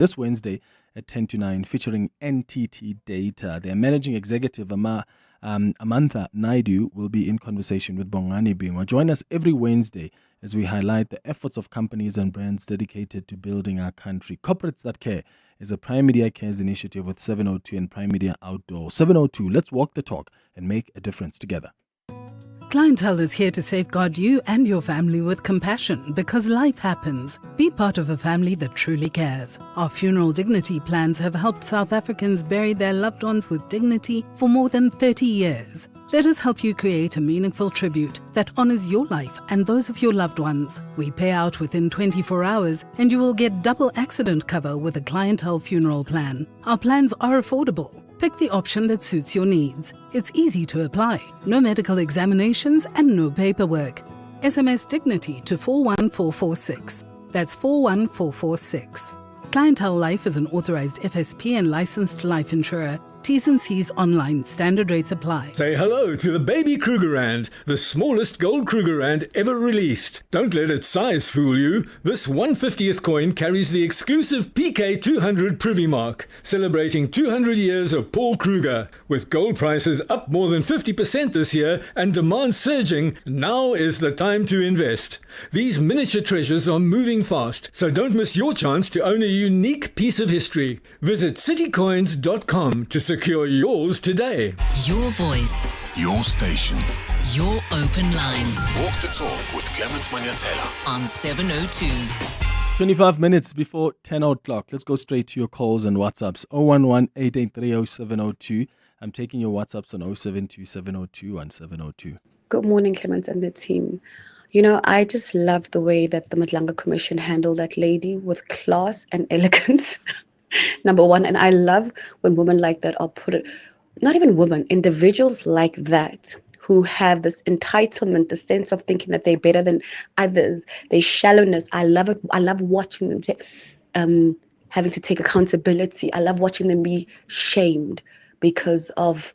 this Wednesday at 10 to 9, featuring NTT Data. Their managing executive, Amantha Naidu, will be in conversation with Bongani Bingwa. Join us every Wednesday as we highlight the efforts of companies and brands dedicated to building our country. Corporates That Care is a Prime Media Cares initiative with 702 and Prime Media Outdoor. 702, let's walk the talk and make a difference together. Clientele is here to safeguard you and your family with compassion because life happens. Be part of a family that truly cares. Our funeral dignity plans have helped South Africans bury their loved ones with dignity for more than 30 years. Let us help you create a meaningful tribute that honors your life and those of your loved ones. We pay out within 24 hours and you will get double accident cover with a clientele funeral plan. Our plans are affordable. Pick the option that suits your needs. It's easy to apply. No medical examinations and no paperwork. SMS Dignity to 41446. That's 41446. Clientele Life is an authorized FSP and licensed life insurer. T's and C's online. Standard rates apply. Say hello to the baby Krugerrand, the smallest gold Krugerrand ever released. Don't let its size fool you. This 1/50th coin carries the exclusive PK200 privy mark, celebrating 200 years of Paul Kruger. With gold prices up more than 50% this year and demand surging, now is the time to invest. These miniature treasures are moving fast, so don't miss your chance to own a unique piece of history. Visit citycoins.com to secure yours today. Your voice, your station, your open line. Walk the talk with Clement Manyathela On 702. 25 minutes before 10 o'clock. Let's go straight to your calls and WhatsApps. 011-883-0702. I'm taking your WhatsApps on 072-702-1702. Good morning, Clement and the team. You know, I just love the way that the Madlanga Commission handled that lady with class and elegance. Number one, and I love when women like that are put it, not even women, individuals like that who have this entitlement, the sense of thinking that they're better than others, their shallowness. I love it. I love watching them having to take accountability. I love watching them be shamed because of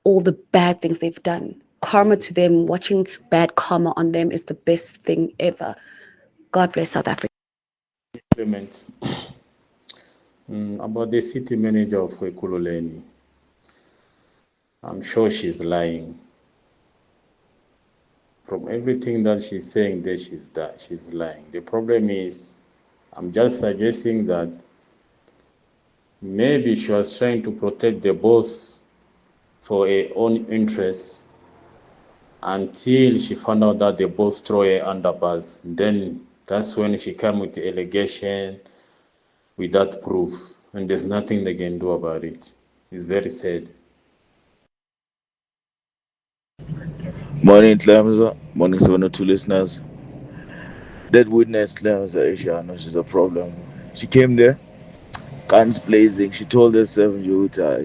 all the bad things they've done. Karma to them, watching bad karma on them is the best thing ever. God bless South Africa. Clement. About the city manager of Ekululeni, I'm sure she's lying. From everything that she's saying there, she's lying. The problem is, I'm just suggesting that maybe she was trying to protect the boss for her own interests until she found out that the boss threw her under bus. Then that's when she came with the allegation without proof, and there's nothing they can do about it. It's very sad. Morning, Clemza. Morning, 702 listeners. That witness, Clemza Asia, no, she's a problem. She came there, guns blazing. She told herself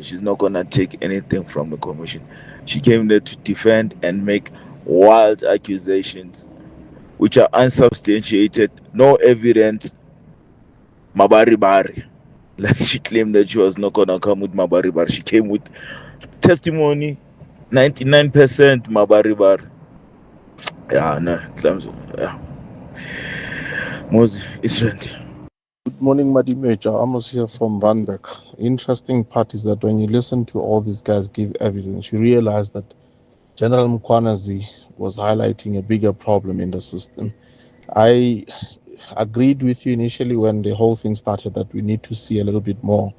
she's not going to take anything from the commission. She came there to defend and make wild accusations, which are unsubstantiated, no evidence. Mabari Bari. Like she claimed that she was not gonna come with Mabari Bari. She came with testimony, 99% Mabari Bari. Yeah, no, yeah. Moses, it's rent. Good morning, Madi Major. Amos here from Randburg. Interesting part is that when you listen to all these guys give evidence, you realize that General Mkwanazi was highlighting a bigger problem in the system. I agreed with you initially when the whole thing started that we need to see a little bit more.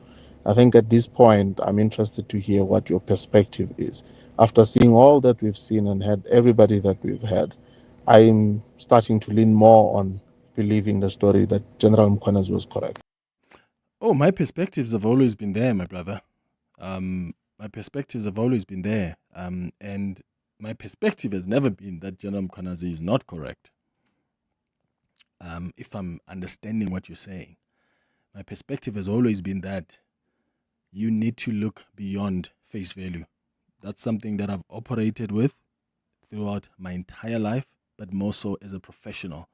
I think at this point, I'm interested to hear what your perspective is. After seeing all that we've seen and had everybody that we've had, I'm starting to lean more on believing the story that General Mkwanazi was correct. Oh, my perspectives have always been there, my brother. My perspectives have always been there. And my perspective has never been that General Mkwanazi is not correct. If I'm understanding what you're saying, my perspective has always been that you need to look beyond face value. That's something that I've operated with throughout my entire life, but more so as a professional.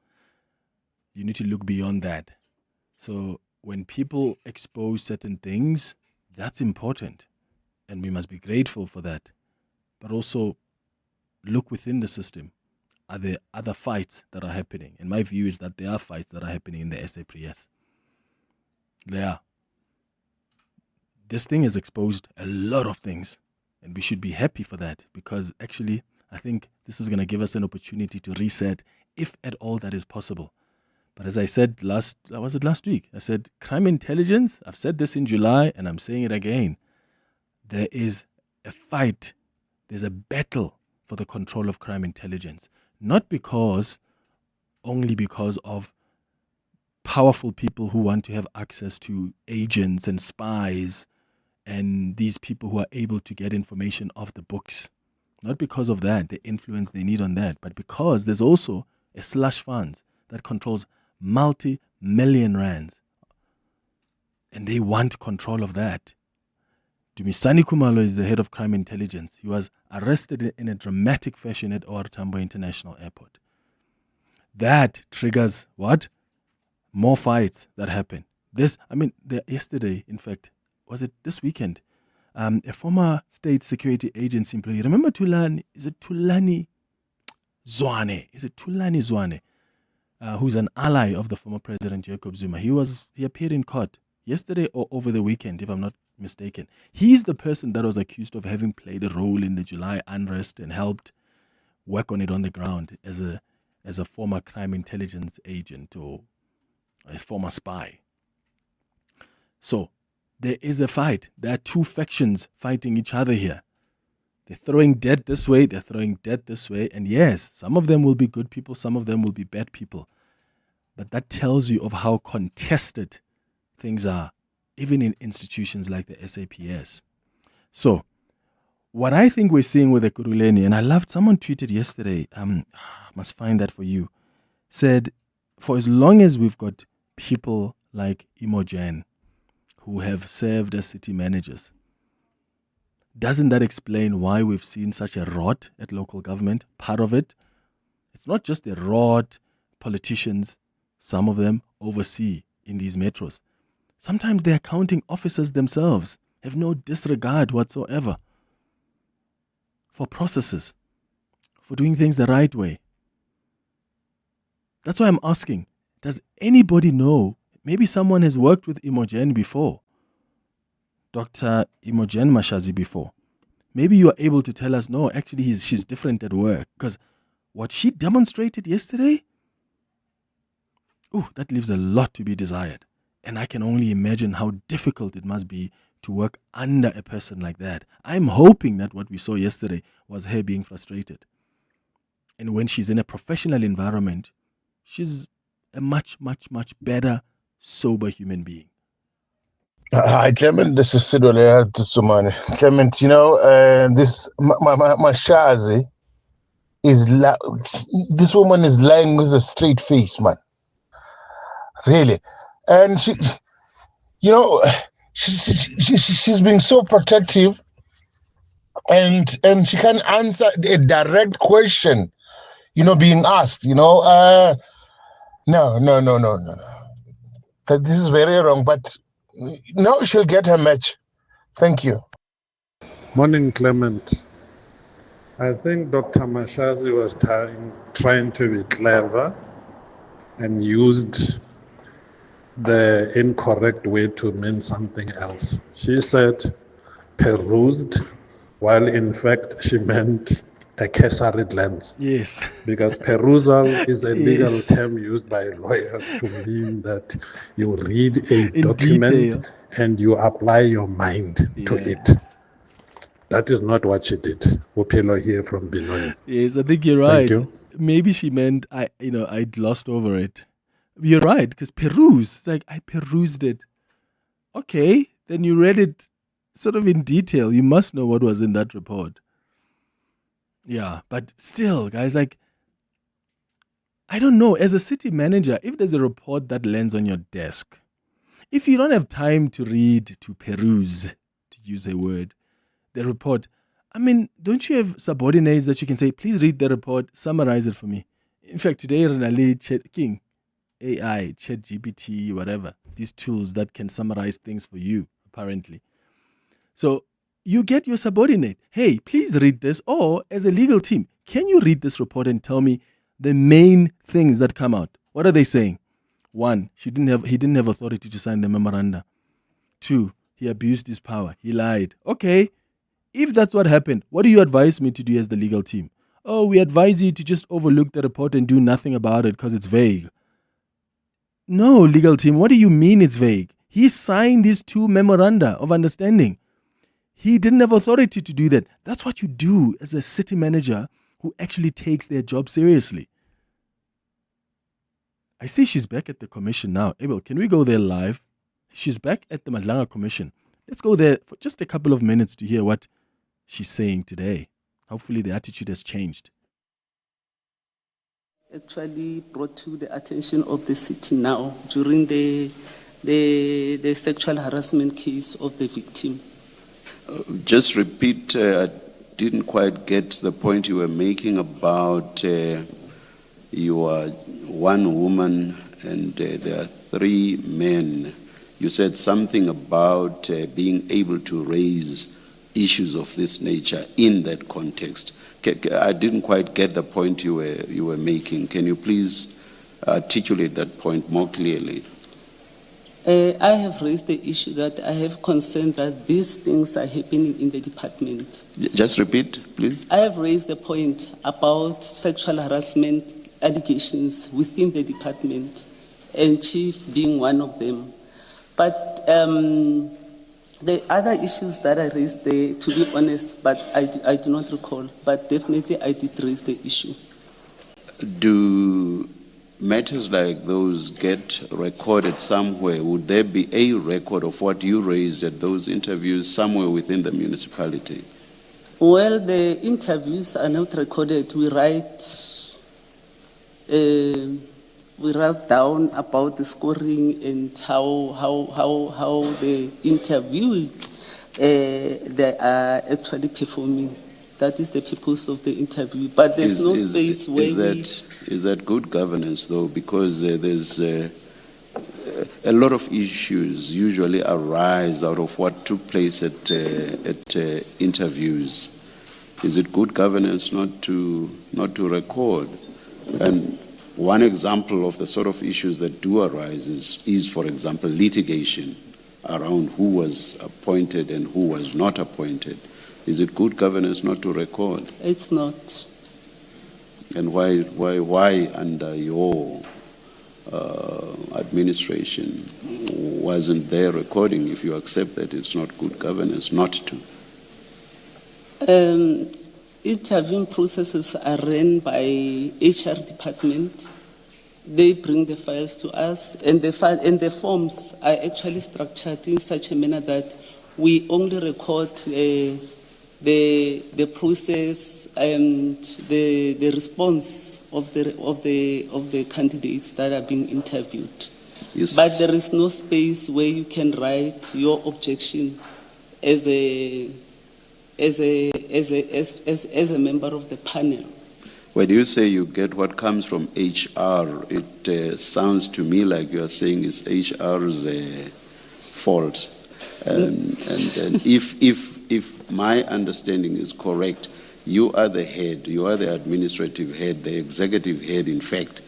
You need to look beyond that. So when people expose certain things, that's important. And we must be grateful for that. But also look within the system. Are there other fights that are happening? And my view is that there are fights that are happening in the SAPS. There are. this thing has exposed a lot of things, and we should be happy for that, because actually I think this is going to give us an opportunity to reset, if at all that is possible. But as I said last week? I said crime intelligence, I've said this in July and I'm saying it again. There is a fight, there's a battle for the control of crime intelligence. Not only because of powerful people who want to have access to agents and spies and these people who are able to get information off the books. Not because of that, the influence they need on that, but because there's also a slush fund that controls multi-million rands. And they want control of that. Dumisani Kumalo is the head of crime intelligence. He was arrested in a dramatic fashion at OR Tambo International Airport. That triggers what? More fights that happen. Yesterday, in fact, was it this weekend? A former state security agency employee. Remember Tulani? Is it Tulani Zwane? Who's an ally of the former president Jacob Zuma. He appeared in court yesterday or over the weekend, if I'm not mistaken. He's the person that was accused of having played a role in the July unrest and helped work on it on the ground as a former crime intelligence agent or a former spy. So there is a fight. There are two factions fighting each other here. They're throwing dead this way, they're throwing dead this way. And yes, some of them will be good people, some of them will be bad people. But that tells you of how contested things are, even in institutions like the SAPS. So, what I think we're seeing with the Kuruleni, and I loved, someone tweeted yesterday, I must find that for you, said, for as long as we've got people like Imogen, who have served as city managers, doesn't that explain why we've seen such a rot at local government? Part of it, it's not just the rot politicians, some of them oversee in these metros. Sometimes the accounting officers themselves have no disregard whatsoever for processes, for doing things the right way. That's why I'm asking, does anybody know? Maybe someone has worked with Imogen before, Dr. Imogen Mashazi before. Maybe you are able to tell us, no, actually she's different at work. Because what she demonstrated yesterday, that leaves a lot to be desired. And I can only imagine how difficult it must be to work under a person like that. I'm hoping that what we saw yesterday was her being frustrated. And when she's in a professional environment, she's a much, much, much better, sober human being. Hi, Clement. This is Sidwele Tsumane. Clement, this Mashazi this woman is lying with a straight face, man. Really. And she's being so protective, and she can't answer a direct question, being asked, no. That this is very wrong, but no, she'll get her match. Thank you. Morning, Clement. I think Dr. Mashazi was trying to be clever and used the incorrect way to mean something else. She said perused, while in fact she meant a cursory glance. Yes. Because perusal is a legal term used by lawyers to mean that you read a document detail, and you apply your mind to it. That is not what she did. Upelo here from Binoy. Yes, I think you're right. Thank you. Maybe she meant I'd glossed over it. You're right, because peruse, it's like I perused it. Okay, then you read it sort of in detail. You must know what was in that report. Yeah, but still, guys, I don't know, as a city manager, if there's a report that lands on your desk, if you don't have time to read, to peruse, to use a word, the report, don't you have subordinates that you can say, please read the report, summarize it for me? In fact, today, Renali King, AI, ChatGPT, whatever, these tools that can summarize things for you, apparently. So you get your subordinate, hey, please read this, or as a legal team, can you read this report and tell me the main things that come out? What are they saying? 1, he didn't have authority to sign the memoranda. 2, he abused his power, he lied. Okay, if that's what happened, what do you advise me to do as the legal team? Oh, we advise you to just overlook the report and do nothing about it because it's vague. No, legal team, what do you mean it's vague? He signed these 2 memoranda of understanding. He didn't have authority to do that. That's what you do as a city manager who actually takes their job seriously. I see she's back at the commission now. Abel, can we go there live? She's back at the Madlanga Commission. Let's go there for just a couple of minutes to hear what she's saying today. Hopefully the attitude has changed. Actually brought to the attention of the city now during the sexual harassment case of the victim. Just repeat, I didn't quite get the point you were making about you are one woman and there are 3 men. You said something about being able to raise issues of this nature in that context. I didn't quite get the point you were making. Can you please articulate that point more clearly? I have raised the issue that I have concern that these things are happening in the department. Just repeat, please. I have raised the point about sexual harassment allegations within the department, and Chief being one of them. But the other issues that I raised there, to be honest, but I do not recall, but definitely I did raise the issue. Do matters like those get recorded somewhere? Would there be a record of what you raised at those interviews somewhere within the municipality? Well, the interviews are not recorded. We write down about the scoring and how the interview they are actually performing. That is the purpose of the interview. But there's no space where Is that good governance, though? Because there's a lot of issues usually arise out of what took place at interviews. Is it good governance not to record? And one example of the sort of issues that do arise is, for example, litigation around who was appointed and who was not appointed. Is it good governance not to record? It's not. And why under your administration wasn't there recording if you accept that it's not good governance not to? Interviewing processes are run by HR department. They bring the files to us, and the forms are actually structured in such a manner that we only record the process and the response of the candidates that are being interviewed. Yes. But there is no space where you can write your objection as a member of the panel. When you say you get what comes from HR, it sounds to me like you are saying it's HR's fault. And if my understanding is correct, you are the head, you are the administrative head, the executive head, in fact.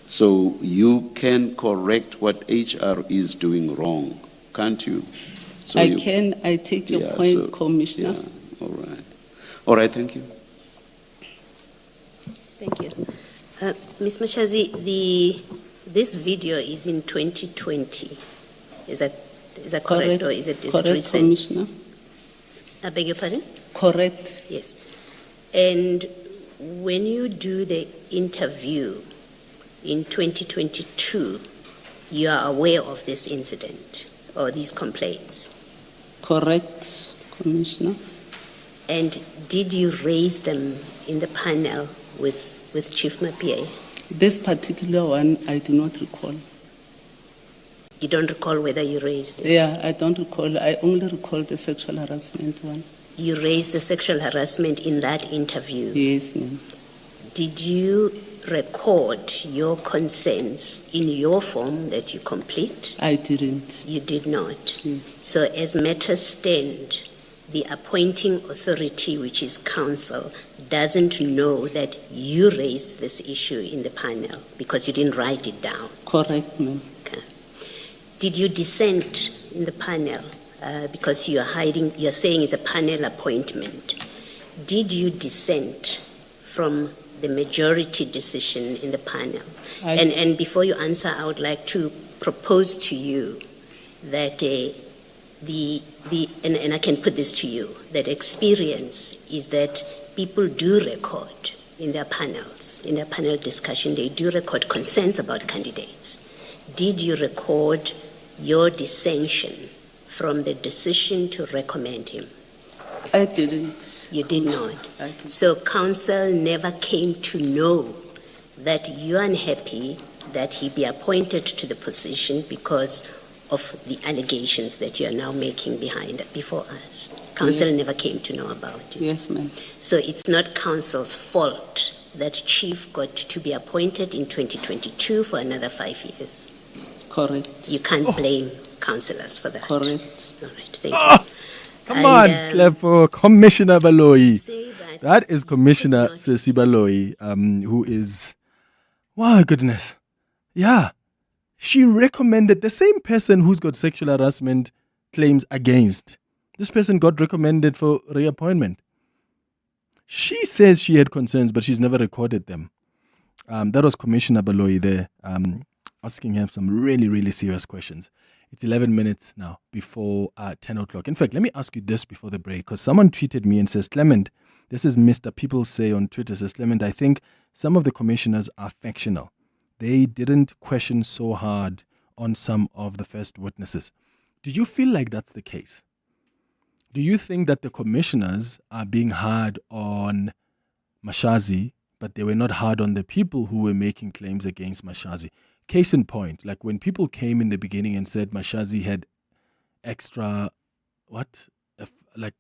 So you can correct what HR is doing wrong, can't you? So I take your point, Commissioner. Yeah, all right, thank you. Thank you. Ms. Mashazi, this video is in 2020. Is that correct, or is it recent? Commissioner. I beg your pardon? Correct. Yes. And when you do the interview in 2022, you are aware of this incident or these complaints? Correct, Commissioner. And did you raise them in the panel with Chief Mapia? This particular one, I do not recall. You don't recall whether you raised it? Yeah, I don't recall. I only recall the sexual harassment one. You raised the sexual harassment in that interview? Yes, ma'am. Did you record your concerns in your form that you complete? I didn't. You did not? Yes. So as matters stand, the appointing authority, which is council, doesn't know that you raised this issue in the panel because you didn't write it down? Correct, ma'am. Okay. Did you dissent in the panel because you're saying it's a panel appointment. Did you dissent from the majority decision in the panel? And before you answer, I would like to propose to you that and I can put this to you, that experience is that people do record in their panels, in their panel discussion, they do record concerns about candidates. Did you record your dissension from the decision to recommend him? I didn't. You did not. So council never came to know that you're unhappy that he be appointed to the position because of the allegations that you're now making before us. Council never came to know about it. Yes, ma'am. So it's not council's fault that chief got to be appointed in 2022 for another 5 years. Correct. You can't blame councillors for that. Correct. All right, thank you. Come on, Clevo, Commissioner Baloyi. That is Commissioner Sesi Baloyi, who is, wow, goodness. Yeah. She recommended the same person who's got sexual harassment claims against. This person got recommended for reappointment. She says she had concerns, but she's never recorded them. That was Commissioner Baloyi there, asking him some really, really serious questions. It's 11 minutes now before 10 o'clock. In fact, let me ask you this before the break, because someone tweeted me and says, Clement, this is Mr. People Say on Twitter, says, Clement, I think some of the commissioners are factional. They didn't question so hard on some of the first witnesses. Do you feel like that's the case? Do you think that the commissioners are being hard on Mashazi, but they were not hard on the people who were making claims against Mashazi? Case in point, like when people came in the beginning and said Mashazi had extra, a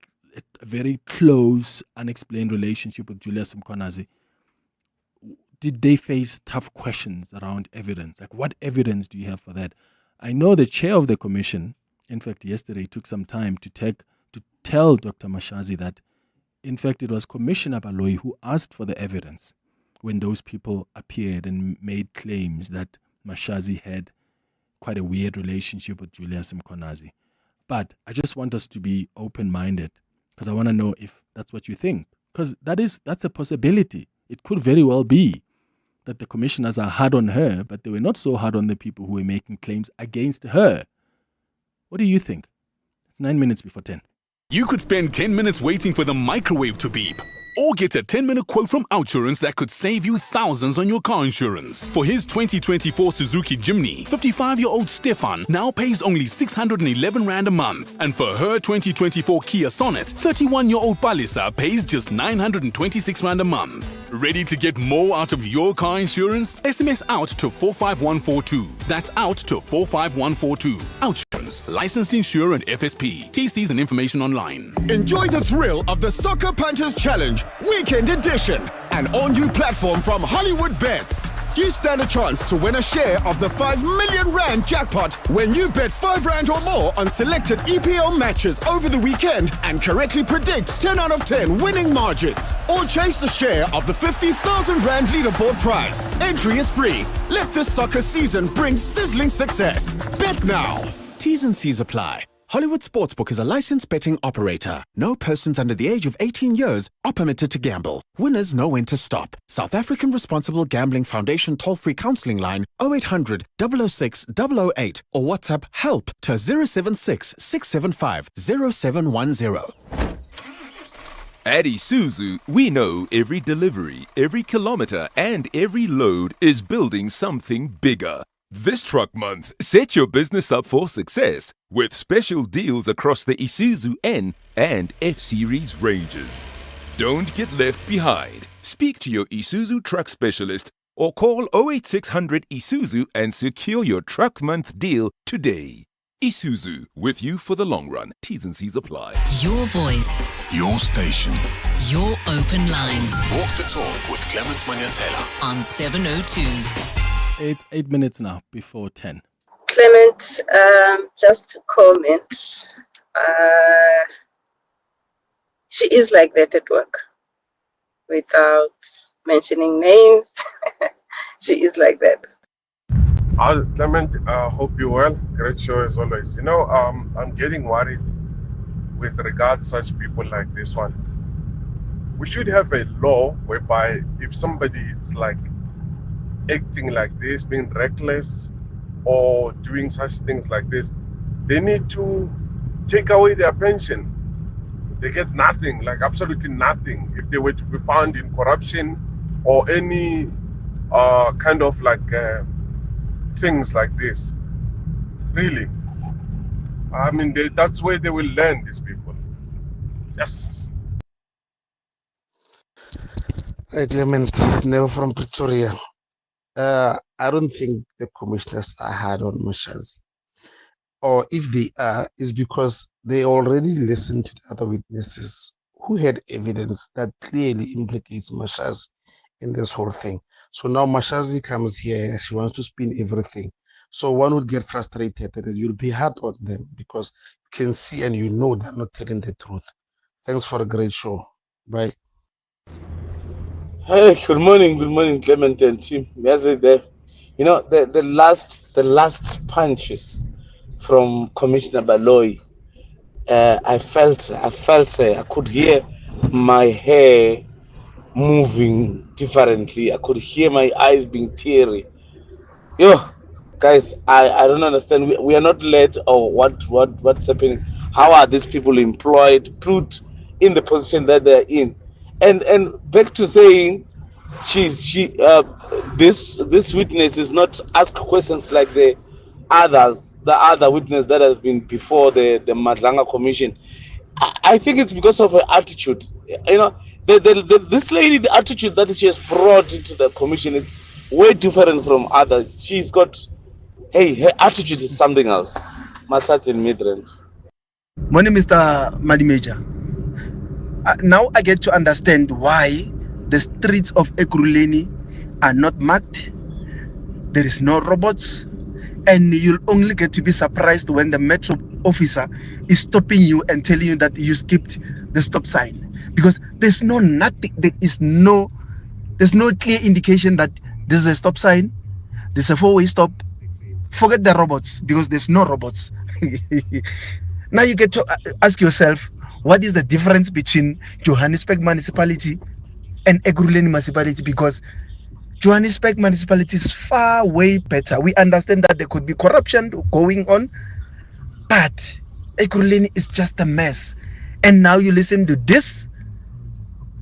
very close, unexplained relationship with Julius Mkhwanazi, did they face tough questions around evidence? Like, what evidence do you have for that? I know the chair of the commission, in fact, yesterday took some time to tell Dr. Mashazi that, in fact, it was Commissioner Baloyi who asked for the evidence when those people appeared and made claims that Mashazi had quite a weird relationship with Julius Mkhwanazi. But I just want us to be open-minded, because I want to know if that's what you think. Because that's a possibility. It could very well be that the commissioners are hard on her, but they were not so hard on the people who were making claims against her. What do you think? It's 9 minutes before 10. You could spend 10 minutes waiting for the microwave to beep, or get a 10-minute quote from Outsurance that could save you thousands on your car insurance. For his 2024 Suzuki Jimny, 55-year-old Stefan now pays only 611 Rand a month. And for her 2024 Kia Sonet, 31-year-old Palisa pays just 926 Rand a month. Ready to get more out of your car insurance? SMS out to 45142. That's out to 45142. Outsurance, licensed insurer and FSP. TCs and information online. Enjoy the thrill of the Soccer Punches Challenge Weekend Edition, an all-new platform from Hollywood Bets. You stand a chance to win a share of the 5 million Rand jackpot when you bet 5 Rand or more on selected EPL matches over the weekend and correctly predict 10 out of 10 winning margins. Or chase the share of the 50,000 Rand leaderboard prize. Entry is free. Let this soccer season bring sizzling success. Bet now. T's and C's apply. Hollywood Sportsbook is a licensed betting operator. No persons under the age of 18 years are permitted to gamble. Winners know when to stop. South African Responsible Gambling Foundation toll-free counseling line 0800 006 008 or WhatsApp HELP to 076 675 0710. At Isuzu, we know every delivery, every kilometer, and every load is building something bigger. This truck month, set your business up for success with special deals across the Isuzu N and F-Series ranges. Don't get left behind. Speak to your Isuzu truck specialist or call 08600 Isuzu and secure your truck month deal today. Isuzu, with you for the long run. T's and C's apply. Your voice. Your station. Your open line. Walk the talk with Clement Manyathela on 702. It's 8 minutes now before 10. Clement, just to comment, she is like that at work without mentioning names. She is like that. Clement, hope you're well. Great show as always. I'm getting worried with regards such people like this one. We should have a law whereby if somebody is like acting like this, being reckless or doing such things like this, they need to take away their pension. They get nothing, like absolutely nothing, if they were to be found in corruption or any kind of like things like this. Really, I mean, that's where they will learn, these people. Yes. Hey, Clement, Never from Pretoria. I don't think the commissioners are hard on Mashazi. Or if they are, it's because they already listened to the other witnesses who had evidence that clearly implicates Mashazi in this whole thing. So now Mashazi comes here, she wants to spin everything. So one would get frustrated and you'll be hard on them because you can see and you know they're not telling the truth. Thanks for a great show. Bye. Hey, good morning, Clement and team. Yes, there. The last punches from Commissioner Baloy. I felt I could hear my hair moving differently. I could hear my eyes being teary. Yo, guys, I don't understand. We are not led, or what's happening? How are these people employed, put in the position that they're in? And back to saying this witness is not asked questions like the other witness that has been before the Madlanga commission. I think it's because of her attitude. This lady, the attitude that she has brought into the commission, it's way different from others. She's got, her attitude is something else. Masat in Midrand. Morning, Mr. Madimeja. Now I get to understand why the streets of Ekurhuleni are not marked. There is no robots, and you'll only get to be surprised when the metro officer is stopping you and telling you that you skipped the stop sign, because there's no clear indication that this is a stop sign, there's a four-way stop. Forget the robots, because there's no robots. Now you get to ask yourself, what is the difference between Johannesburg municipality and Ekurhuleni municipality? Because Johannesburg municipality is far way better. We understand that there could be corruption going on, but Ekurhuleni is just a mess. And now you listen to this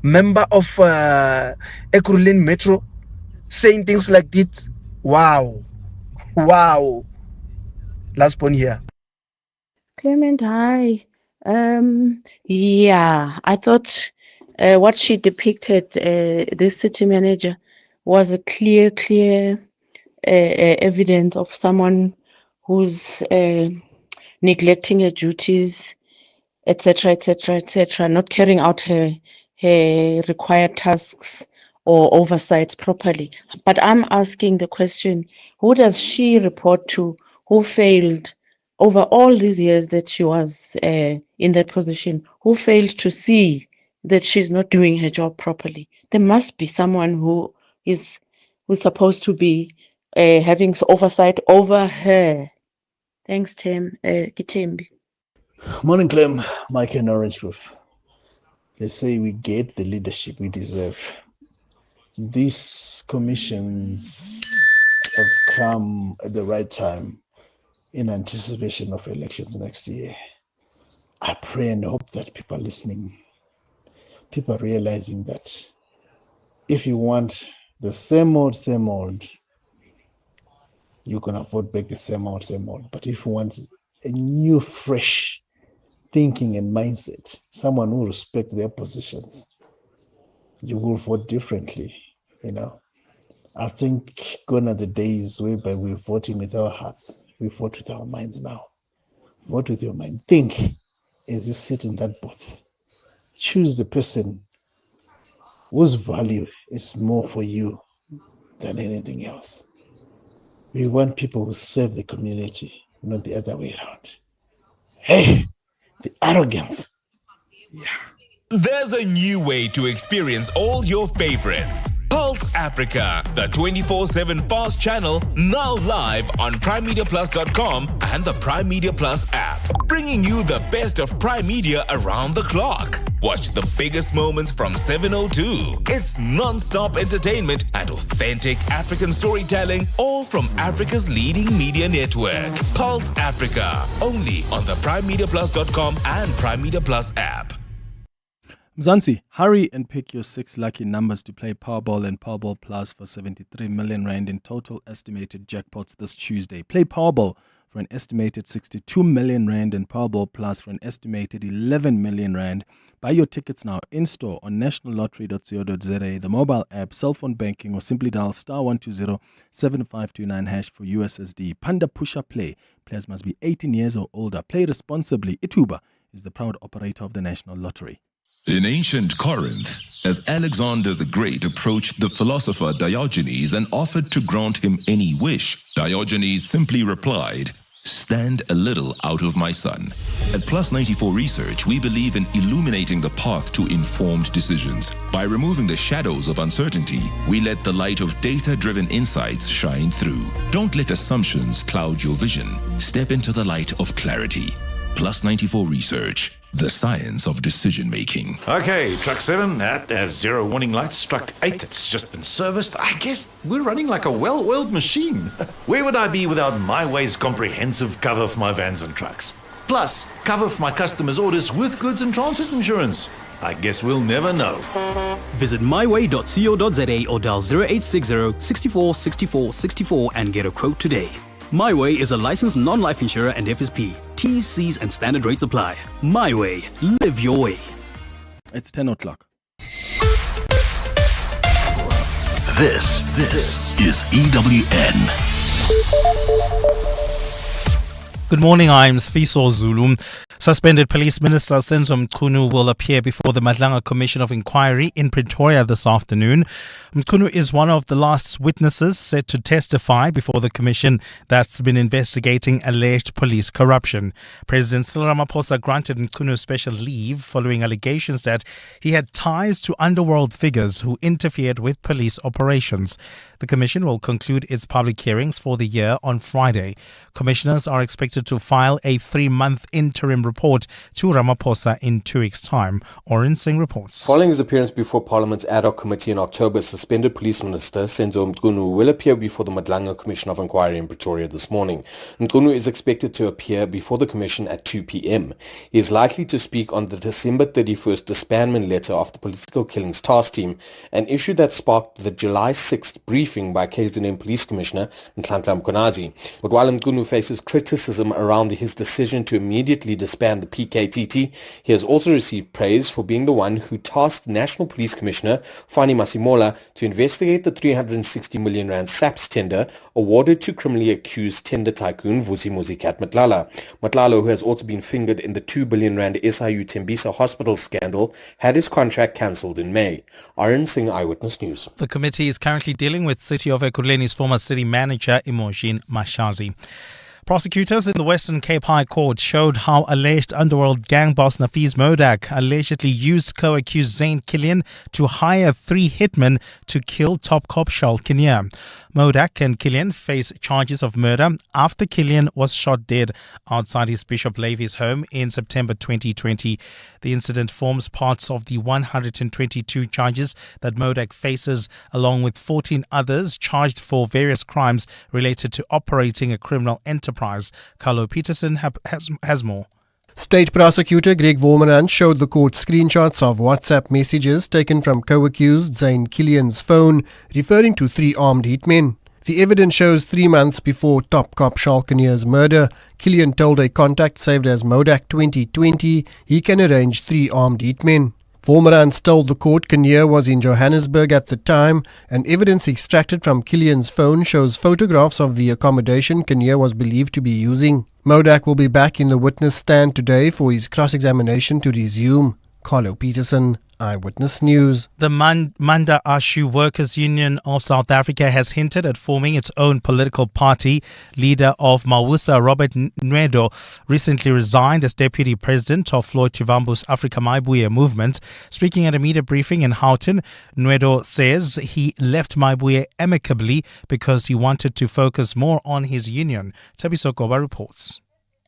member of Ekurhuleni Metro saying things like this. Wow. Last one here. Clement, hi. Yeah, I thought what she depicted, this city manager, was a clear evidence of someone who's neglecting her duties, etc., not carrying out her required tasks or oversight properly. But I'm asking the question, who does she report to? Who failed over all these years that she was in that position? Who failed to see that she's not doing her job properly? There must be someone who's supposed to be having oversight over her. Thanks, Tim. Kitembi. Morning, Clem, Mike and Orange Proof. They say we get the leadership we deserve. These commissions have come at the right time in anticipation of elections next year. I pray and hope that people are listening. People are realizing that if you want the same old, you're going to vote back the same old. But if you want a new, fresh thinking and mindset, someone who respects their positions, you will vote differently, I think gone are the days whereby we're voting with our hearts. We vote with our minds now. Vote with your mind. Think as you sit in that booth. Choose the person whose value is more for you than anything else. We want people who serve the community, not the other way around. Hey, the arrogance. There's a new way to experience all your favorites. Pulse Africa, the 24/7 fast channel, now live on primemediaplus.com and the Prime Media Plus app, bringing you the best of Prime Media around the clock. Watch the biggest moments from 7:02. It's non-stop entertainment and authentic African storytelling, all from Africa's leading media network. Pulse Africa, only on the primemediaplus.com and Prime Media Plus app. Mzansi, hurry and pick your 6 lucky numbers to play Powerball and Powerball Plus for 73 million rand in total estimated jackpots this Tuesday. Play Powerball for an estimated 62 million rand and Powerball Plus for an estimated 11 million rand. Buy your tickets now in-store on nationallottery.co.za, the mobile app, cell phone banking, or simply dial *120-7529# for USSD. Panda Push-Up Play. Players must be 18 years or older. Play responsibly. Ituba is the proud operator of the National Lottery. In ancient Corinth, as Alexander the Great approached the philosopher Diogenes and offered to grant him any wish, Diogenes simply replied, "Stand a little out of my sun." At Plus 94 Research, we believe in illuminating the path to informed decisions. By removing the shadows of uncertainty, we let the light of data-driven insights shine through. Don't let assumptions cloud your vision. Step into the light of clarity. Plus 94 Research, the science of decision-making. Okay, truck 7, that has 0 warning lights. Truck 8, it's just been serviced. I guess we're running like a well-oiled machine. Where would I be without MyWay's comprehensive cover for my vans and trucks? Plus, cover for my customers' orders with goods and transit insurance. I guess we'll never know. Visit myway.co.za or dial 0860 64 64 64 and get a quote today. MyWay is a licensed non-life insurer and FSP. T's, C's and standard rates apply. MyWay. Live your way. It's 10 o'clock. This is EWN. Good morning, I'm Sfiso Zulu. Suspended Police Minister Senzo Mchunu will appear before the Madlanga Commission of Inquiry in Pretoria this afternoon. Mchunu is one of the last witnesses set to testify before the commission that's been investigating alleged police corruption. President Cyril Ramaphosa granted Mchunu special leave following allegations that he had ties to underworld figures who interfered with police operations. The commission will conclude its public hearings for the year on Friday. Commissioners are expected to file a 3-month interim report to Ramaphosa in 2 weeks' time. Oren Singh reports. Following his appearance before Parliament's ad hoc committee in October, suspended Police Minister Senzo Mchunu will appear before the Madlanga Commission of Inquiry in Pretoria this morning. Mchunu is expected to appear before the commission at 2 p.m. He is likely to speak on the December 31st disbandment letter of the Political Killings Task Team, an issue that sparked the July 6th briefing by KZN Police Commissioner Nhlanhla Mkhwanazi. But while Mchunu faces criticism around his decision to immediately disband the PKTT, he has also received praise for being the one who tasked National Police Commissioner Fani Masimola to investigate the 360 million rand SAPS tender awarded to criminally accused tender tycoon Vusi Muzikat Matlala. Matlala, who has also been fingered in the 2 billion rand SIU Tembisa hospital scandal, had his contract cancelled in May. Arun Singh, Eyewitness News. The committee is currently dealing with City of Ekurhuleni's former city manager Imogen Mashazi. Prosecutors in the Western Cape High Court showed how alleged underworld gang boss Nafiz Modak allegedly used co-accused Zain Killian to hire 3 hitmen to kill top cop Charles Kinnear. Modak and Killian face charges of murder after Killian was shot dead outside his Bishop Levy's home in September 2020. The incident forms part of the 122 charges that Modak faces, along with 14 others charged for various crimes related to operating a criminal enterprise. Carlo Peterson has more. State Prosecutor Greg Vormeran showed the court screenshots of WhatsApp messages taken from co-accused Zain Killian's phone referring to 3 armed hitmen. The evidence shows 3 months before top cop Charles Kinnear's murder, Killian told a contact saved as Modak 2020 he can arrange 3 armed hitmen. Vormeran told the court Kinnear was in Johannesburg at the time, and evidence extracted from Killian's phone shows photographs of the accommodation Kinnear was believed to be using. Modak will be back in the witness stand today for his cross-examination to resume. Carlo Peterson, Eyewitness News. The Manda Ashu Workers Union of South Africa has hinted at forming its own political party. Leader of Mawusa, Robert Nwedo, recently resigned as deputy president of Floyd Tivambu's Africa Maibuye movement. Speaking at a media briefing in Houghton, Nwedo says he left Maibuye amicably because he wanted to focus more on his union. Tabiso Goba reports.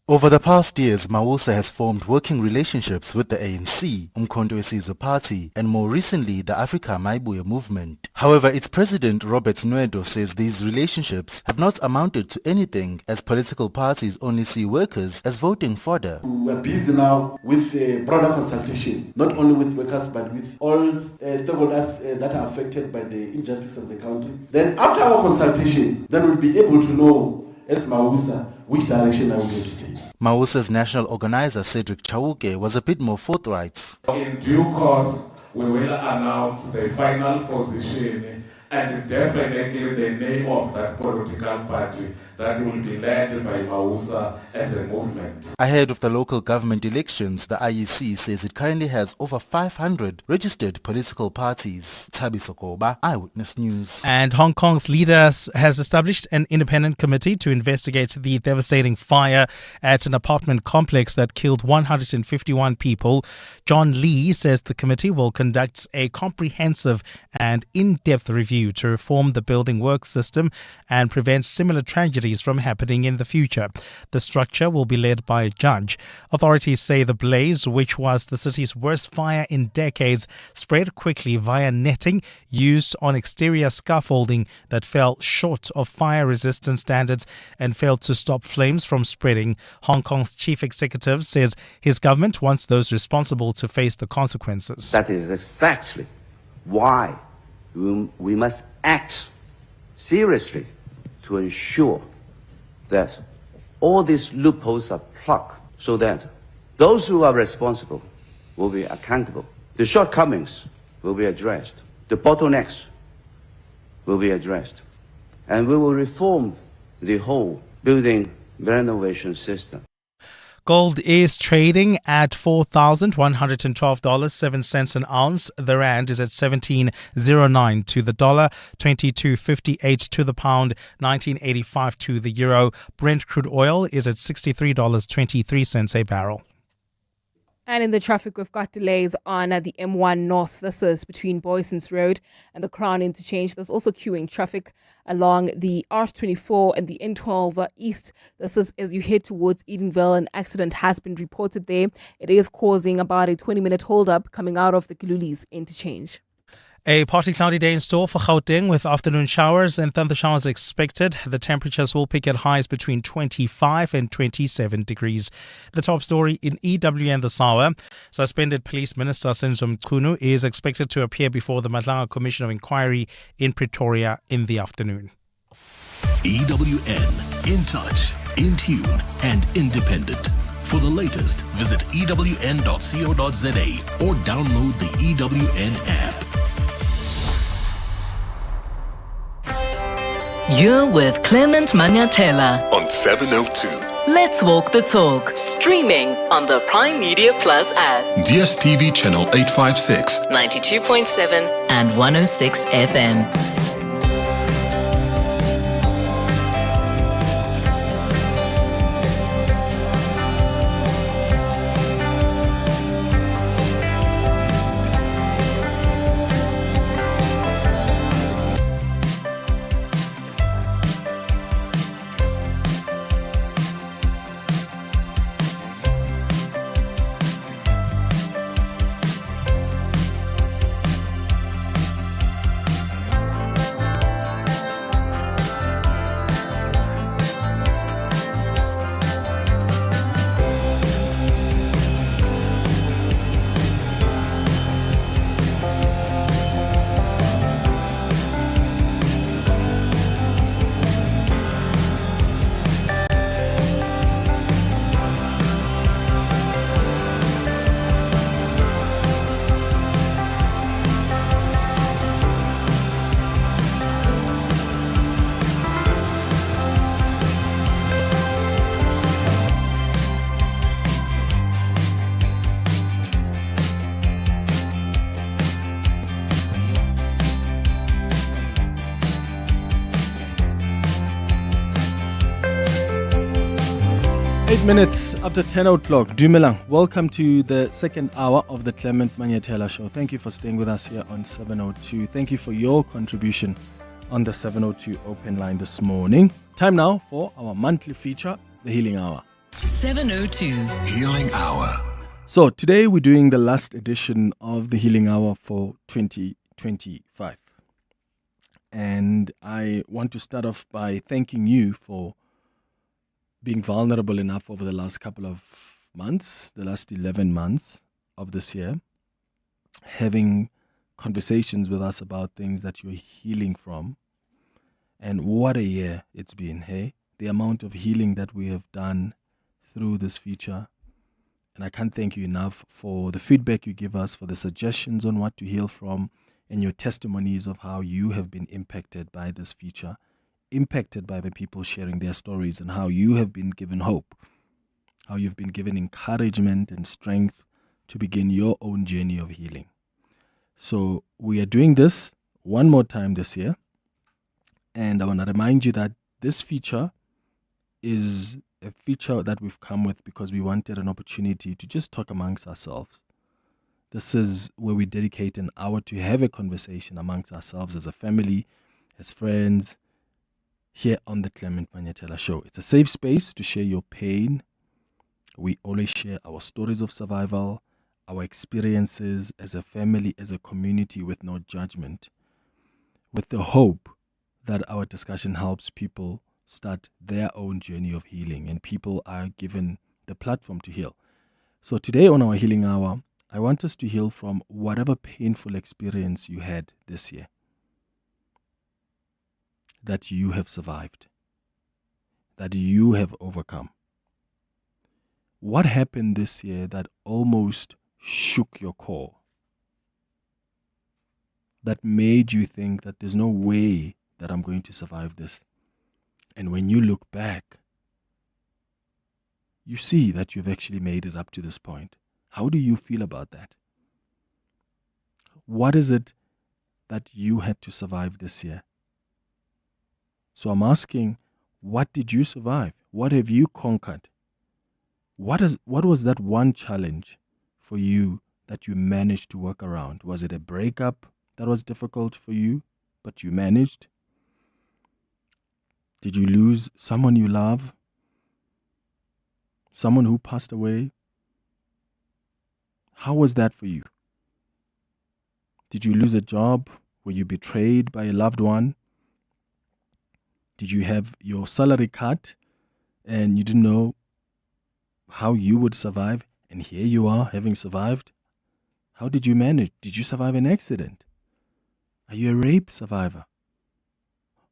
Over the past years, Mawusa has formed working relationships with the ANC, Umkhonto weSizwe Party, and more recently the Africa Maibuye movement. However, its president Robert Nwedo says these relationships have not amounted to anything, as political parties only see workers as voting fodder. We're busy now with broader consultation, not only with workers but with all stakeholders that are affected by the injustice of the country. Then after our consultation, then we'll be able to know as Mawusa which direction are we going to take. Mawusa's national organizer Cedric Chauke was a bit more forthright. In due course, we will announce the final position and definitely the name of that political party that will be led by Mawusa as a movement. Ahead of the local government elections, the IEC says it currently has over 500 registered political parties. Tabi Sokoba, Eyewitness News. And Hong Kong's leader has established an independent committee to investigate the devastating fire at an apartment complex that killed 151 people. John Lee says the committee will conduct a comprehensive and in-depth review to reform the building works system and prevent similar tragedies from happening in the future. The structure will be led by a judge. Authorities say the blaze, which was the city's worst fire in decades, spread quickly via netting used on exterior scaffolding that fell short of fire resistance standards and failed to stop flames from spreading. Hong Kong's chief executive says his government wants those responsible to face the consequences. That is exactly why we must act seriously to ensure that all these loopholes are plugged so that those who are responsible will be accountable. The shortcomings will be addressed. The bottlenecks will be addressed. And we will reform the whole building renovation system. Gold is trading at $4,112.07 an ounce. The rand is at 17.09 to the dollar, 22.58 to the pound, 19.85 to the euro. Brent crude oil is at $63.23 a barrel. And in the traffic, we've got delays on the M1 North. This is between Boysons Road and the Crown Interchange. There's also queuing traffic along the R24 and the N12 East. This is as you head towards Edenville. An accident has been reported there. It is causing about a 20-minute hold-up coming out of the Kilulis Interchange. A partly cloudy day in store for Gauteng with afternoon showers and thunder showers expected. The temperatures will peak at highs between 25 and 27 degrees. The top story in EWN this hour. Suspended Police Minister Senzo Mchunu is expected to appear before the Madlanga Commission of Inquiry in Pretoria in the afternoon. EWN, in touch, in tune and independent. For the latest, visit ewn.co.za or download the EWN app. You're with Clement Manyathela On 702. Let's walk the talk. Streaming on the Prime Media Plus app. DSTV channel 856. 92.7 and 106 FM. minutes after 10 o'clock. Dumelang, welcome to the second hour of the Clement Manyathela Show. Thank you for staying with us here on 702. Thank you for your contribution on the 702 open line this morning. Time now for our monthly feature, the Healing Hour. 702 Healing Hour. So today we're doing the last edition of the Healing Hour for 2025. And I want to start off by thanking you for being vulnerable enough over the last couple of months, the last 11 months of this year, having conversations with us about things that you're healing from. And what a year it's been, hey? The amount of healing that we have done through this feature. And I can't thank you enough for the feedback you give us, for the suggestions on what to heal from, and your testimonies of how you have been impacted by this feature, impacted by the people sharing their stories, and how you have been given hope, how you've been given encouragement and strength to begin your own journey of healing. So we are doing this one more time this year, and I want to remind you that this feature is a feature that we've come with because we wanted an opportunity to just talk amongst ourselves. This is where we dedicate an hour to have a conversation amongst ourselves as a family, as friends, here on the Clement Manyathela Show. It's a safe space to share your pain. We always share our stories of survival, our experiences as a family, as a community, with no judgment, with the hope that our discussion helps people start their own journey of healing, and people are given the platform to heal. So today on our Healing Hour, I want us to heal from whatever painful experience you had this year that you have survived, that you have overcome. What happened this year that almost shook your core, that made you think that there's no way that I'm going to survive this? And when you look back, you see that you've actually made it up to this point. How do you feel about that? What is it that you had to survive this year? So I'm asking, what did you survive? What have you conquered? What was that one challenge for you that you managed to work around? Was it a breakup that was difficult for you, but you managed? Did you lose someone you love? Someone who passed away? How was that for you? Did you lose a job? Were you betrayed by a loved one? Did you have your salary cut and you didn't know how you would survive? And here you are, having survived. How did you manage? Did you survive an accident? Are you a rape survivor?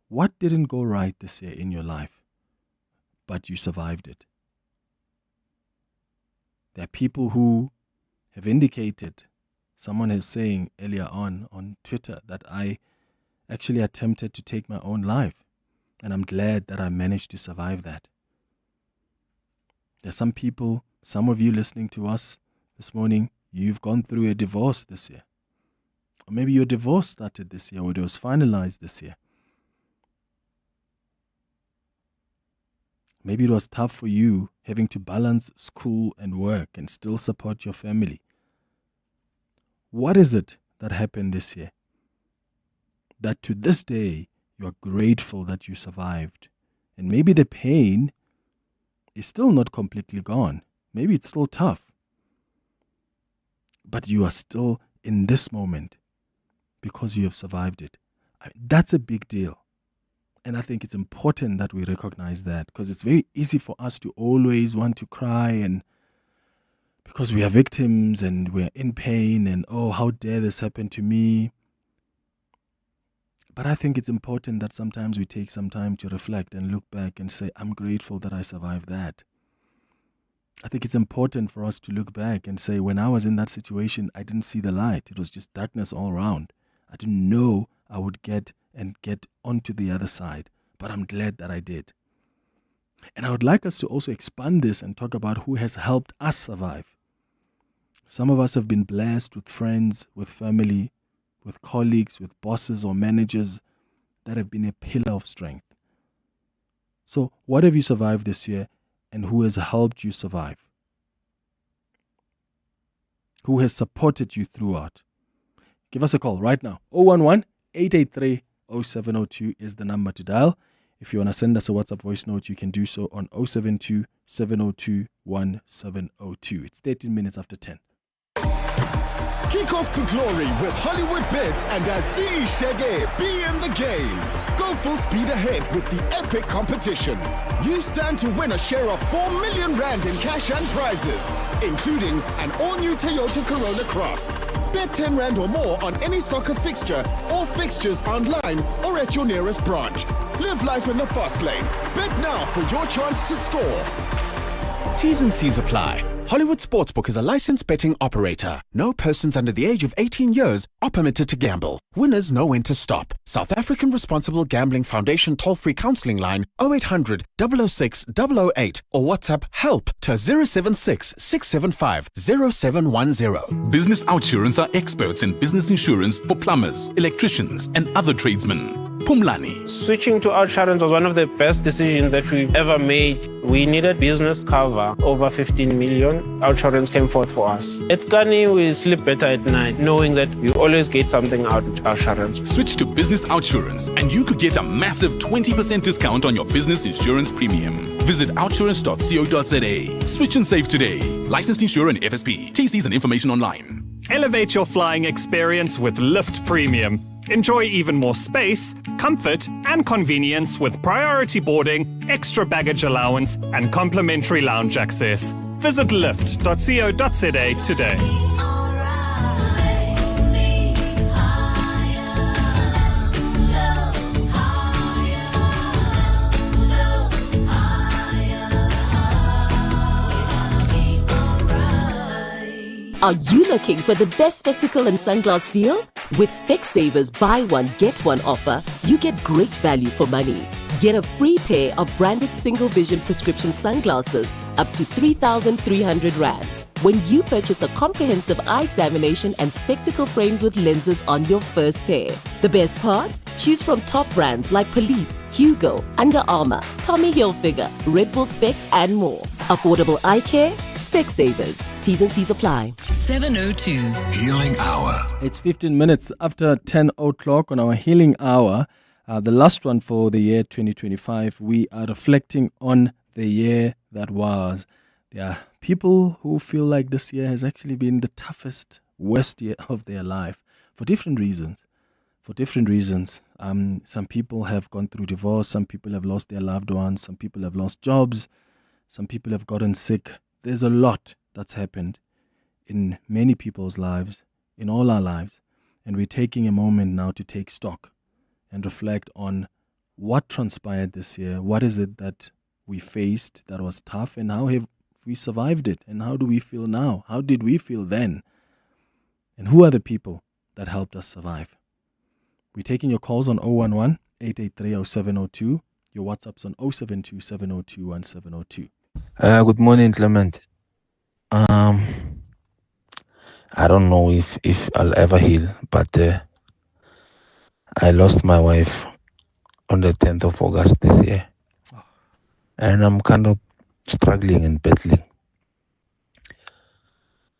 What didn't go right this year in your life, but you survived it? There are people who have indicated, someone is saying earlier on Twitter, that I actually attempted to take my own life, and I'm glad that I managed to survive that. There's some people, some of you listening to us this morning, you've gone through a divorce this year. Or maybe your divorce started this year, or it was finalized this year. Maybe it was tough for you having to balance school and work and still support your family. What is it that happened this year that to this day you are grateful that you survived? And maybe the pain is still not completely gone. Maybe it's still tough. But you are still in this moment because you have survived it. That's a big deal. And I think it's important that we recognize that, because it's very easy for us to always want to cry, and because we are victims and we're in pain and, oh, how dare this happen to me? But I think it's important that sometimes we take some time to reflect and look back and say, I'm grateful that I survived that. I think it's important for us to look back and say, when I was in that situation, I didn't see the light. It was just darkness all around. I didn't know I would get onto the other side, but I'm glad that I did. And I would like us to also expand this and talk about who has helped us survive. Some of us have been blessed with friends, with family, with colleagues, with bosses or managers that have been a pillar of strength. So what have you survived this year? and who has helped you survive? Who has supported you throughout? Give us a call right now. 011-883-0702 is the number to dial. If you want to send us a WhatsApp voice note, you can do so on 072-702-1702. It's 13 minutes after 10. Kick off to glory with Hollywood Bets and Asi Shege. Be in the game. Go full speed ahead with the epic competition. You stand to win a share of 4 million rand in cash and prizes, including an all-new Toyota Corolla Cross. Bet 10 rand or more on any soccer fixture or fixtures online or at your nearest branch. Live life in the fast lane. Bet now for your chance to score. T's and C's apply. Hollywood Sportsbook is a licensed betting operator. No persons under the age of 18 years are permitted to gamble. Winners know when to stop. South African Responsible Gambling Foundation toll-free counselling line 0800 006 008 or WhatsApp HELP to 076 675 0710. Business Outsurance are experts in business insurance for plumbers, electricians, and other tradesmen. Pumlani. Switching to Outsurance was one of the best decisions that we've ever made. We needed business cover over 15 million. Outsurance came forth for us. At Kani, we sleep better at night, knowing that we always get something out of Outsurance. Switch to Business Outsurance and you could get a massive 20% discount on your business insurance premium. Visit outsurance.co.za. Switch and save today. Licensed insurer and FSP. TCs and information online. Elevate your flying experience with Lift Premium. Enjoy even more space, comfort, and convenience with priority boarding, extra baggage allowance, and complimentary lounge access. Visit lift.co.za today. Are you looking for the best spectacle and sunglass deal? With Specsavers buy one get one offer, you get great value for money. Get a free pair of branded single vision prescription sunglasses up to 3,300 rand when you purchase a comprehensive eye examination and spectacle frames with lenses on your first pair. The best part? Choose from top brands like Police, Hugo, Under Armour, Tommy Hilfiger, Red Bull Spect, and more. Affordable eye care? Specsavers. T's and C's apply. 702 Healing Hour. It's 15 minutes after 10 o'clock on our Healing Hour. The last one for the year 2025. We are reflecting on the year that was. There are people who feel like this year has actually been the toughest, worst year of their life for different reasons. Some people have gone through divorce. Some people have lost their loved ones. Some people have lost jobs. Some people have gotten sick. There's a lot that's happened in many people's lives, in all our lives. And we're taking a moment now to take stock and reflect on what transpired this year. What is it that we faced that was tough, and how have we survived it? And how do we feel now? How did we feel then? And who are the people that helped us survive? We're taking your calls on 011-883-0702. Your WhatsApps on 072-702-1702. Good morning, Clement. I don't know if I'll ever heal, but I lost my wife on the 10th of August this year. And I'm kind of struggling and battling.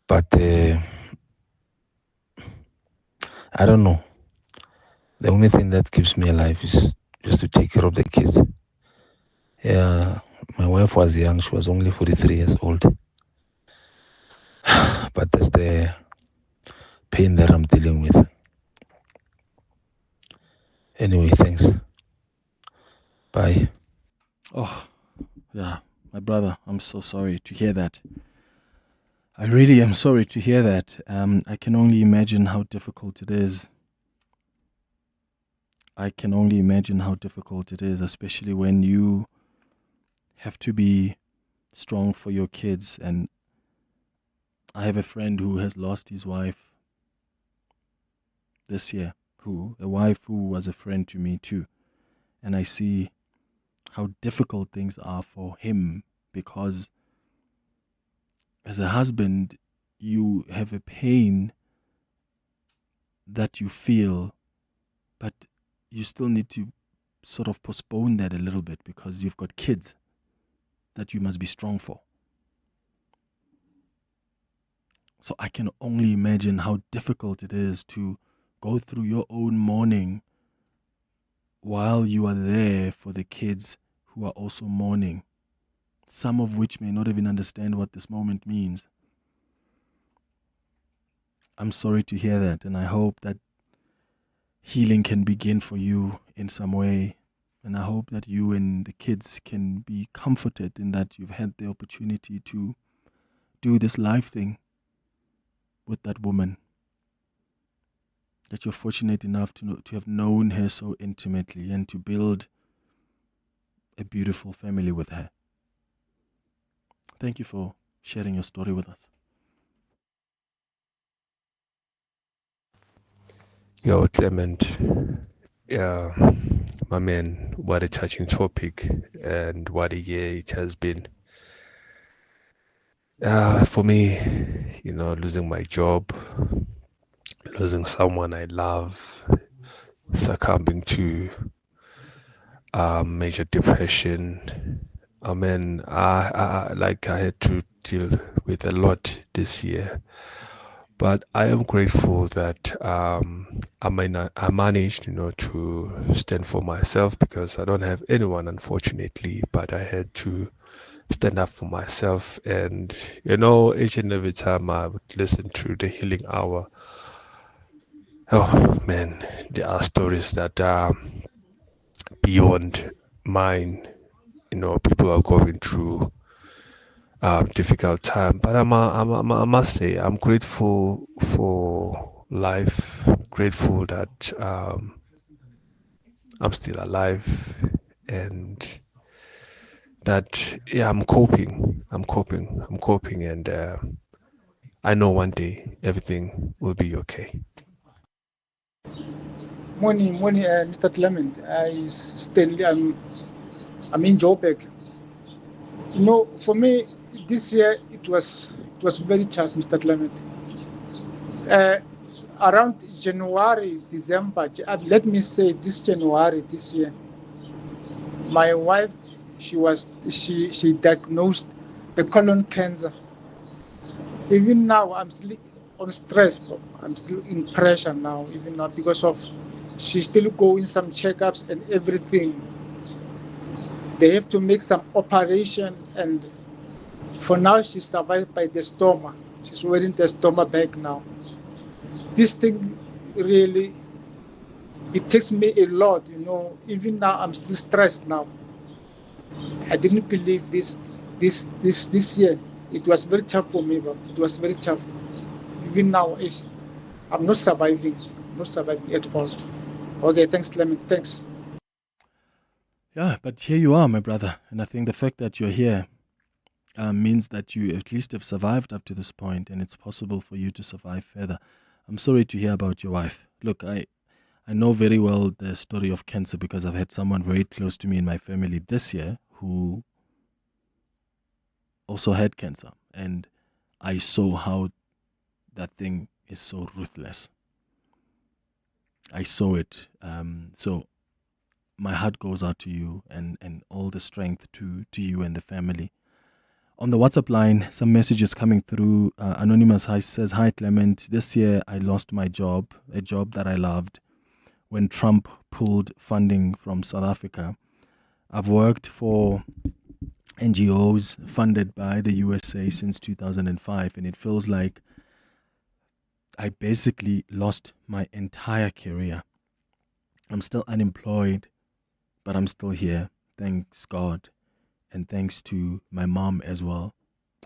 But I don't know. The only thing that keeps me alive is just to take care of the kids. Yeah, my wife was young. She was only 43 years old. But that's the pain that I'm dealing with. Anyway, thanks. Bye. Oh, yeah, my brother, I'm so sorry to hear that. I really am sorry to hear that. I can only imagine how difficult it is. Especially when you have to be strong for your kids. And I have a friend who has lost his wife this year, a wife who was a friend to me too. And I see how difficult things are for him, because as a husband, you have a pain that you feel, but you still need to sort of postpone that a little bit because you've got kids that you must be strong for. So I can only imagine how difficult it is to go through your own mourning while you are there for the kids who are also mourning, some of which may not even understand what this moment means. I'm sorry to hear that, and I hope that healing can begin for you in some way. And I hope that you and the kids can be comforted in that you've had the opportunity to do this life thing with that woman. That you're fortunate enough to have known her so intimately and to build a beautiful family with her. Thank you for sharing your story with us. Yo, Clement. Yeah, my man, what a touching topic and what a year it has been. For me, losing my job, losing someone I love, succumbing to major depression. I mean, I had to deal with a lot this year. But I am grateful that I managed, to stand for myself, because I don't have anyone, unfortunately. But I had to stand up for myself, and each and every time I would listen to the Healing Hour, oh man, there are stories that are beyond mine. People are going through difficult time, but I must say I'm grateful for life, grateful that I'm still alive, and that I'm coping, and I know one day everything will be okay. Morning, Mr. Clement. I'm in Joburg. For me, this year it was very tough, Mr. Clement. Around January, December, let me say this January this year, my wife, she diagnosed the colon cancer. Even now, I'm still on stress. I'm still in pressure now, even now, because of she's still going some checkups and everything. They have to make some operations, and for now she's survived by the stoma. She's wearing the stoma bag now. This thing really, it takes me a lot, Even now I'm still stressed now. I didn't believe this year. It was very tough for me, but it was very tough. Even now, I'm not surviving at all. Okay, thanks, Clement. Thanks. Yeah, but here you are, my brother. And I think the fact that you're here means that you at least have survived up to this point, and it's possible for you to survive further. I'm sorry to hear about your wife. Look, I know very well the story of cancer, because I've had someone very close to me in my family this year who also had cancer. And I saw how that thing is so ruthless. I saw it. So my heart goes out to you, and all the strength to you and the family. On the WhatsApp line, some messages coming through. Anonymous says, "Hi Clement, this year I lost my job, a job that I loved, when Trump pulled funding from South Africa. I've worked for NGOs funded by the USA since 2005, and it feels like I basically lost my entire career. I'm still unemployed, but I'm still here. Thanks God, and thanks to my mom as well."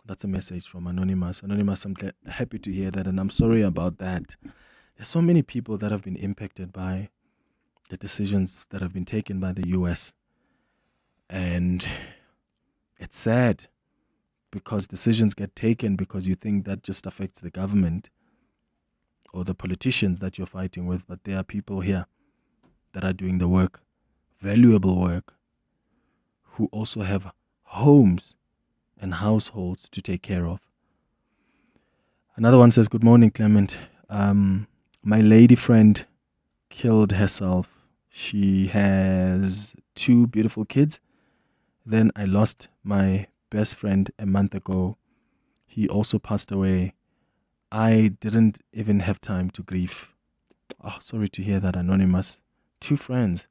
That's a message from Anonymous. Anonymous, I'm happy to hear that, and I'm sorry about that. There's so many people that have been impacted by the decisions that have been taken by the US. And it's sad, because decisions get taken because you think that just affects the government or the politicians that you're fighting with, but there are people here that are doing the work, valuable work, who also have homes and households to take care of. Another one says, "Good morning, Clement. My lady friend killed herself. She has 2 beautiful kids. Then I lost my best friend a month ago. He also passed away. I didn't even have time to grieve. Oh, sorry to hear that, Anonymous. 2 friends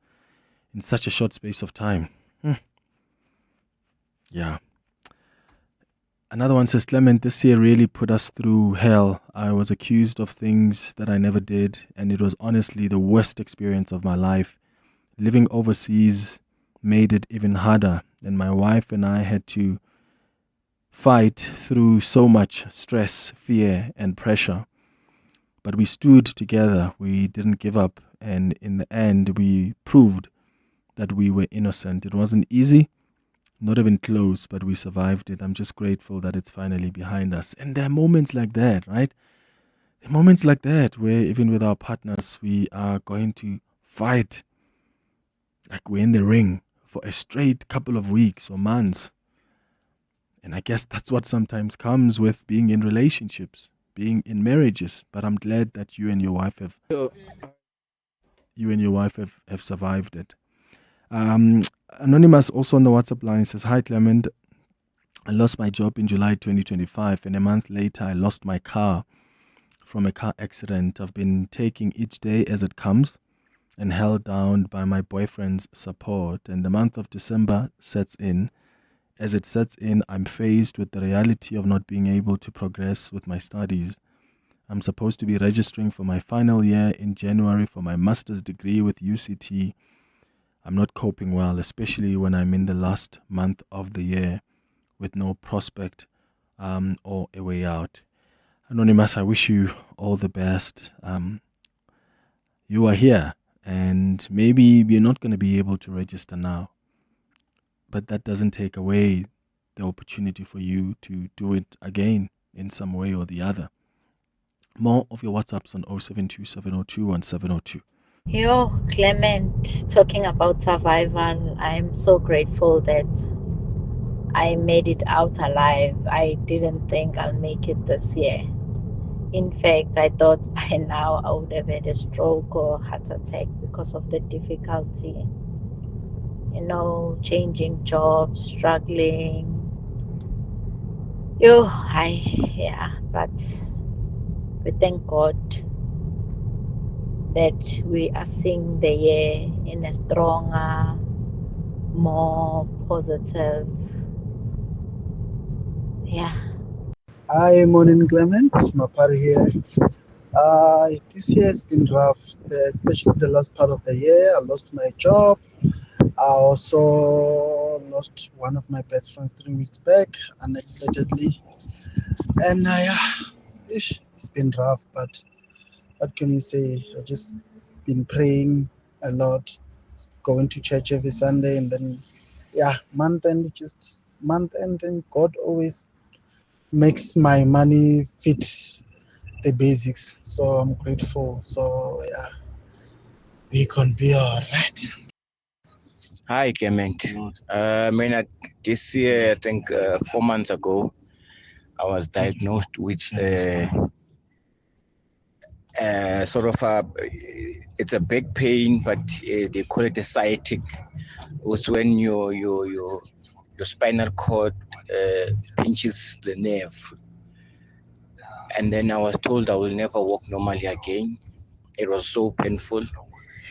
in such a short space of time. Yeah. Another one says, Clement, this year really put us through hell. I was accused of things that I never did, and it was honestly the worst experience of my life. Living overseas made it even harder, and my wife and I had to fight through so much stress, fear, and pressure. But we stood together. We didn't give up, and in the end, we proved that we were innocent. It wasn't easy. Not even close, but we survived it. I'm just grateful that it's finally behind us. And there are moments like that, right? There are moments like that where even with our partners, we are going to fight. Like we're in the ring for a straight couple of weeks or months. And I guess that's what sometimes comes with being in relationships, being in marriages. But I'm glad that you and your wife have survived it. Anonymous also on the WhatsApp line says, hi Clement, I lost my job in July 2025 and a month later I lost my car from a car accident. I've been taking each day as it comes and held down by my boyfriend's support, and the month of December sets in. As it sets in, I'm faced with the reality of not being able to progress with my studies. I'm supposed to be registering for my final year in January for my master's degree with UCT. I'm not coping well, especially when I'm in the last month of the year with no prospect or a way out. Anonymous, I wish you all the best. You are here, and maybe you're not going to be able to register now, but that doesn't take away the opportunity for you to do it again in some way or the other. More of your WhatsApps on 0727021702. Yo, Clement, talking about survival, I'm so grateful that I made it out alive. I didn't think I'll make it this year. In fact, I thought by now I would have had a stroke or heart attack because of the difficulty. You know, changing jobs, struggling. But we thank God that we are seeing the year in a stronger, more positive. Hi, morning Clement. It's Mapari here. This year has been rough, especially the last part of the year. I lost my job. I also lost one of my best friends 3 weeks back, unexpectedly. And it's been rough, but what can you say? I've just been praying a lot, going to church every Sunday, and then, month end, and God always makes my money fit the basics. So I'm grateful. So, we can be all right. Hi, Clement. This year, I think 4 months ago, I was diagnosed with it's a back pain, but they call it a sciatic. It's when your spinal cord pinches the nerve. And then I was told I will never walk normally again. It was so painful.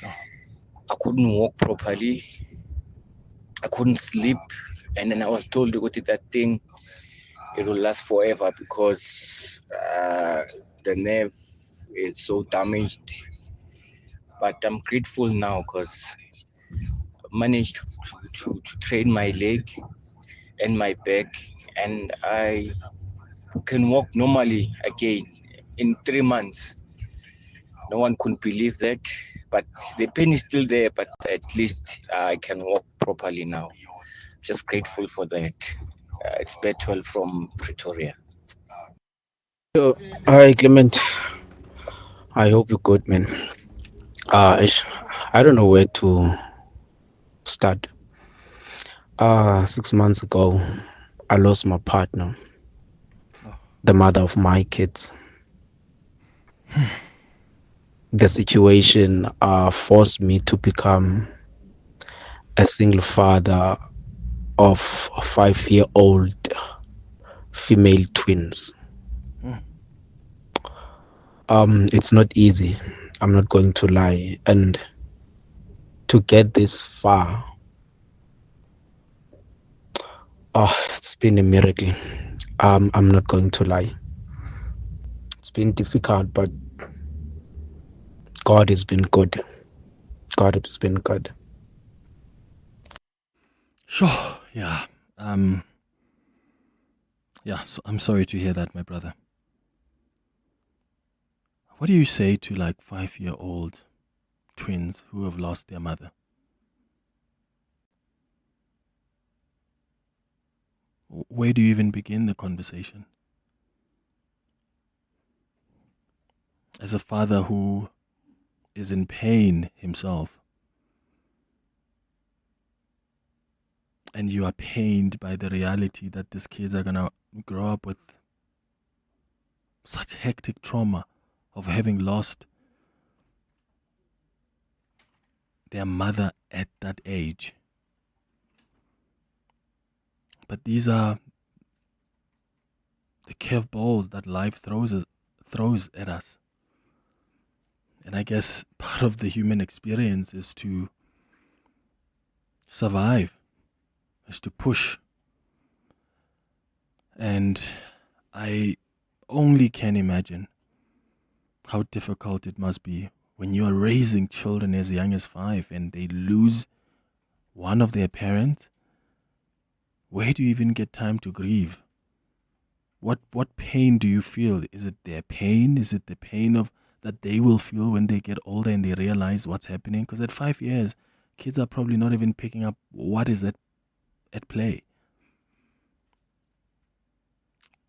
I couldn't walk properly. I couldn't sleep. And then I was told to go to that thing. It will last forever because the nerve is so damaged. But I'm grateful now because I managed to train my leg and my back, and I can walk normally again in 3 months. No one could believe that, but the pain is still there, but at least I can walk properly now. Just grateful for that. It's Betwell from Pretoria. So, hi Clement. I hope you're good, man. I don't know where to start. 6 months ago, I lost my partner, the mother of my kids. The situation forced me to become a single father of a 5-year-old female twins. It's not easy, I'm not going to lie, and to get this far, it's been a miracle. I'm not going to lie. It's been difficult, but God has been good. God has been good. Sure, yeah. Yeah, so I'm sorry to hear that, my brother. What do you say to like 5-year-old twins who have lost their mother? Where do you even begin the conversation? As a father who is in pain himself, and you are pained by the reality that these kids are going to grow up with such hectic trauma of having lost their mother at that age. But these are the curveballs that life throws at us. And I guess part of the human experience is to survive, is to push. And I only can imagine how difficult it must be when you are raising children as young as 5 and they lose one of their parents. Where do you even get time to grieve? What pain do you feel? Is it their pain? Is it the pain of that they will feel when they get older and they realize what's happening? Because at 5 years, kids are probably not even picking up what is at play.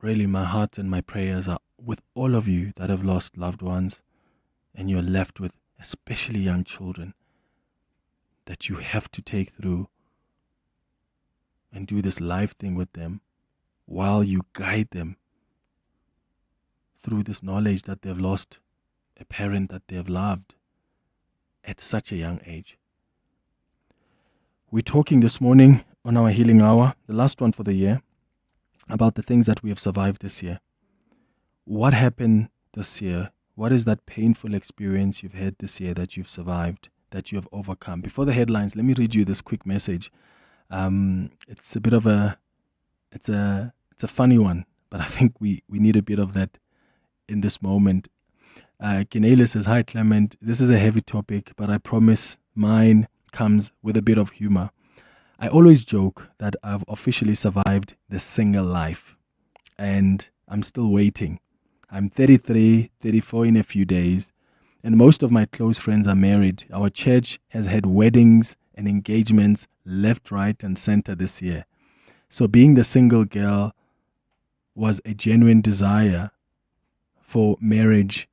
Really, my heart and my prayers are with all of you that have lost loved ones and you're left with especially young children that you have to take through and do this life thing with them while you guide them through this knowledge that they've lost a parent that they have loved at such a young age. We're talking this morning on our Healing Hour, the last one for the year, about the things that we have survived this year. What happened this year? What is that painful experience you've had this year that you've survived, that you have overcome? Before the headlines, let me read you this quick message. It's a bit of it's a funny one, but I think we need a bit of that in this moment. Kinele says, "Hi Clement, this is a heavy topic, but I promise mine comes with a bit of humor. I always joke that I've officially survived the single life, and I'm still waiting. I'm 33, 34 in a few days, and most of my close friends are married. Our church has had weddings and engagements left, right, and center this year. So being the single girl was a genuine desire for marriage.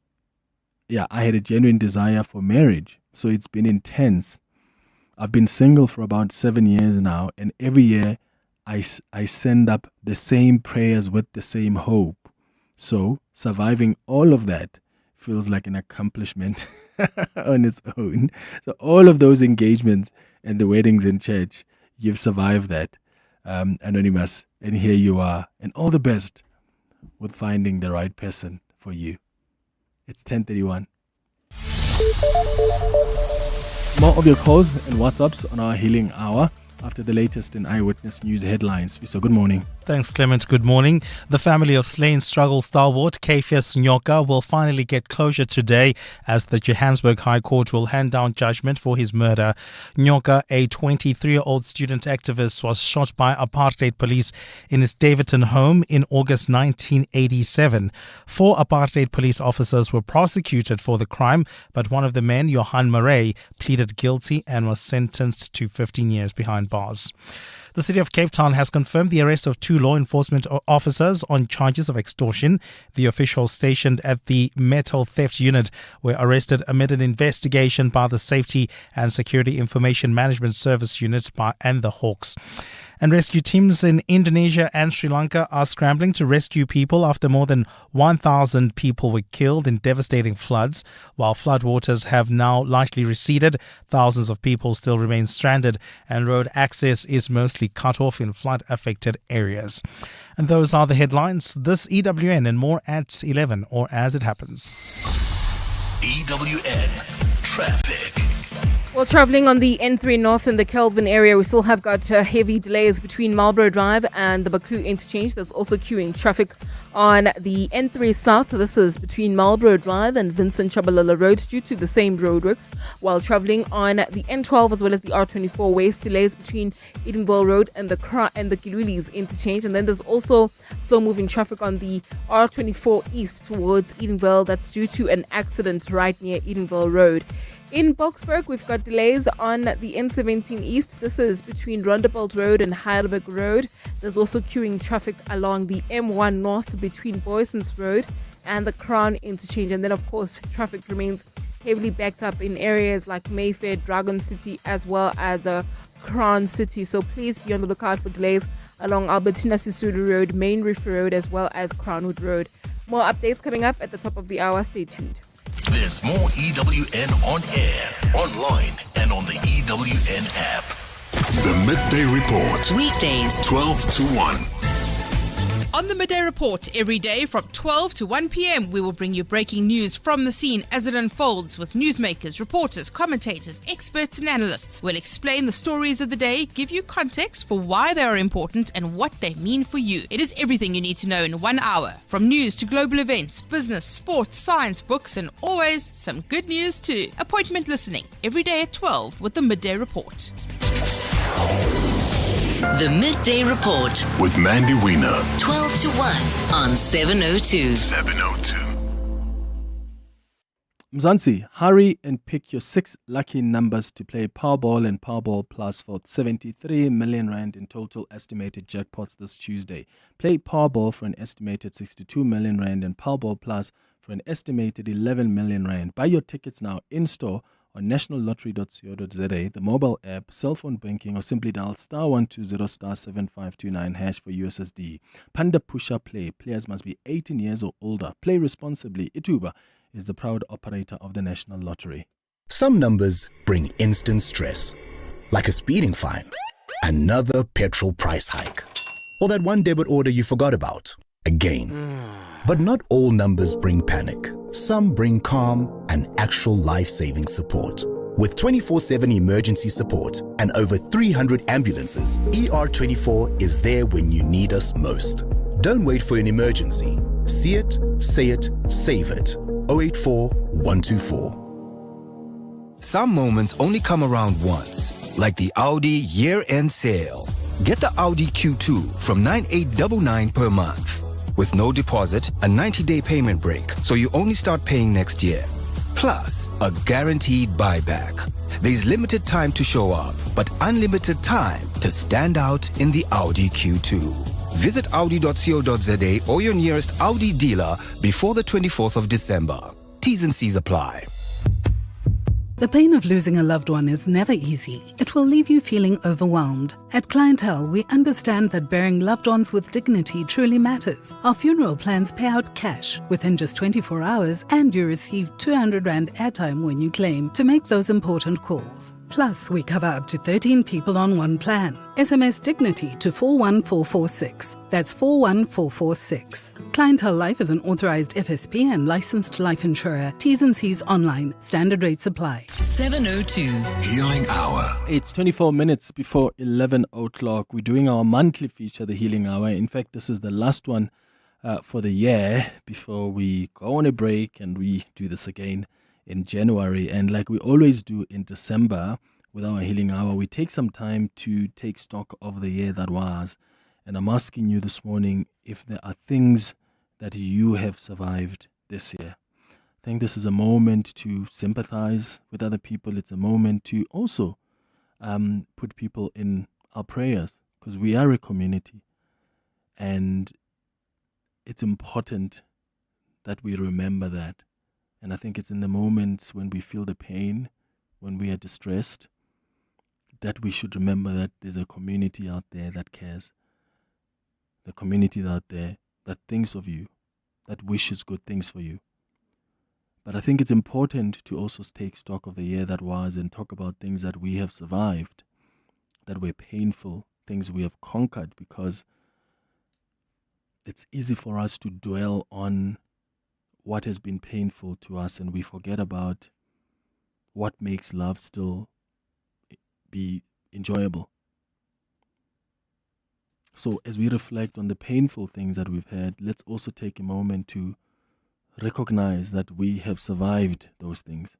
Yeah, I had a genuine desire for marriage, so it's been intense. I've been single for about 7 years now, and every year I send up the same prayers with the same hope. So surviving all of that feels like an accomplishment on its own. So all of those engagements and the weddings in church, you've survived that, Anonymous, and here you are. And all the best with finding the right person for you." It's 10:31. More of your calls and WhatsApps on our Healing Hour after the latest in Eyewitness News headlines. So good morning. Thanks, Clement. Good morning. The family of slain struggle stalwart Caiphus Nyoka will finally get closure today as the Johannesburg High Court will hand down judgment for his murder. Nyoka, a 23-year-old student activist, was shot by apartheid police in his Davidson home in August 1987. 4 apartheid police officers were prosecuted for the crime, but one of the men, Johan Murray, pleaded guilty and was sentenced to 15 years behind bars. The city of Cape Town has confirmed the arrest of 2 law enforcement officers on charges of extortion. The officials stationed at the metal theft unit were arrested amid an investigation by the Safety and Security Information Management Service Unit and the Hawks. And rescue teams in Indonesia and Sri Lanka are scrambling to rescue people after more than 1,000 people were killed in devastating floods. While floodwaters have now largely receded, thousands of people still remain stranded and road access is mostly cut off in flood-affected areas. And those are the headlines. This EWN and more at 11 or as it happens. EWN Traffic. Well, travelling on the N3 North in the Kelvin area, we still have got heavy delays between Marlborough Drive and the Baku interchange. There's also queuing traffic on the N3 South. This is between Marlborough Drive and Vincent Chabalala Road due to the same roadworks. While travelling on the N12 as well as the R24 West, delays between Edenville Road and the Kilulis interchange. And then there's also slow-moving traffic on the R24 East towards Edenville. That's due to an accident right near Edenville Road. In Boksburg, we've got delays on the N17 East. This is between Rondebolt Road and Heidelberg Road. There's also queuing traffic along the M1 North between Boysons Road and the Crown interchange. And then, of course, traffic remains heavily backed up in areas like Mayfair, Dragon City, as well as Crown City. So please be on the lookout for delays along Albertina Sisulu Road, Main Reef Road, as well as Crownwood Road. More updates coming up at the top of the hour. Stay tuned. There's more EWN on air, online, and on the EWN app. The Midday Report. Weekdays, 12 to 1. On the Midday Report, every day from 12 to 1 p.m, we will bring you breaking news from the scene as it unfolds with newsmakers, reporters, commentators, experts and analysts. We'll explain the stories of the day, give you context for why they are important and what they mean for you. It is everything you need to know in 1 hour, from news to global events, business, sports, science, books and always some good news too. Appointment listening every day at 12 with the Midday Report. The Midday Report with Mandy Wiener. 12 to 1 on 702. 702. Mzansi, hurry and pick your 6 lucky numbers to play Powerball and Powerball Plus for 73 million rand in total estimated jackpots this Tuesday. Play Powerball for an estimated 62 million rand and Powerball Plus for an estimated 11 million rand. Buy your tickets now in-store on nationallottery.co.za, the mobile app, cell phone banking, or simply dial *120*7529# for USSD. Panda Pusha Play. Players must be 18 years or older. Play responsibly. Ituba is the proud operator of the National Lottery. Some numbers bring instant stress, like a speeding fine, another petrol price hike, or that one debit order you forgot about again. But not all numbers bring panic. Some bring calm and actual life-saving support. With 24/7 emergency support and over 300 ambulances, ER24 is there when you need us most. Don't wait for an emergency. See it, say it, save it. 084 124. Some moments only come around once, like the Audi year-end sale. Get the Audi Q2 from 9,899 per month. With no deposit, a 90-day payment break, so you only start paying next year. Plus, a guaranteed buyback. There's limited time to show up, but unlimited time to stand out in the Audi Q2. Visit audi.co.za or your nearest Audi dealer before the 24th of December. T's and C's apply. The pain of losing a loved one is never easy. It will leave you feeling overwhelmed. At Clientele, we understand that burying loved ones with dignity truly matters. Our funeral plans pay out cash within just 24 hours, and you receive 200 Rand airtime when you claim to make those important calls. Plus, we cover up to 13 people on one plan. SMS Dignity to 41446. That's 41446. Clientele Life is an authorized FSP and licensed life insurer. T's and C's online. Standard rates apply. 702. Healing Hour. It's 24 minutes before 11 o'clock. We're doing our monthly feature, the Healing Hour. In fact, this is the last one for the year before we go on a break and we do this again in January. And like we always do in December with our Healing Hour, we take some time to take stock of the year that was. And I'm asking you this morning if there are things that you have survived this year. I think this is a moment to sympathize with other people. It's a moment to also put people in our prayers, because we are a community. And it's important that we remember that. And I think it's in the moments when we feel the pain, when we are distressed, that we should remember that there's a community out there that cares, the community out there that thinks of you, that wishes good things for you. But I think it's important to also take stock of the year that was and talk about things that we have survived, that were painful, things we have conquered, because it's easy for us to dwell on what has been painful to us and we forget about what makes love still be enjoyable. So as we reflect on the painful things that we've had, let's also take a moment to recognize that we have survived those things,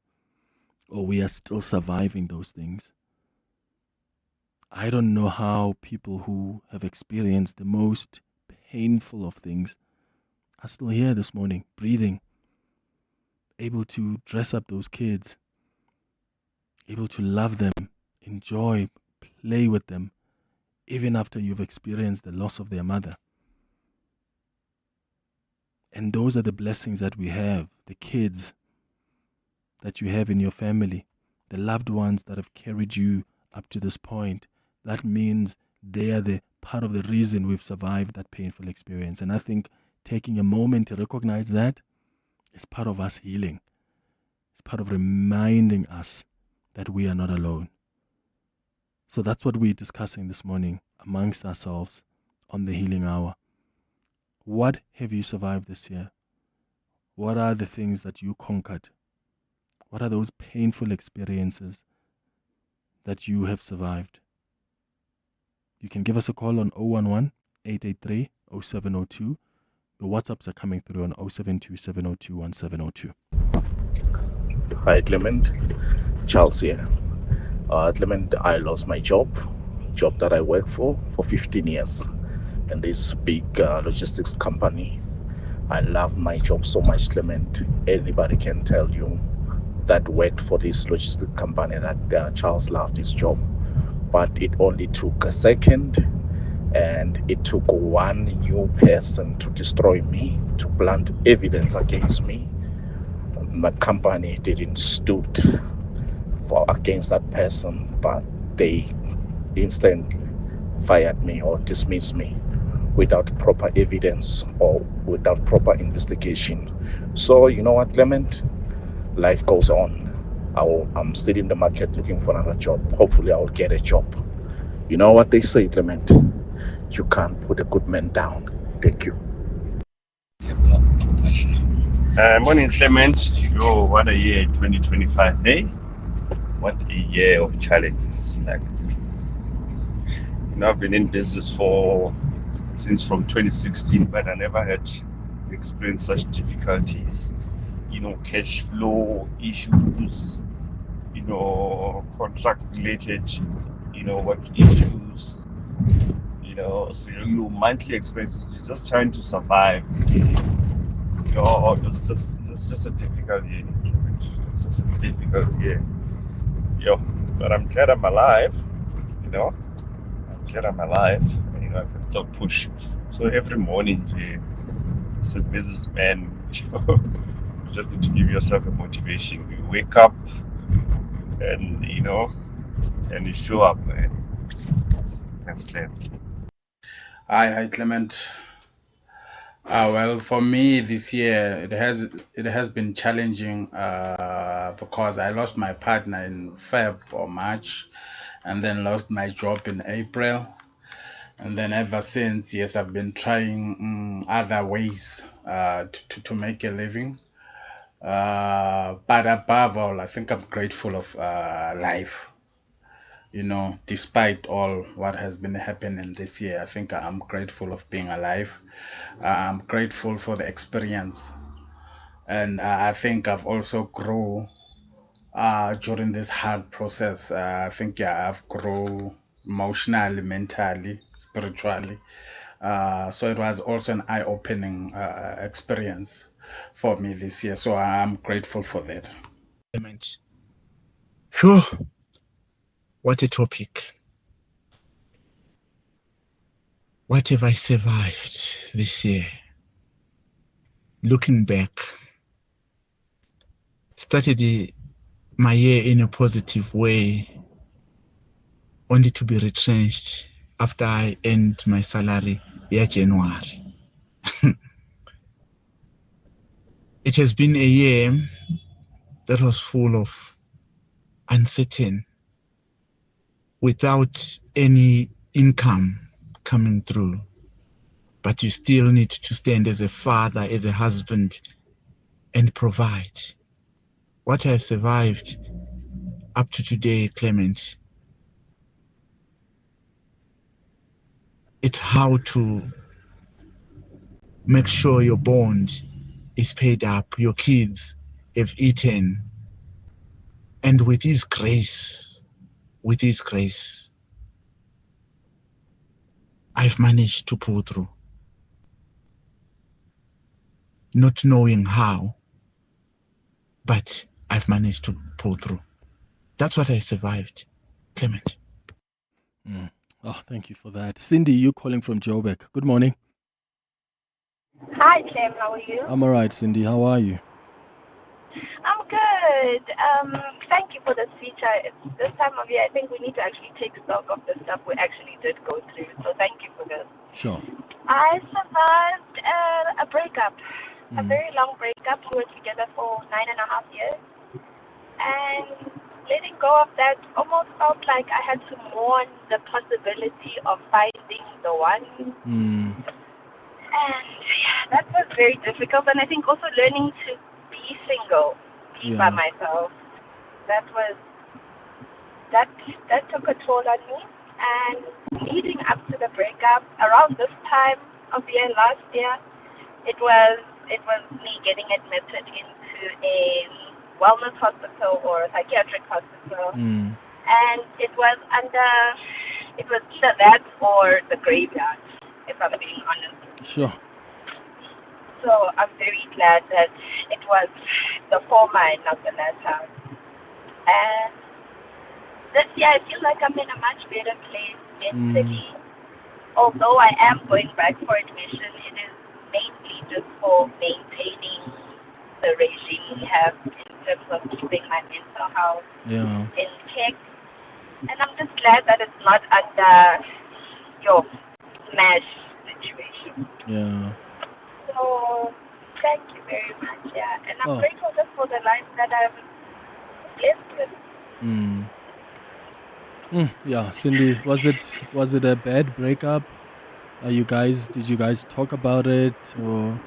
or we are still surviving those things. I don't know how people who have experienced the most painful of things are still here this morning, breathing, able to dress up those kids, able to love them, enjoy, play with them, even after you've experienced the loss of their mother. And those are the blessings that we have, the kids that you have in your family, the loved ones that have carried you up to this point. That means they are the part of the reason we've survived that painful experience. And I think taking a moment to recognize that is part of us healing. It's part of reminding us that we are not alone. So that's what we're discussing this morning amongst ourselves on the Healing Hour. What have you survived this year? What are the things that you conquered? What are those painful experiences that you have survived? You can give us a call on 011-883-0702. The WhatsApps are coming through on 072-702-1702. Hi, Clement. Charles here. Clement, I lost my job that I worked for 15 years in this big logistics company. I love my job so much, Clement. Anybody can tell you that worked for this logistics company that Charles loved his job. But it only took a second, and it took one new person to destroy me, to plant evidence against me. The company didn't stood against that person, but they instantly fired me or dismissed me without proper evidence or without proper investigation. So you know what, Clement? Life goes on. I'm still in the market looking for another job. Hopefully I will get a job. You know what they say, Clement? You can't put a good man down. Thank you. Morning, Clement. Yo, what a year, 2025, hey? What a year of challenges. Like, I've been in business since from 2016, but I never had experienced such difficulties. Cash flow issues, contract related, work issues, so your monthly expenses, you're just trying to survive. It's just a difficult year. It's just a difficult year. But I'm glad I'm alive, I'm glad I'm alive, and I can still push. So every morning, as a businessman, you just need to give yourself a motivation. You wake up and and you show up, man. Thanks, Clem. Hi, Clement. Well, for me this year it has been challenging because I lost my partner in Feb or March, and then lost my job in April, and then ever since, yes, I've been trying other ways to make a living. But above all, I think I'm grateful of life. Despite all what has been happening this year, I think I'm grateful of being alive. I'm grateful for the experience. And I think I've also grown during this hard process. I think, I've grown emotionally, mentally, spiritually. So it was also an eye-opening experience for me this year. So I'm grateful for that. Clement. Sure. What a topic. What have I survived this year? Looking back, started my year in a positive way. only to be retrenched after I earned my salary January. It has been a year that was full of uncertain, without any income coming through. But you still need to stand as a father, as a husband, and provide. What I've survived up to today, Clement, it's how to make sure your bond is paid up, your kids have eaten, and with His grace, I've managed to pull through. Not knowing how, but I've managed to pull through. That's what I survived, Clement. Oh, thank you for that. Cindy, you calling from Joburg. Good morning. Hi, Clem. How are you? I'm all right, Cindy. How are you? I'm good. Thank you for this feature. It's this time of year, I think we need to actually take stock of the stuff we actually did go through. So thank you for this. Sure. I survived a breakup, a very long breakup. We were together for 9.5 years. And letting go of that almost felt like I had to mourn the possibility of finding the one. And yeah, that was very difficult. And I think also learning to be single, be by myself, that took a toll on me. And leading up to the breakup, around this time of the year last year, it was me getting admitted into a wellness hospital or a psychiatric hospital. And it was either that or the graveyard, if I'm being honest. Sure. So I'm very glad that it was the former and not the latter. And this year I feel like I'm in a much better place mentally. Although I am going back for admission, it is mainly just for maintaining the regime we have in terms of keeping my mental health in check. And I'm just glad that it's not under your smash situation. Yeah. So thank you very much. Yeah, and I'm grateful just for the life that I've lived with. Yeah, Cindy, was it a bad breakup? Did you guys talk about it or?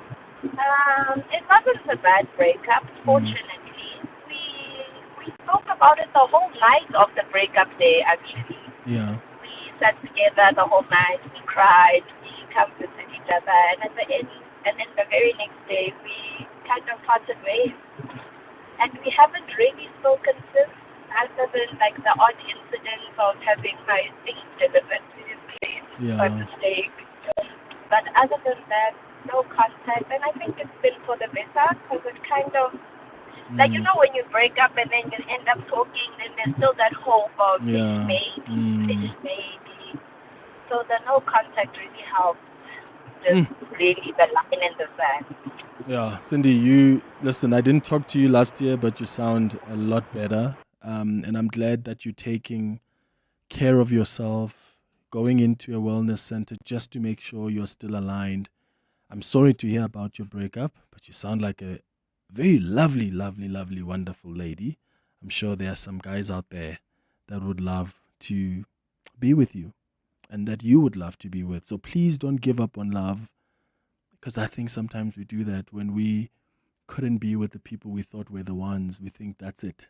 It wasn't a bad breakup. Fortunately, we spoke about it the whole night of the breakup day. Actually, we sat together the whole night. We cried. We comforted each other, and at the end, and then the very next day, we kind of parted ways. And we haven't really spoken since, other than like the odd incident of having my things delivered to his place by mistake. But other than that, no contact. And I think it's been for the better, because it kind of, like, you know, when you break up and then you end up talking, then there's still that hope of maybe. So the no contact really helped. Just really the line in the sand. Yeah, Cindy, listen, I didn't talk to you last year, but you sound a lot better. And I'm glad that you're taking care of yourself, going into a wellness center just to make sure you're still aligned. I'm sorry to hear about your breakup, but you sound like a very lovely, wonderful lady. I'm sure there are some guys out there that would love to be with you and that you would love to be with. So please don't give up on love, because I think sometimes we do that when we couldn't be with the people we thought were the ones. We think that's it.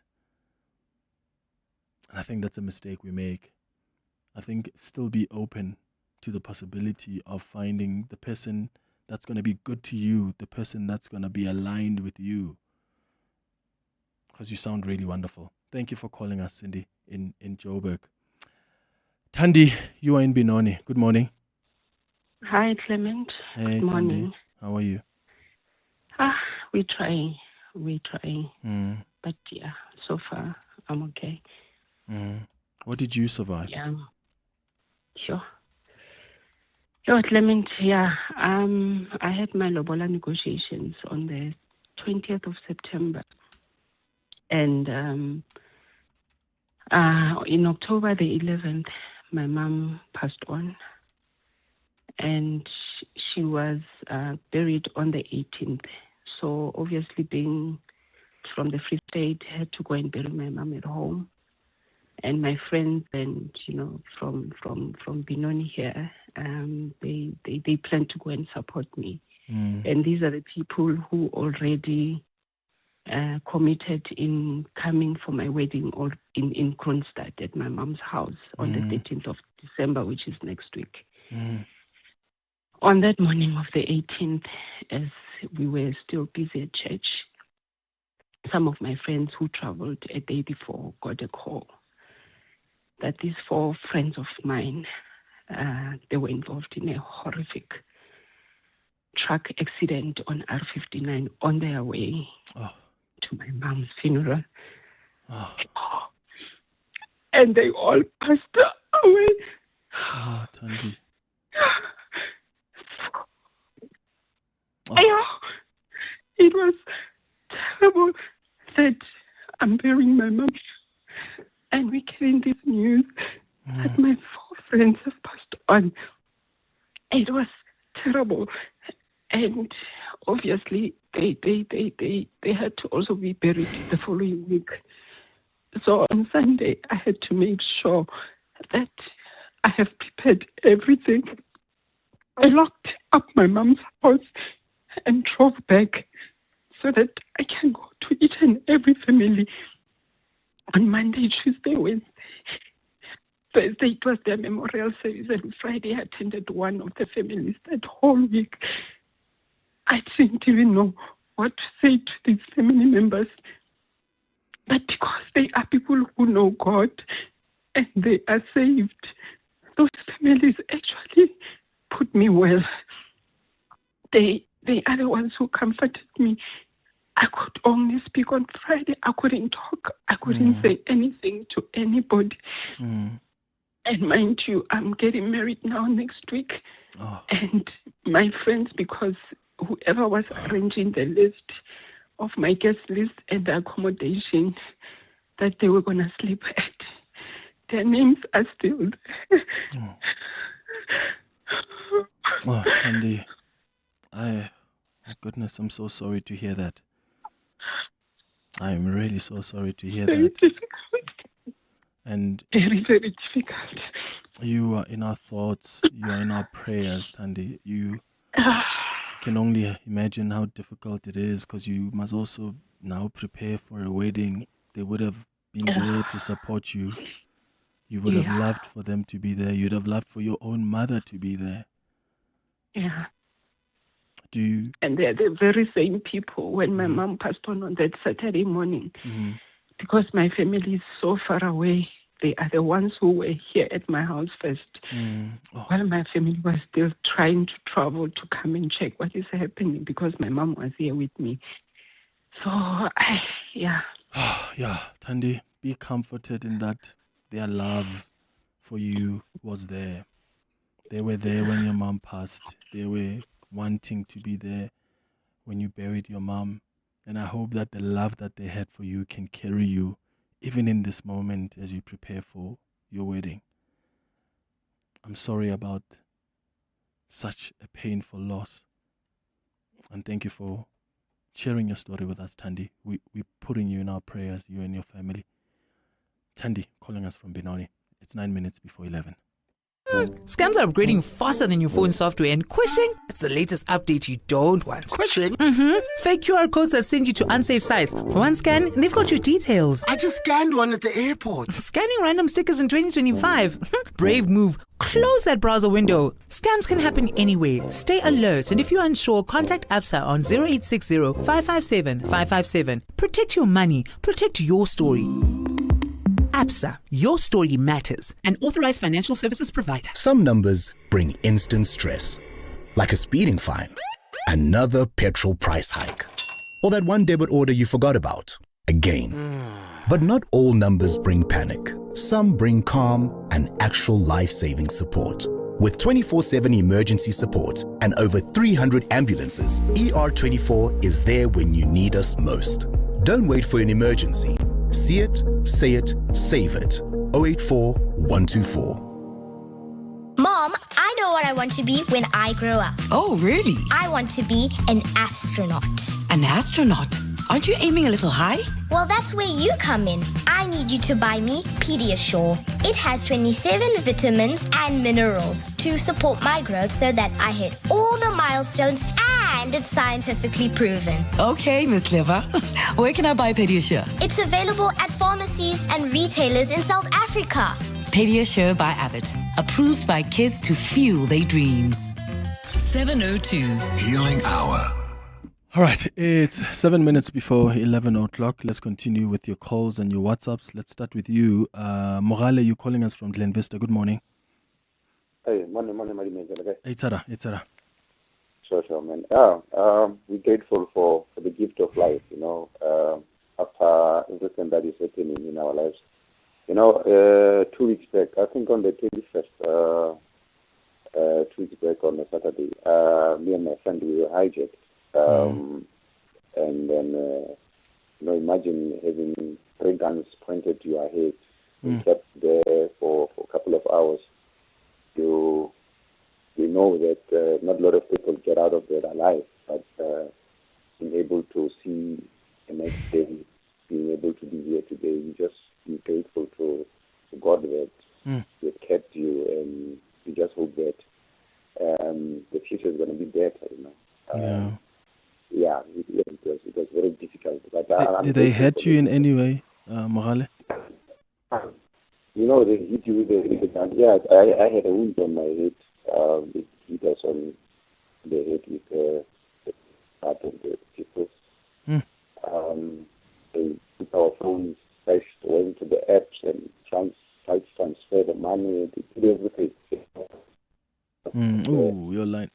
And I think that's a mistake we make. I think still be open to the possibility of finding the person that's going to be good to you, the person that's going to be aligned with you. Because you sound really wonderful. Thank you for calling us, Cindy, in Joburg. Thandi, you are in Benoni. Good morning. Hi, Clement. Hey, Good morning. Thandi. How are you? We try. But yeah, so far I'm okay. What did you survive? Yeah. Sure. Clement, I had my lobola negotiations on the 20th of September. And In October the 11th, my mom passed on, and she was buried on the 18th. So obviously, being from the Free State, had to go and bury my mom at home. And my friends and from Benoni here, they plan to go and support me. And these are the people who already committed in coming for my wedding or in Kronstadt at my mom's house on the 13th of December, which is next week. On that morning of the 18th, as we were still busy at church, some of my friends who traveled a day before got a call that these 4 friends of mine, they were involved in a horrific truck accident on R59 on their way to my mom's funeral. And they all passed away. Thandi. It was terrible that I'm burying my mom and we're getting this news that my 4 friends have passed on. It was terrible. And obviously they had to also be buried the following week. So on Sunday I had to make sure that I have prepared everything. I locked up my mom's house and drove back so that I can go to each and every family on Monday, Tuesday, Wednesday. Thursday it was their memorial service, and Friday I attended one of the families. That whole week I didn't even know what to say to these family members. But because they are people who know God and they are saved, those families actually put me well. They are the ones who comforted me. I could only speak on Friday. I couldn't talk. I couldn't say anything to anybody. And mind you, I'm getting married now next week. And my friends, because whoever was arranging the list of my guest list and the accommodation that they were going to sleep at, their names are still there. Thandi, my goodness, I'm so sorry to hear that. I'm really so sorry to hear Very that. difficult. And Very, very difficult. you are in our thoughts, you are in our prayers, Thandi. You can only imagine how difficult it is, because you must also now prepare for a wedding. They would have been there to support you. You would have loved for them to be there. You'd have loved for your own mother to be there. Yeah. Do you? And they're the very same people when my mom passed on that Saturday morning. Because my family is so far away, they are the ones who were here at my house first. While my family was still trying to travel to come and check what is happening, because my mom was here with me. So, yeah, Thandi, be comforted in that their love for you was there. They were there when your mom passed. They were wanting to be there when you buried your mom. And I hope that the love that they had for you can carry you even in this moment as you prepare for your wedding. I'm sorry about such a painful loss. And thank you for sharing your story with us, Thandi. We're putting you in our prayers, you and your family. Thandi calling us from Benoni. It's 9 minutes before 11. Scams are upgrading faster than your phone software, and quishing, it's the latest update you don't want. Quishing? Fake QR codes that send you to unsafe sites. For one scan, and they've got your details. I just scanned one at the airport. Scanning random stickers in 2025. Brave move. Close that browser window. Scams can happen anywhere. Stay alert, and if you're unsure, contact ABSA on 0860 557 557. Protect your money. Protect your story. ABSA, your story matters. An authorized financial services provider. Some numbers bring instant stress, like a speeding fine, another petrol price hike, or that one debit order you forgot about, again. But not all numbers bring panic. Some bring calm and actual life-saving support. With 24/7 emergency support and over 300 ambulances, ER24 is there when you need us most. Don't wait for an emergency. See it, say it, save it. 084 124. Mom, I know what I want to be when I grow up. Oh, really? I want to be an astronaut. An astronaut? Aren't you aiming a little high? Well, that's where you come in. I need you to buy me Pediasure. It has 27 vitamins and minerals to support my growth so that I hit all the milestones, and it's scientifically proven. Okay, Miss Liver. Where can I buy Pediasure? It's available at pharmacies and retailers in South Africa. Pediasure by Abbott. Approved by kids to fuel their dreams. 7:02. Healing Hour. All right, it's 7 minutes before 11 o'clock. Let's continue with your calls and your WhatsApps. Let's start with you. Mogale, you're calling us from Glen Vista. Good morning. Hey, morning, okay? It's Sure, man. We're grateful for the gift of life, after everything that is happening in our lives. 2 weeks back, I think on the 21st, 2 weeks back on a Saturday, me and my friend, we were hijacked. And then, imagine having 3 guns pointed to your head. We kept there for a couple of hours. We know that not a lot of people get out of there alive, but being able to see the next day, being able to be here today, we just be grateful to God that He had kept you, and we just hope that the future is going to be better, Yeah, it was very difficult. But did they hurt you in any way, Mogale? They hit you with the gun. Yeah, I had a wound on my head. They hit us on the head with the part of the people. They took our phones, went to the apps and tried to transfer the money. They did everything. Oh, your line.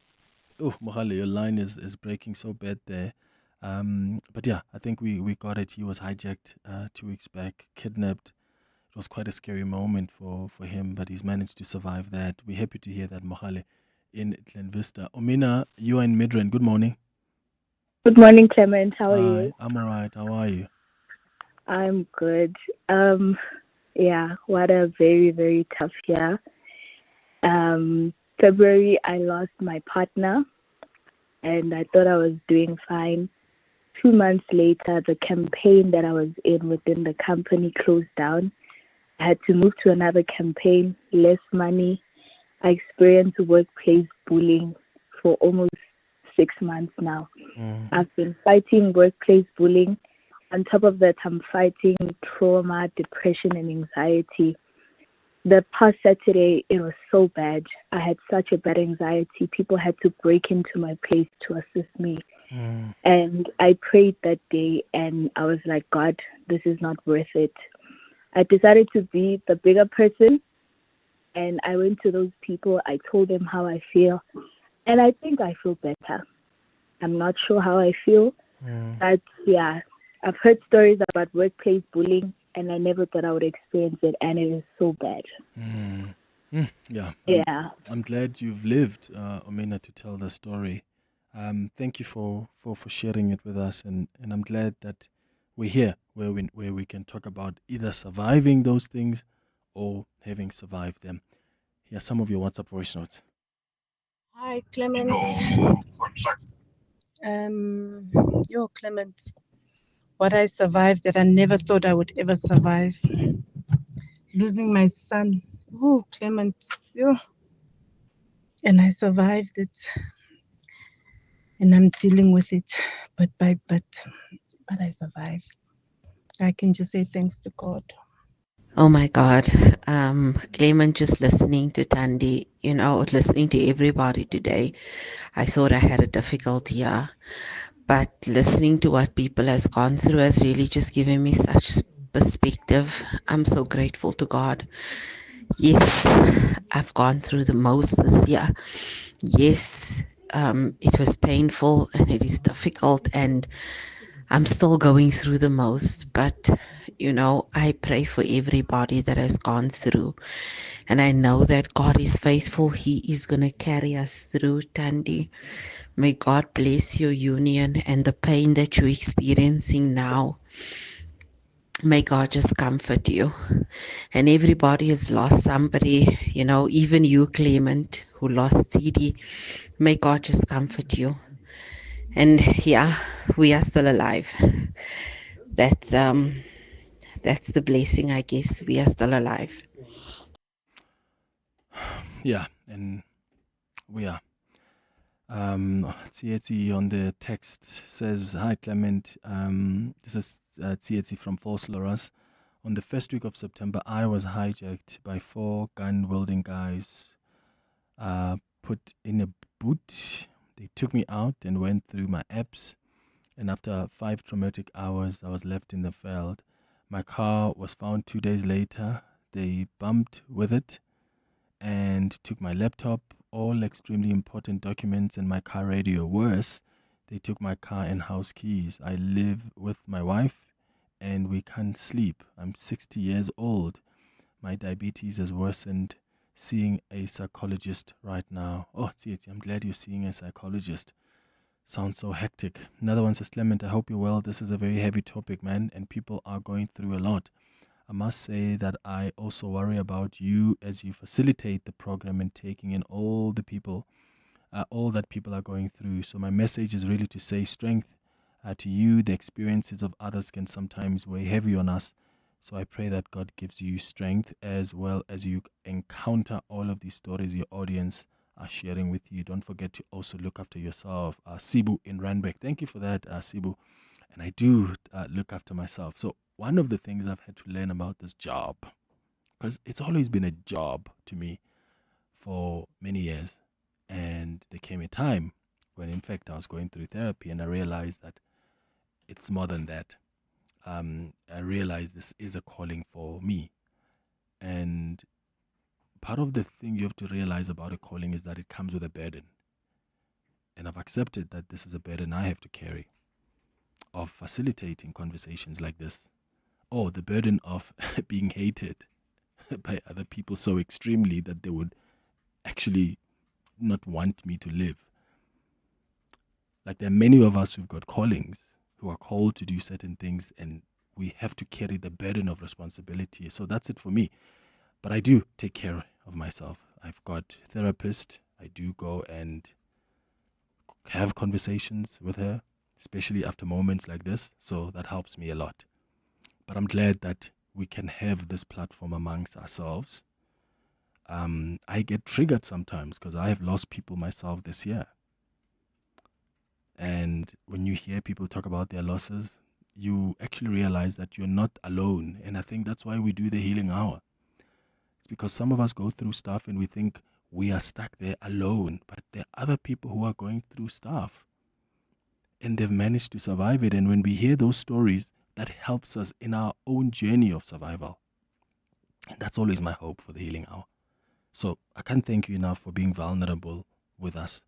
Oh, Mogale, your line is breaking so bad there. But yeah, I think we got it. He was hijacked 2 weeks back, kidnapped. It was quite a scary moment for him, but he's managed to survive that. We're happy to hear that, Mogale, in Glen Vista. Omina, you are in Midrand. Good morning. Good morning, Clement. How are you? I'm all right. How are you? I'm good. Yeah, what a very, very tough year. February, I lost my partner, and I thought I was doing fine. 2 months later, the campaign that I was in within the company closed down. I had to move to another campaign, less money. I experienced workplace bullying for almost 6 months now. I've been fighting workplace bullying. On top of that, I'm fighting trauma, depression, and anxiety. The past Saturday, it was so bad. I had such a bad anxiety. People had to break into my place to assist me. And I prayed that day, and I was like, God, this is not worth it. I decided to be the bigger person, and I went to those people. I told them how I feel, and I think I feel better. I'm not sure how I feel, but yeah, I've heard stories about workplace bullying, and I never thought I would experience it, and it is so bad. Yeah. Yeah. I'm glad you've lived, Omina, to tell the story. Thank you for sharing it with us, and I'm glad that we're here where we can talk about either surviving those things or having survived them. Here are some of your WhatsApp voice notes. Hi, Clement. Clement. What I survived that I never thought I would ever survive. Losing my son. Oh, Clement. And I survived it. And I'm dealing with it. But I survived. I can just say thanks to God. Oh my God. Clement, just listening to Tandy, listening to everybody today, I thought I had a difficult year. But listening to what people has gone through has really just given me such perspective. I'm so grateful to God. Yes, I've gone through the most this year. Yes, it was painful and it is difficult, and I'm still going through the most. But, I pray for everybody that has gone through. And I know that God is faithful. He is going to carry us through, Tandy. May God bless your union and the pain that you're experiencing now. May God just comfort you. And everybody has lost somebody, even you, Clement, who lost CD. May God just comfort you. And yeah, we are still alive. That's the blessing, I guess. We are still alive. Yeah, and we are. Tsietsi on the text says, "Hi Clement, this is Tsietsi from False Loras. On the first week of September, I was hijacked by 4 gun-wielding guys, put in a boot. They took me out and went through my apps, and after 5 traumatic hours, I was left in the field. My car was found 2 days later. They bumped with it and took my laptop, all extremely important documents, and my car radio. Worse, they took my car and house keys. I live with my wife and we can't sleep. I'm 60 years old. My diabetes has worsened. Seeing a psychologist right now." Oh, Tsietsi, I'm glad you're seeing a psychologist. Sounds so hectic. Another one says, "Clement, I hope you're well. This is a very heavy topic, man, and people are going through a lot. I must say that I also worry about you as you facilitate the program and taking in all the people, all that people are going through. So my message is really to say strength to you. The experiences of others can sometimes weigh heavy on us. So I pray that God gives you strength as well as you encounter all of these stories your audience are sharing with you. Don't forget to also look after yourself." Sibu in Randburg. Thank you for that, Sibu. And I do look after myself. So one of the things I've had to learn about this job, because it's always been a job to me for many years. And there came a time when, in fact, I was going through therapy and I realized that it's more than that. I realized this is a calling for me. And part of the thing you have to realize about a calling is that it comes with a burden. And I've accepted that this is a burden I have to carry, of facilitating conversations like this, or the burden of being hated by other people so extremely that they would actually not want me to live. Like, there are many of us who've got callings, who are called to do certain things, and we have to carry the burden of responsibility. So that's it for me. But I do take care of myself. I've got a therapist. I do go and have conversations with her, especially after moments like this. So that helps me a lot. But I'm glad that we can have this platform amongst ourselves. I get triggered sometimes because I have lost people myself this year. And when you hear people talk about their losses, you actually realize that you're not alone. And I think that's why we do the healing hour. It's because some of us go through stuff and we think we are stuck there alone. But there are other people who are going through stuff and they've managed to survive it. And when we hear those stories, that helps us in our own journey of survival. And that's always my hope for the healing hour. So I can't thank you enough for being vulnerable with us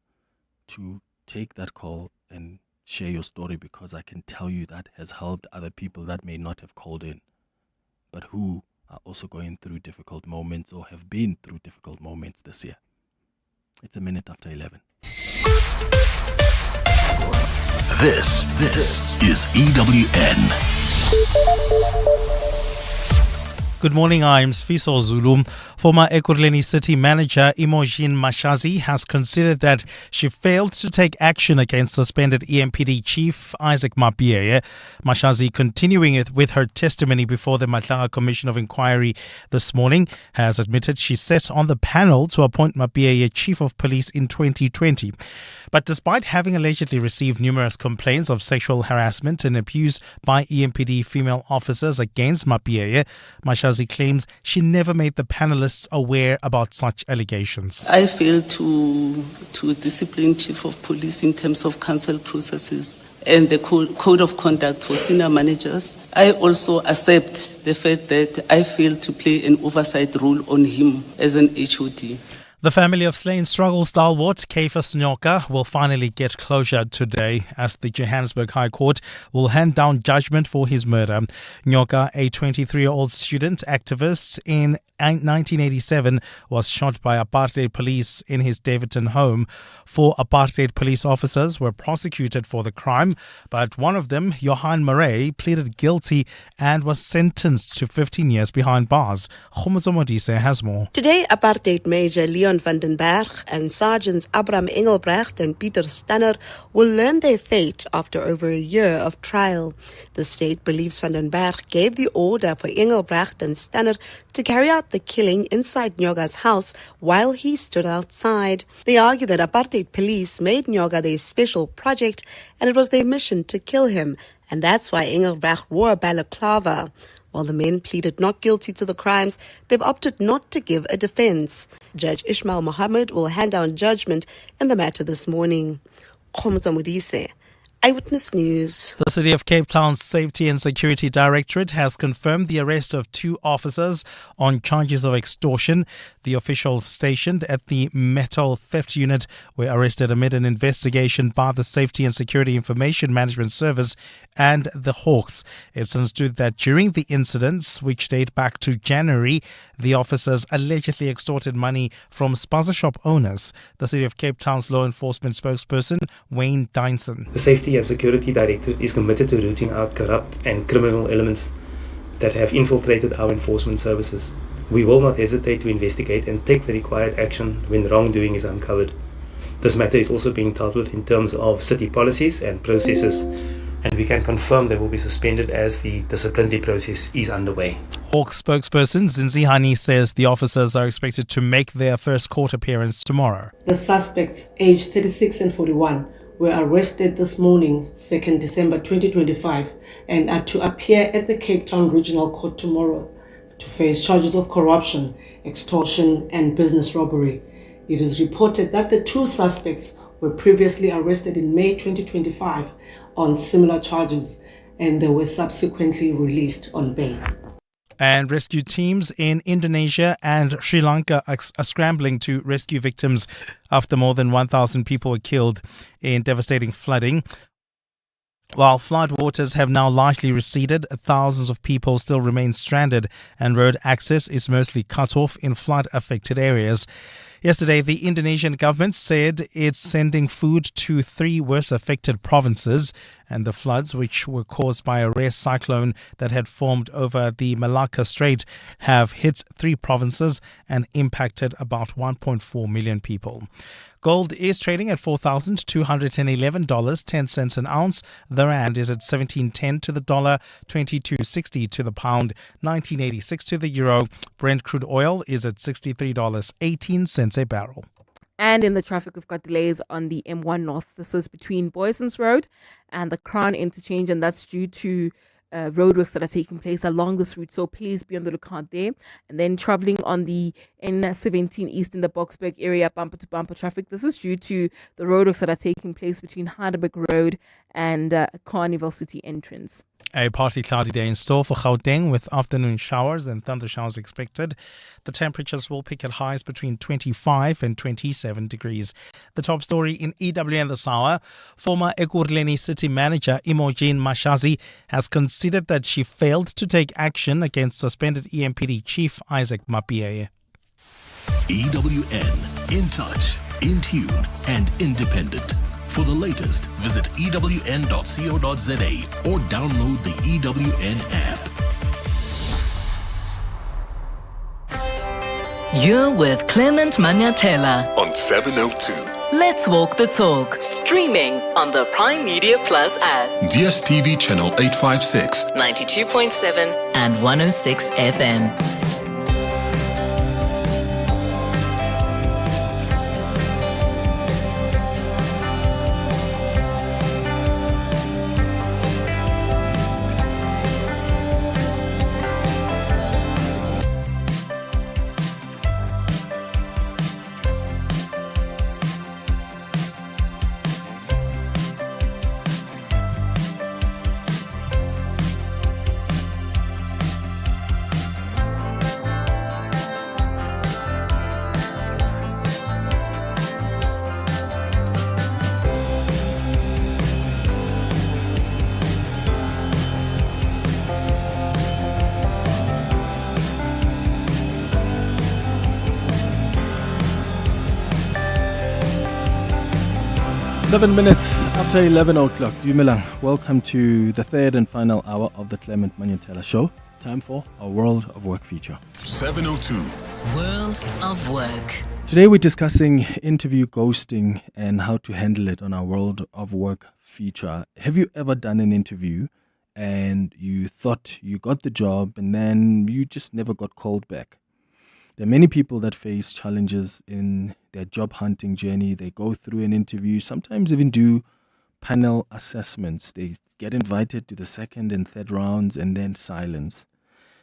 to take that call and share your story, because I can tell you that has helped other people that may not have called in, but who are also going through difficult moments or have been through difficult moments this year. It's 11:11. This is EWN. Good morning, I'm Sfiso Zulu. Former Ekurhuleni City Manager Imogen Mashazi has considered that she failed to take action against suspended EMPD Chief Isaac Mappieye. Mashazi, continuing with her testimony before the Madlanga Commission of Inquiry this morning, has admitted she sat on the panel to appoint Mappieye Chief of Police in 2020. But despite having allegedly received numerous complaints of sexual harassment and abuse by EMPD female officers against Mappieye, Mashazi claims she never made the panelists aware about such allegations. I failed to discipline Chief of Police in terms of council processes and the code of conduct for senior managers. I also accept the fact that I failed to play an oversight role on him as an HOD. The family of slain struggle stalwart Caiphus Nyoka will finally get closure today as the Johannesburg High Court will hand down judgment for his murder. Nyoka, a 23-year-old student activist in 1987, was shot by apartheid police in his Davidson home. 4 apartheid police officers were prosecuted for the crime, but one of them, Johan Murray, pleaded guilty and was sentenced to 15 years behind bars. Khomozo Modise has more. Today, apartheid Major Leon van den Berg and Sergeants Abraham Engelbrecht and Pieter Stanner will learn their fate after over a year of trial. The state believes van den Berg gave the order for Engelbrecht and Stanner to carry out the killing inside Nyoga's house while he stood outside. They argue that apartheid police made Nyoga their special project and it was their mission to kill him, and that's why Engelbrecht wore a balaclava. While the men pleaded not guilty to the crimes, they've opted not to give a defense. Judge Ismail Mohammed will hand down judgment in the matter this morning. Khomozo Modise, Eyewitness News. The City of Cape Town's Safety and Security Directorate has confirmed the arrest of 2 officers on charges of extortion. The officials stationed at the metal theft unit were arrested amid an investigation by the Safety and Security Information Management Service and the Hawks. It's understood that during the incidents, which date back to January, the officers allegedly extorted money from spaza shop owners. The City of Cape Town's law enforcement spokesperson, Wayne Dynson. The Safety and Security Directorate is committed to rooting out corrupt and criminal elements that have infiltrated our enforcement services. We will not hesitate to investigate and take the required action when wrongdoing is uncovered. This matter is also being dealt with in terms of city policies and processes, and we can confirm they will be suspended as the disciplinary process is underway. Hawks spokesperson Zinzi Hani says the officers are expected to make their first court appearance tomorrow. The suspects, aged 36 and 41, were arrested this morning, 2nd December 2025, and are to appear at the Cape Town Regional Court tomorrow to face charges of corruption, extortion, and business robbery. It is reported that the 2 suspects were previously arrested in May 2025 on similar charges, and they were subsequently released on bail. And rescue teams in Indonesia and Sri Lanka are scrambling to rescue victims after more than 1,000 people were killed in devastating flooding. While flood waters have now largely receded, thousands of people still remain stranded and road access is mostly cut off in flood-affected areas. Yesterday, the Indonesian government said it's sending food to 3 worst-affected provinces, and the floods, which were caused by a rare cyclone that had formed over the Malacca Strait, have hit 3 provinces and impacted about 1.4 million people. Gold is trading at $4,211.10 an ounce. The rand is at 17.10 to the dollar, 22.60 to the pound, 19.86 to the euro. Brent crude oil is at $63.18 a barrel. And in the traffic, we've got delays on the M1 North. This is between Boysons Road and the Crown Interchange, and that's due to roadworks that are taking place along this route. So please be on the lookout there. And then traveling on the N17 East in the Boksburg area, bumper-to-bumper traffic. This is due to the roadworks that are taking place between Heidelberg Road and Carnival City entrance. A partly cloudy day in store for Gauteng with afternoon showers and thunder showers expected. The temperatures will peak at highs between 25 and 27 degrees. The top story in EWN this hour, former Ekurhuleni City Manager Imogen Mashazi has considered that she failed to take action against suspended EMPD Chief Isaac Mappiaye. EWN, in touch, in tune and independent. For the latest, visit ewn.co.za or download the EWN app. You're with Clement Manyathela on 702. Let's walk the talk. Streaming on the Prime Media Plus app. DSTV channel 856, 92.7 and 106 FM. 7 minutes after 11 o'clock. Dumelang, welcome to the third and final hour of the Clement Manyathela Show. Time for our World of Work feature. 702. World of Work. Today we're discussing interview ghosting and how to handle it on our World of Work feature. Have you ever done an interview and you thought you got the job and then you just never got called back? There are many people that face challenges in their job hunting journey. They go through an interview, sometimes even do panel assessments. They get invited to the second and third rounds and then silence.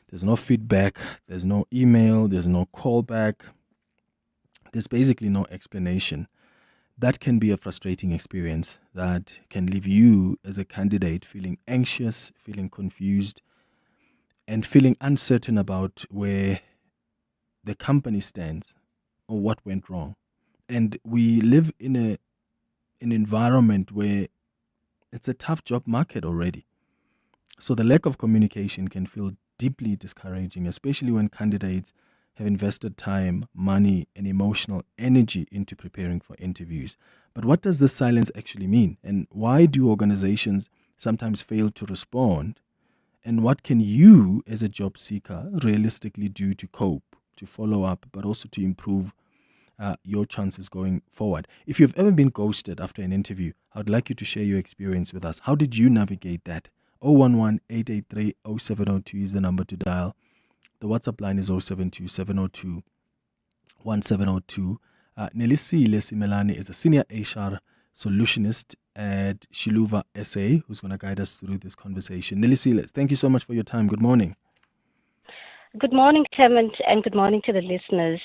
There's no feedback, there's no email, there's no callback. There's basically no explanation. That can be a frustrating experience that can leave you as a candidate feeling anxious, feeling confused, and feeling uncertain about where the company stands or what went wrong. And we live in an environment where it's a tough job market already. So the lack of communication can feel deeply discouraging, especially when candidates have invested time, money, and emotional energy into preparing for interviews. But what does this silence actually mean? And why do organizations sometimes fail to respond? And what can you, as a job seeker, realistically do to cope, to follow up, but also to improve your chances going forward? If you've ever been ghosted after an interview, I'd like you to share your experience with us. How did you navigate that? 011-883-0702 is the number to dial. The WhatsApp line is 072-702-1702. Nelisile Simelane is a senior HR solutionist at Shiluva SA, who's going to guide us through this conversation. Nelisile, thank you so much for your time. Good morning. Good morning, Clement, and good morning to the listeners.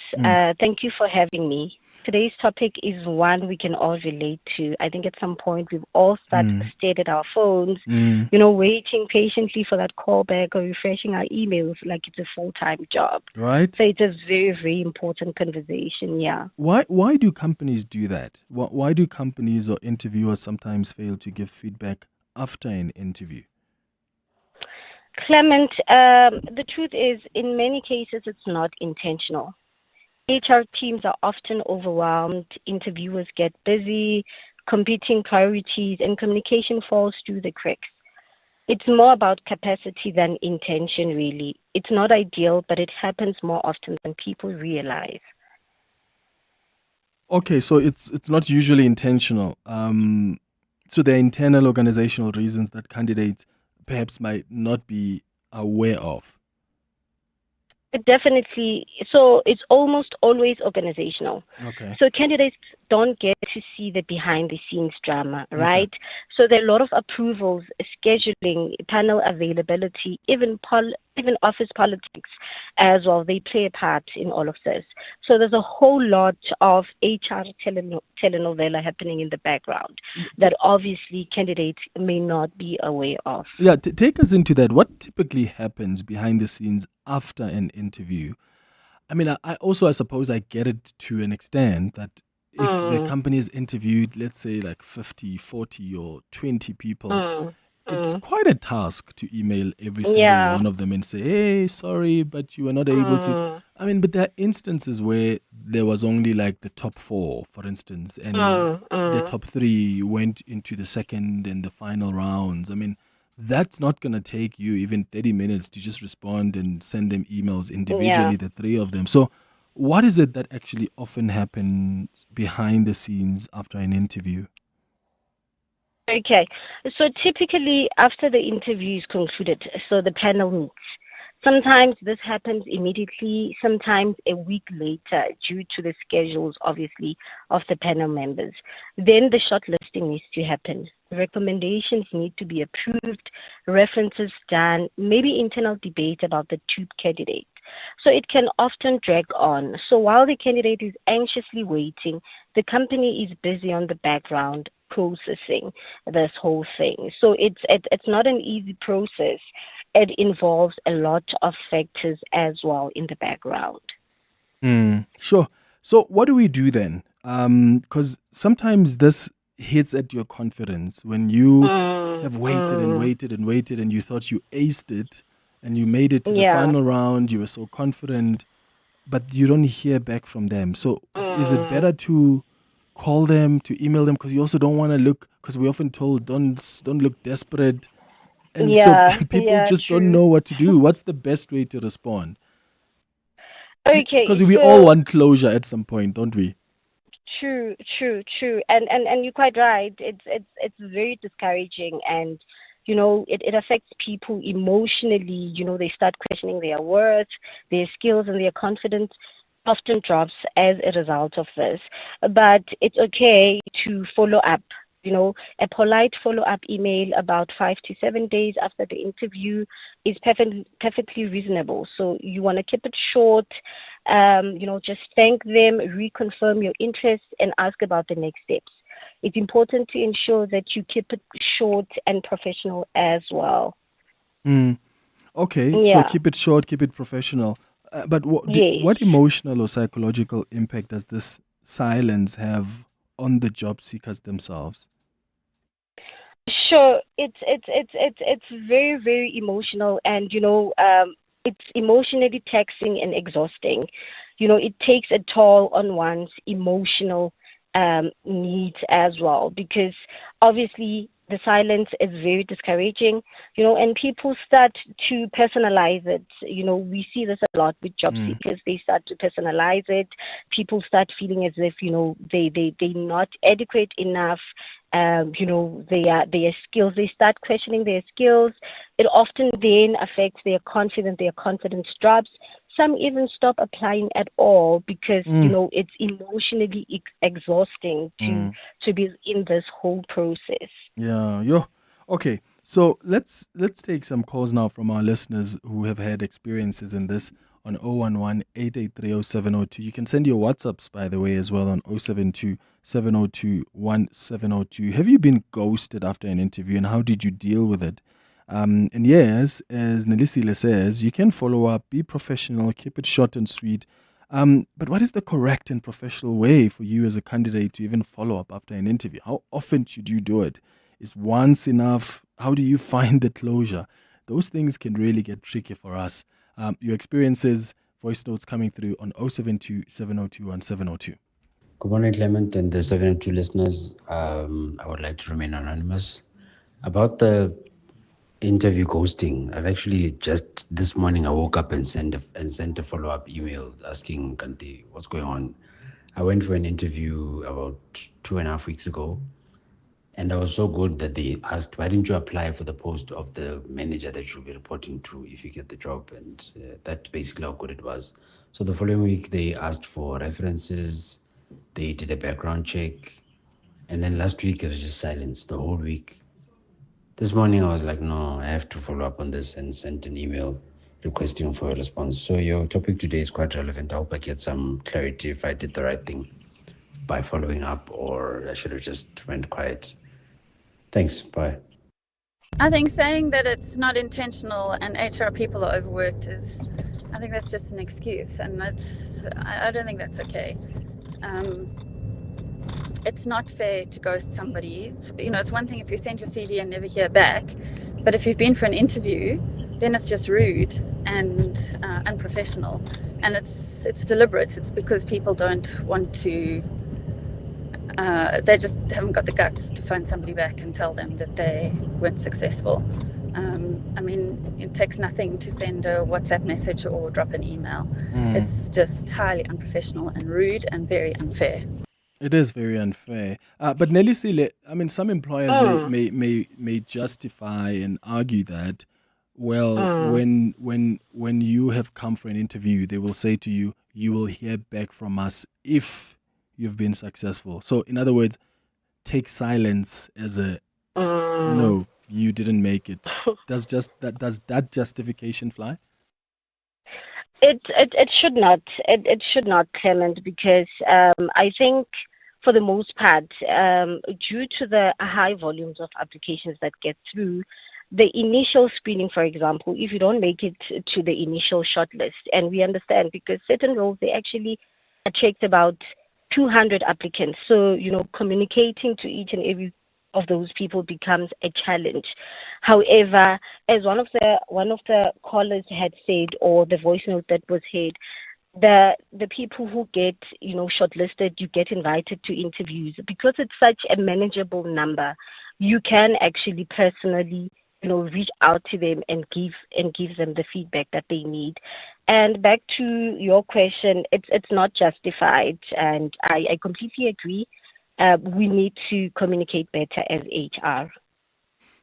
Thank you for having me. Today's topic is one we can all relate to. I think at some point we've all stayed at our phones, waiting patiently for that call back or refreshing our emails like it's a full-time job. Right. So it's a very, very important conversation, yeah. Why do companies do that? Why do companies or interviewers sometimes fail to give feedback after an interview? Clement, the truth is, in many cases, it's not intentional. HR teams are often overwhelmed, interviewers get busy, competing priorities, and communication falls through the cracks. It's more about capacity than intention, really. It's not ideal, but it happens more often than people realize. Okay, so it's not usually intentional. So there are internal organizational reasons that candidates perhaps might not be aware of. Definitely. So it's almost always organizational. Okay. So candidates don't get to see the behind-the-scenes drama, right? Okay. So there are a lot of approvals, scheduling, panel availability, even office politics as well. They play a part in all of this. So there's a whole lot of HR telenovela happening in the background that obviously candidates may not be aware of. Yeah, take us into that. What typically happens behind the scenes after an interview? I mean, I suppose I get it to an extent that if the company is interviewed, let's say like 50, 40 or 20 people, it's quite a task to email every single one of them and say, hey, sorry, but you were not able to. I mean, but there are instances where there was only like the top 4, for instance, and the top 3 went into the second and the final rounds. I mean, that's not going to take you even 30 minutes to just respond and send them emails individually, the 3 of them. So what is it that actually often happens behind the scenes after an interview? Okay. So typically after the interview is concluded, so the panel meets. Sometimes this happens immediately, sometimes a week later due to the schedules, obviously, of the panel members. Then the shortlisting needs to happen. Recommendations need to be approved, references done, maybe internal debate about the 2 candidates. So it can often drag on. So while the candidate is anxiously waiting, the company is busy on the background processing this whole thing. So it's not an easy process. It involves a lot of factors as well in the background. Sure. So what do we do then? Because sometimes this hits at your confidence when you have waited and waited and waited and you thought you aced it and you made it to the final round. You were so confident, but you don't hear back from them. So is it better to call them, to email them? Because you also don't want to look, because we're often told don't look desperate. And Yeah, so people yeah, just don't true. know what to do. What's the best way to respond? Okay, Because we all so want closure at some point, don't we? true, true, and you're quite right. It's very discouraging, and it affects people emotionally. They start questioning their worth, their skills, and their confidence often drops as a result of this. But it's okay to follow up. A polite follow-up email about 5 to 7 days after the interview is perfectly reasonable. So you want to keep it short, just thank them, reconfirm your interest, and ask about the next steps. It's important to ensure that you keep it short and professional as well. Okay, so Yeah. keep it short, keep it professional. But Yes. what emotional or psychological impact does this silence have on the job seekers themselves? Sure, it's very very emotional, and it's emotionally taxing and exhausting. It takes a toll on one's emotional needs as well, because obviously the silence is very discouraging. And people start to personalize it. We see this a lot with job seekers. They start to personalize it. People start feeling as if they're not adequate enough. Their skills, they start questioning their skills. It often then affects their confidence. Their confidence drops. Some even stop applying at all because it's emotionally exhausting to be in this whole process. Yeah, yo. Okay, so let's take some calls now from our listeners who have had experiences in this on 011-883-0702. You can send your WhatsApps, by the way, as well on 072-702-1702. Have you been ghosted after an interview, and how did you deal with it? And yes, as Nelisile says, you can follow up, be professional, keep it short and sweet. But what is the correct and professional way for you as a candidate to even follow up after an interview? How often should you do it? Is once enough? How do you find the closure? Those things can really get tricky for us. Your experiences, voice notes coming through on 072-702-1702. Good morning, Clement, and the 702 listeners. I would like to remain anonymous. About the interview ghosting, I've actually just this morning I woke up and sent a follow-up email asking Kanti what's going on. I went for an interview about 2.5 weeks ago, and I was so good that they asked, why didn't you apply for the post of the manager that you'll be reporting to if you get the job? And that's basically how good it was. So the following week, they asked for references. They did a background check. And then last week, it was just silence the whole week. This morning, I was like, no, I have to follow up on this, and sent an email requesting for a response. So your topic today is quite relevant. I hope I get some clarity if I did the right thing by following up, or I should have just went quiet. Thanks. Bye. I think saying that it's not intentional and HR people are overworked I think that's just an excuse, and I don't think that's okay. It's not fair to ghost somebody. It's one thing if you send your CV and never hear back, but if you've been for an interview, then it's just rude and unprofessional, and it's deliberate. It's because people don't want to. They just haven't got the guts to phone somebody back and tell them that they weren't successful. It takes nothing to send a WhatsApp message or drop an email. It's just highly unprofessional and rude and very unfair. It is very unfair. But Nelisile, some employers may justify and argue that, when you have come for an interview, they will say to you, you will hear back from us if you've been successful. So in other words, take silence as a no, you didn't make it. Does that justification fly? It should not. It should not, Clement, because I think for the most part, due to the high volumes of applications that get through, the initial screening, for example, if you don't make it to the initial shortlist, and we understand because certain roles, they actually attract about 200 applicants. So, communicating to each and every of those people becomes a challenge. However, as one of the callers had said, or the voice note that was heard, the people who get, shortlisted, you get invited to interviews, because it's such a manageable number, you can actually personally, reach out to them and give them the feedback that they need. And back to your question, it's not justified, and I completely agree. We need to communicate better as HR.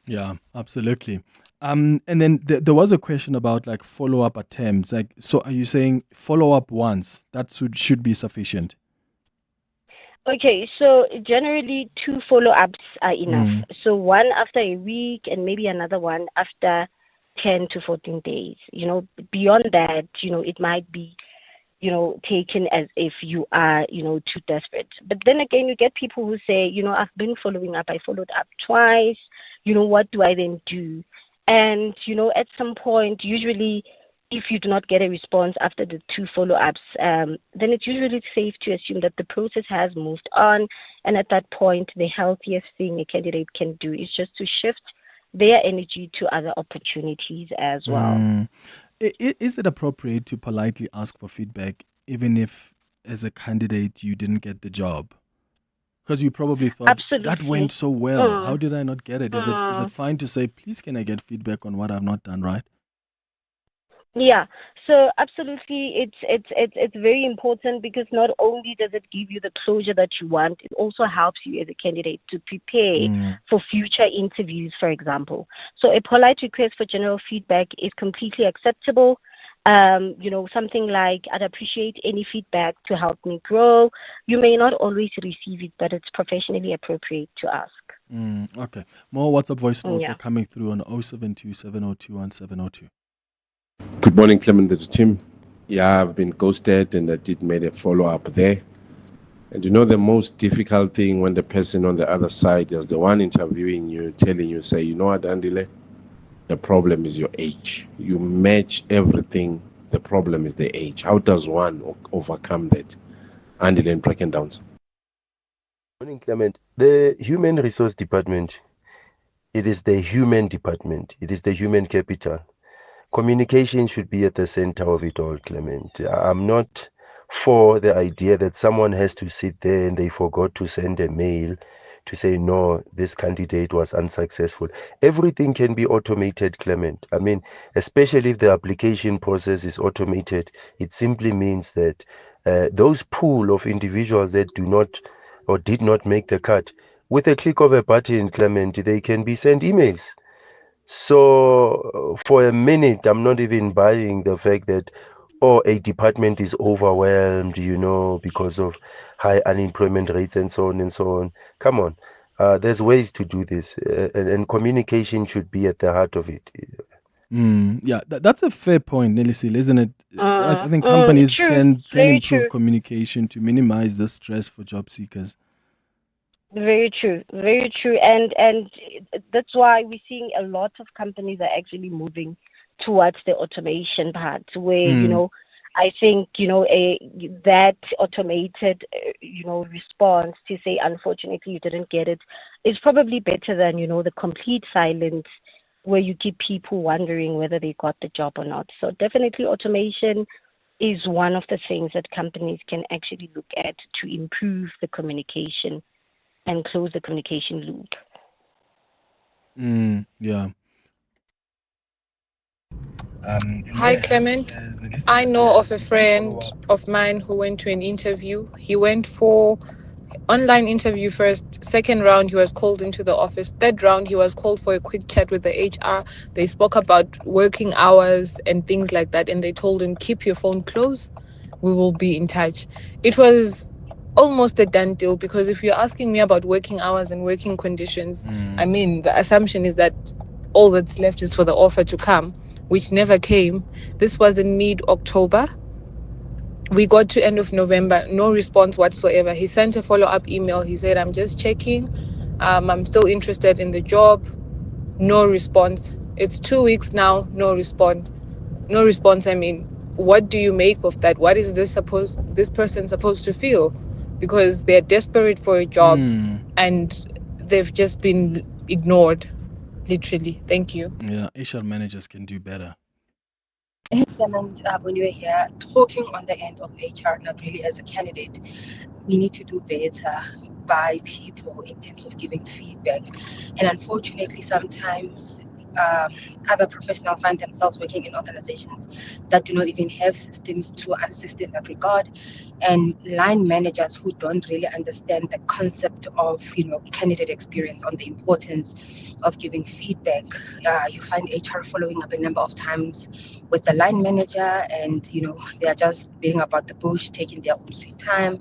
Yeah, absolutely. And then there was a question about like follow-up attempts. Like, so are you saying follow up once? That should be sufficient? Okay, so generally 2 follow-ups are enough. So one after a week and maybe another one after 10 to 14 days. Beyond that, it might be, taken as if you are, too desperate. But then again, you get people who say, I've been following up. I followed up twice. What do I then do? And, at some point, usually if you do not get a response after the 2 follow-ups, then it's usually safe to assume that the process has moved on. And at that point, the healthiest thing a candidate can do is just to shift their energy to other opportunities as well. Is it appropriate to politely ask for feedback, even if as a candidate you didn't get the job? Because you probably thought, Absolutely. that went so well. How did I not get it? Is it fine to say, please, can I get feedback on what I've not done right? Yeah, so absolutely, it's very important, because not only does it give you the closure that you want, it also helps you as a candidate to prepare for future interviews, for example. So a polite request for general feedback is completely acceptable. Something like, I'd appreciate any feedback to help me grow. You may not always receive it, but it's professionally appropriate to ask. Okay. More WhatsApp voice notes are coming through on 072 702 1702. Good morning, Clement, the team. Yeah, I've been ghosted and I did make a follow-up there. And the most difficult thing when the person on the other side is the one interviewing you, telling you, say, you know what, Andile, the problem is your age. You match everything. The problem is the age. How does one overcome that? Andile and breaking down. Morning, Clement. The Human Resource Department, it is the human department. It is the human capital. Communication should be at the center of it all, Clement. I'm not for the idea that someone has to sit there and they forgot to send a mail to say, no, this candidate was unsuccessful. Everything can be automated, Clement. I mean, especially if the application process is automated, it simply means that those pool of individuals that do not or did not make the cut, with a click of a button, Clement, they can be sent emails. So for a minute, I'm not even buying the fact that, a department is overwhelmed, because of high unemployment rates and so on and so on. Come on. There's ways to do this, and communication should be at the heart of it. Yeah, that's a fair point, Nelly, isn't it? I think companies can improve communication to minimize the stress for job seekers. Very true, and that's why we're seeing a lot of companies are actually moving towards the automation part, where I think that automated response to say, unfortunately you didn't get it, is probably better than the complete silence where you keep people wondering whether they got the job or not. So definitely automation is one of the things that companies can actually look at to improve the communication and close the communication loop. Yeah. Hi, Clement. I know of a friend of mine who went to an interview. He went for online interview first. Second round, he was called into the office. Third round, he was called for a quick chat with the HR. They spoke about working hours and things like that. And they told him, keep your phone close. We will be in touch. It was almost a done deal, because if you're asking me about working hours and working conditions, I mean, the assumption is that all that's left is for the offer to come, which never came. This was in mid-October. We got to end of November, no response whatsoever. He sent a follow-up email. He said, I'm just checking. I'm still interested in the job. No response. It's 2 weeks now, no response. No response, I mean, what do you make of that? What is this person supposed to feel? Because they're desperate for a job and they've just been ignored, literally. Thank you. Yeah, HR managers can do better. Hey, Clement, when you're here talking on the end of HR, not really as a candidate, we need to do better by people in terms of giving feedback. And unfortunately, sometimes other professionals find themselves working in organizations that do not even have systems to assist in that regard, and line managers who don't really understand the concept of candidate experience on the importance of giving feedback. You find HR following up a number of times with the line manager, and they are just being about the bush, taking their own sweet time,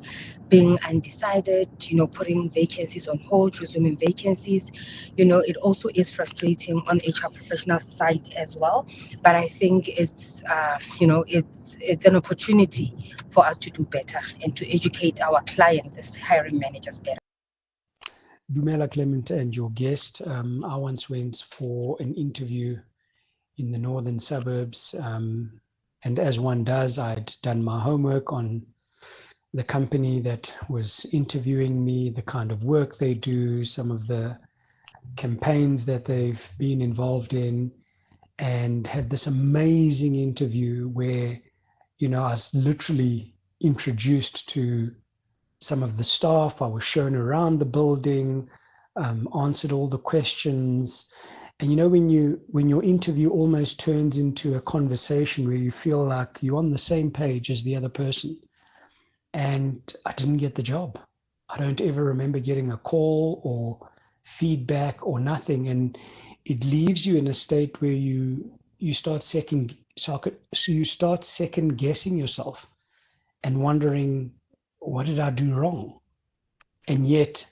being undecided, putting vacancies on hold, resuming vacancies. It also is frustrating on the HR professional side as well. But I think it's an opportunity for us to do better and to educate our clients as hiring managers better. Dumela Clement and your guest. I once went for an interview in the northern suburbs, and as one does, I'd done my homework on the company that was interviewing me, the kind of work they do, some of the campaigns that they've been involved in, and had this amazing interview where, I was literally introduced to some of the staff. I was shown around the building, answered all the questions. And when your interview almost turns into a conversation where you feel like you're on the same page as the other person. And I didn't get the job. I don't ever remember getting a call or feedback or nothing. And it leaves you in a state where you start second guessing yourself and wondering, what did I do wrong? And yet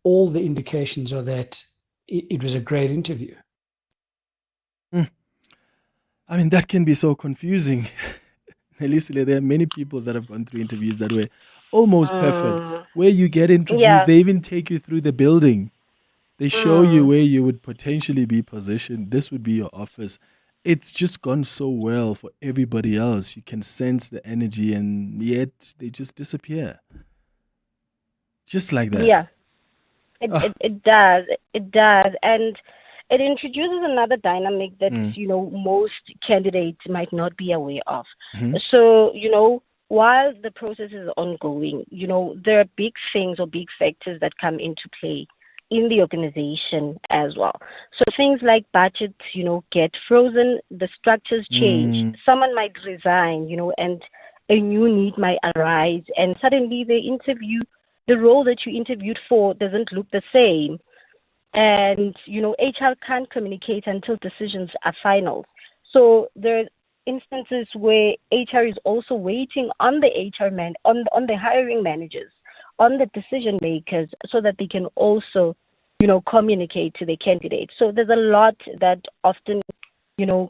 all the indications are that it was a great interview. I mean, that can be so confusing. Elisile, there are many people that have gone through interviews that were almost perfect. Where you get introduced, they even take you through the building. They show you where you would potentially be positioned. This would be your office. It's just gone so well for everybody else. You can sense the energy, and yet they just disappear. Just like that. Yeah, it does. It does. And it introduces another dynamic that, most candidates might not be aware of. So, while the process is ongoing, there are big things or big factors that come into play in the organization as well. So things like budgets, get frozen, the structures change. Someone might resign, and a new need might arise, and suddenly the role that you interviewed for doesn't look the same. And, HR can't communicate until decisions are final. So there are instances where HR is also waiting on the on the hiring managers, on the decision makers, so that they can also, communicate to the candidates. So there's a lot that often,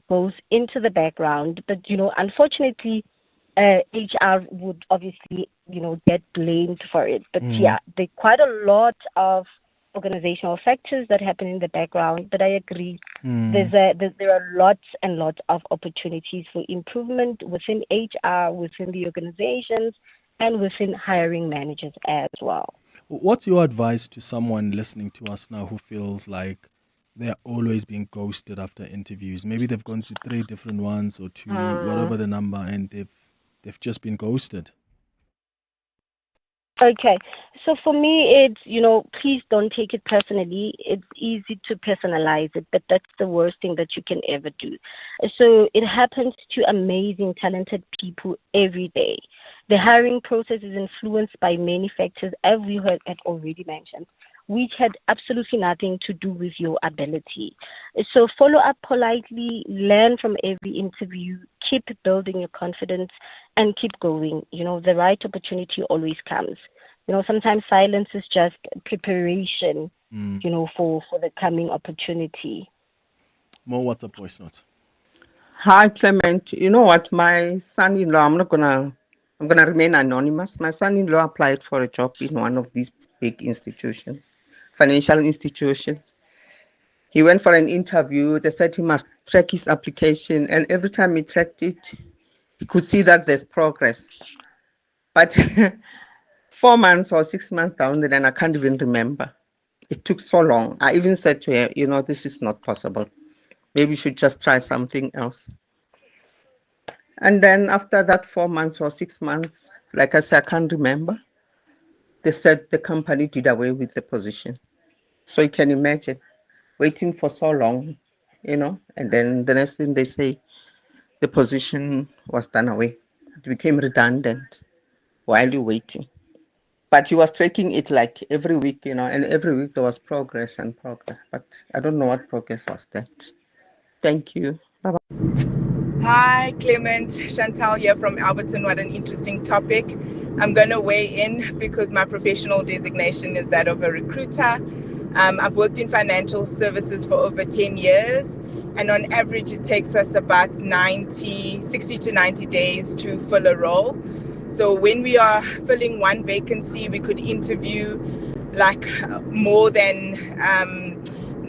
goes into the background. But, unfortunately, HR would obviously, get blamed for it. But yeah, there are quite a lot of organizational factors that happen in the background. But I agree, there are lots and lots of opportunities for improvement within HR, within the organizations, and within hiring managers as well. What's your advice to someone listening to us now who feels like they're always being ghosted after interviews? Maybe they've gone through 3 different ones or 2, whatever the number, and they've just been ghosted. Okay. So for me, it's, please don't take it personally. It's easy to personalize it, but that's the worst thing that you can ever do. So it happens to amazing, talented people every day. The hiring process is influenced by many factors, as we had already mentioned, which had absolutely nothing to do with your ability. So follow up politely, learn from every interview, keep building your confidence, and keep going. The right opportunity always comes. Sometimes silence is just preparation, for the coming opportunity. More WhatsApp voice notes. Hi, Clement. You know what? My son-in-law, I'm gonna remain anonymous. My son-in-law applied for a job in one of these big institutions, financial institutions. He went for an interview. They said he must track his application, and every time he tracked it, he could see that there's progress. But 4 months or 6 months down the line, I can't even remember. It took so long. I even said to her, this is not possible. Maybe you should just try something else. And then after that 4 months or 6 months, like I said, I can't remember, they said the company did away with the position. So you can imagine waiting for so long, and then the next thing they say, the position was done away. It became redundant while you're waiting. But he was tracking it like every week, and every week there was progress and progress. But I don't know what progress was that. Thank you. Bye-bye. Hi, Clement. Chantal here from Alberton. What an interesting topic. I'm going to weigh in because my professional designation is that of a recruiter. I've worked in financial services for over 10 years, and on average, it takes us about 60 to 90 days to fill a role. So when we are filling one vacancy, we could interview like more than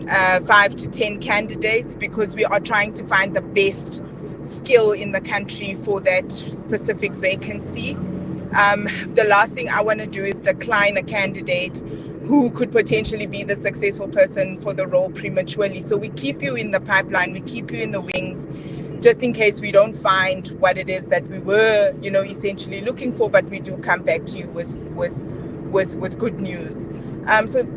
5 to 10 candidates because we are trying to find the best skill in the country for that specific vacancy. The last thing I want to do is decline a candidate who could potentially be the successful person for the role prematurely. So we keep you in the pipeline, we keep you in the wings, just in case we don't find what it is that we were, essentially looking for, but we do come back to you with good news.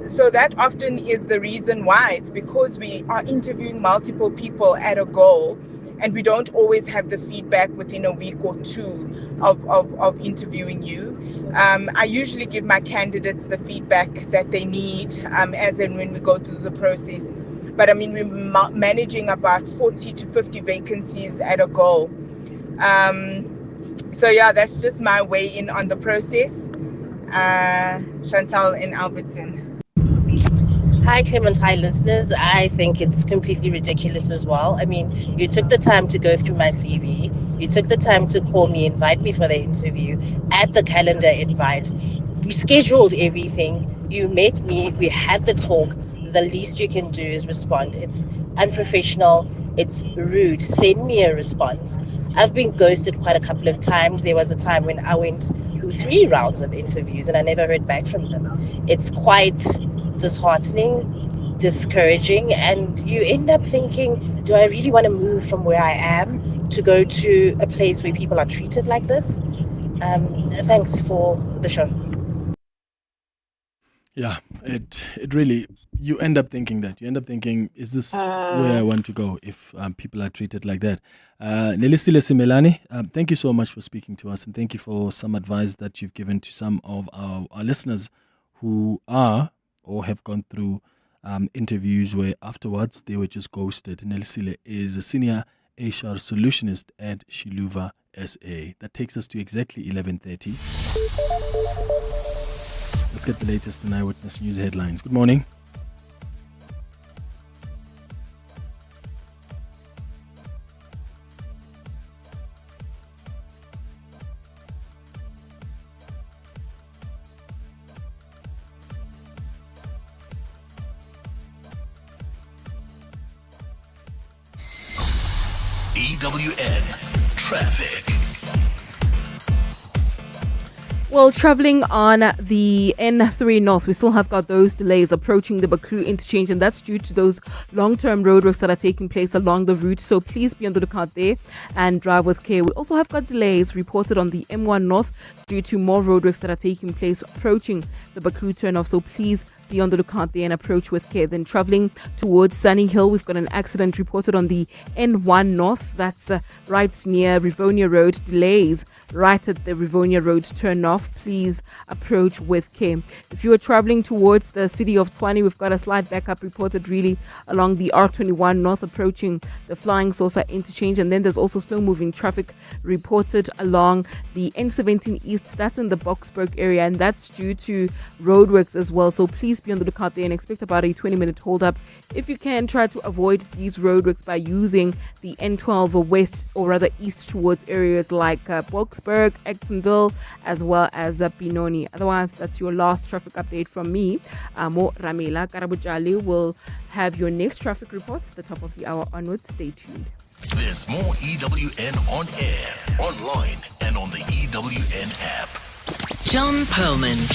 So that often is the reason why. It's because we are interviewing multiple people at a go, and we don't always have the feedback within a week or two of interviewing you. I usually give my candidates the feedback that they need as and when we go through the process. But I mean, we're managing about 40 to 50 vacancies at a go. So yeah, that's just my way in on the process. Chantal in Alberton. Hi, Clement. Hi, listeners. I think it's completely ridiculous as well. I mean, you took the time to go through my CV. You took the time to call me, invite me for the interview, add the calendar invite. We scheduled everything. You met me. We had the talk. The least you can do is respond. It's unprofessional. It's rude. Send me a response. I've been ghosted quite a couple of times. There was a time when I went through 3 rounds of interviews and I never heard back from them. It's quite disheartening, discouraging, and you end up thinking, do I really want to move from where I am to go to a place where people are treated like this? Thanks for the show. Yeah, it really, you end up thinking that. You end up thinking, is this where I want to go if people are treated like that? Nelisile Simelani, thank you so much for speaking to us, and thank you for some advice that you've given to some of our listeners who are or have gone through interviews where afterwards they were just ghosted. Nelisile is a senior HR solutionist at Shiluva SA. That takes us to exactly 11:30. Let's get the latest in Eyewitness News headlines. Good morning. EWN Traffic. Well, traveling on the N3 North, we still have got those delays approaching the Baklu interchange, and that's due to those long-term roadworks that are taking place along the route. So please be on the lookout there and drive with care. We also have got delays reported on the M1 North due to more roadworks that are taking place approaching the Baklu turnoff. So please be on the lookout there and approach with care. Then traveling towards Sunny Hill, we've got an accident reported on the N1 North. That's right near Rivonia Road. Delays right at the Rivonia Road turnoff. Please approach with care. If you are traveling towards the city of Tshwane, we've got a slight backup reported really along the R21 North approaching the Flying Saucer interchange. And then there's also slow moving traffic reported along the N17 East. That's in the Boksburg area, and that's due to roadworks as well. So please be on the lookout there and expect about a 20-minute hold up. If you can, try to avoid these roadworks by using the N12 west or rather east towards areas like Boksburg, Actonville, as well as Pinoni. Otherwise, that's your last traffic update from me. Mo Ramela Karabujali will have your next traffic report at the top of the hour onwards. Stay tuned. There's more EWN on air, online, and on the EWN app. John Perlman.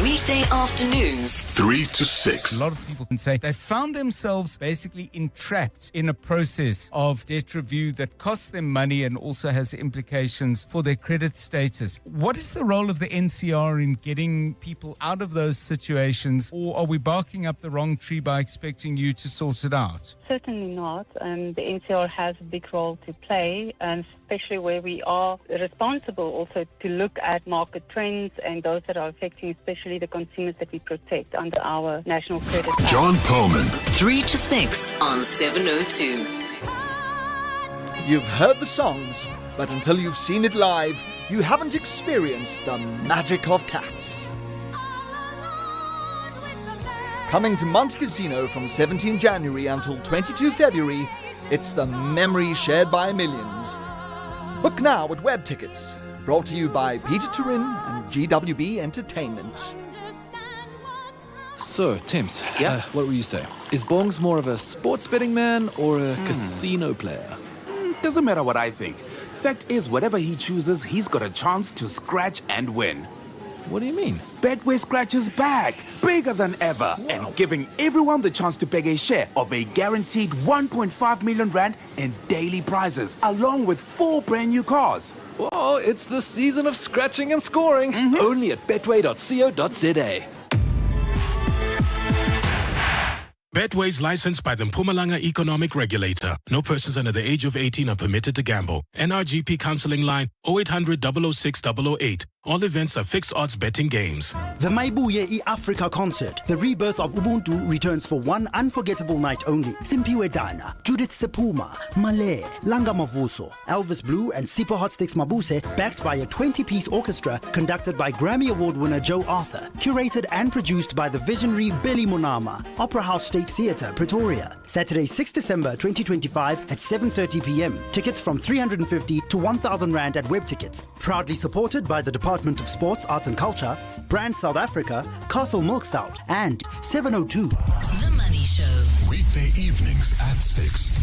Weekday afternoons, 3 to 6. A lot of people can say they found themselves basically entrapped in a process of debt review that costs them money and also has implications for their credit status. What is the role of the NCR in getting people out of those situations, or are we barking up the wrong tree by expecting you to sort it out? Certainly not. The NCR has a big role to play, especially where we are responsible also to look at market trends and those that are affecting especially the consumers that we protect under our National Credit Act. John Perlman. 3 to 6 on 702. You've heard the songs, but until you've seen it live, you haven't experienced the magic of cats. Coming to Monte Casino from 17 January until 22 February, it's the memory shared by millions. Book now at Web Tickets. Brought to you by Peter Turin and GWB Entertainment. So, Timms, what will you say? Is Bongs more of a sports betting man or a casino player? Doesn't matter what I think. Fact is, whatever he chooses, he's got a chance to scratch and win. What do you mean? Betway Scratch is back, bigger than ever, and giving everyone the chance to beg a share of a guaranteed 1.5 million rand in daily prizes, along with 4 brand new cars. Whoa, it's the season of scratching and scoring. Only at betway.co.za. Betway is licensed by the Mpumalanga Economic Regulator. No persons under the age of 18 are permitted to gamble. NRGP counseling line 0800 006 008. All events are fixed odds betting games. The Maibuye Africa concert, the rebirth of Ubuntu, returns for one unforgettable night only. Simpiwe Dana, Judith Sepuma, Malay, Langa Mavuso, Elvis Blue, and Sipho Hotsticks Mabuse, backed by a 20-piece orchestra conducted by Grammy Award winner Joe Arthur, curated and produced by the visionary Billy Monama, Opera House State Theatre, Pretoria. Saturday, 6 December 2025 at 7:30 p.m. Tickets from 350 to 1,000 Rand at Web Tickets. Proudly supported by the Department of Sports, Arts and Culture, Brand South Africa, Castle Milk Stout, and 702. The Money Show. Weekday evenings at 6.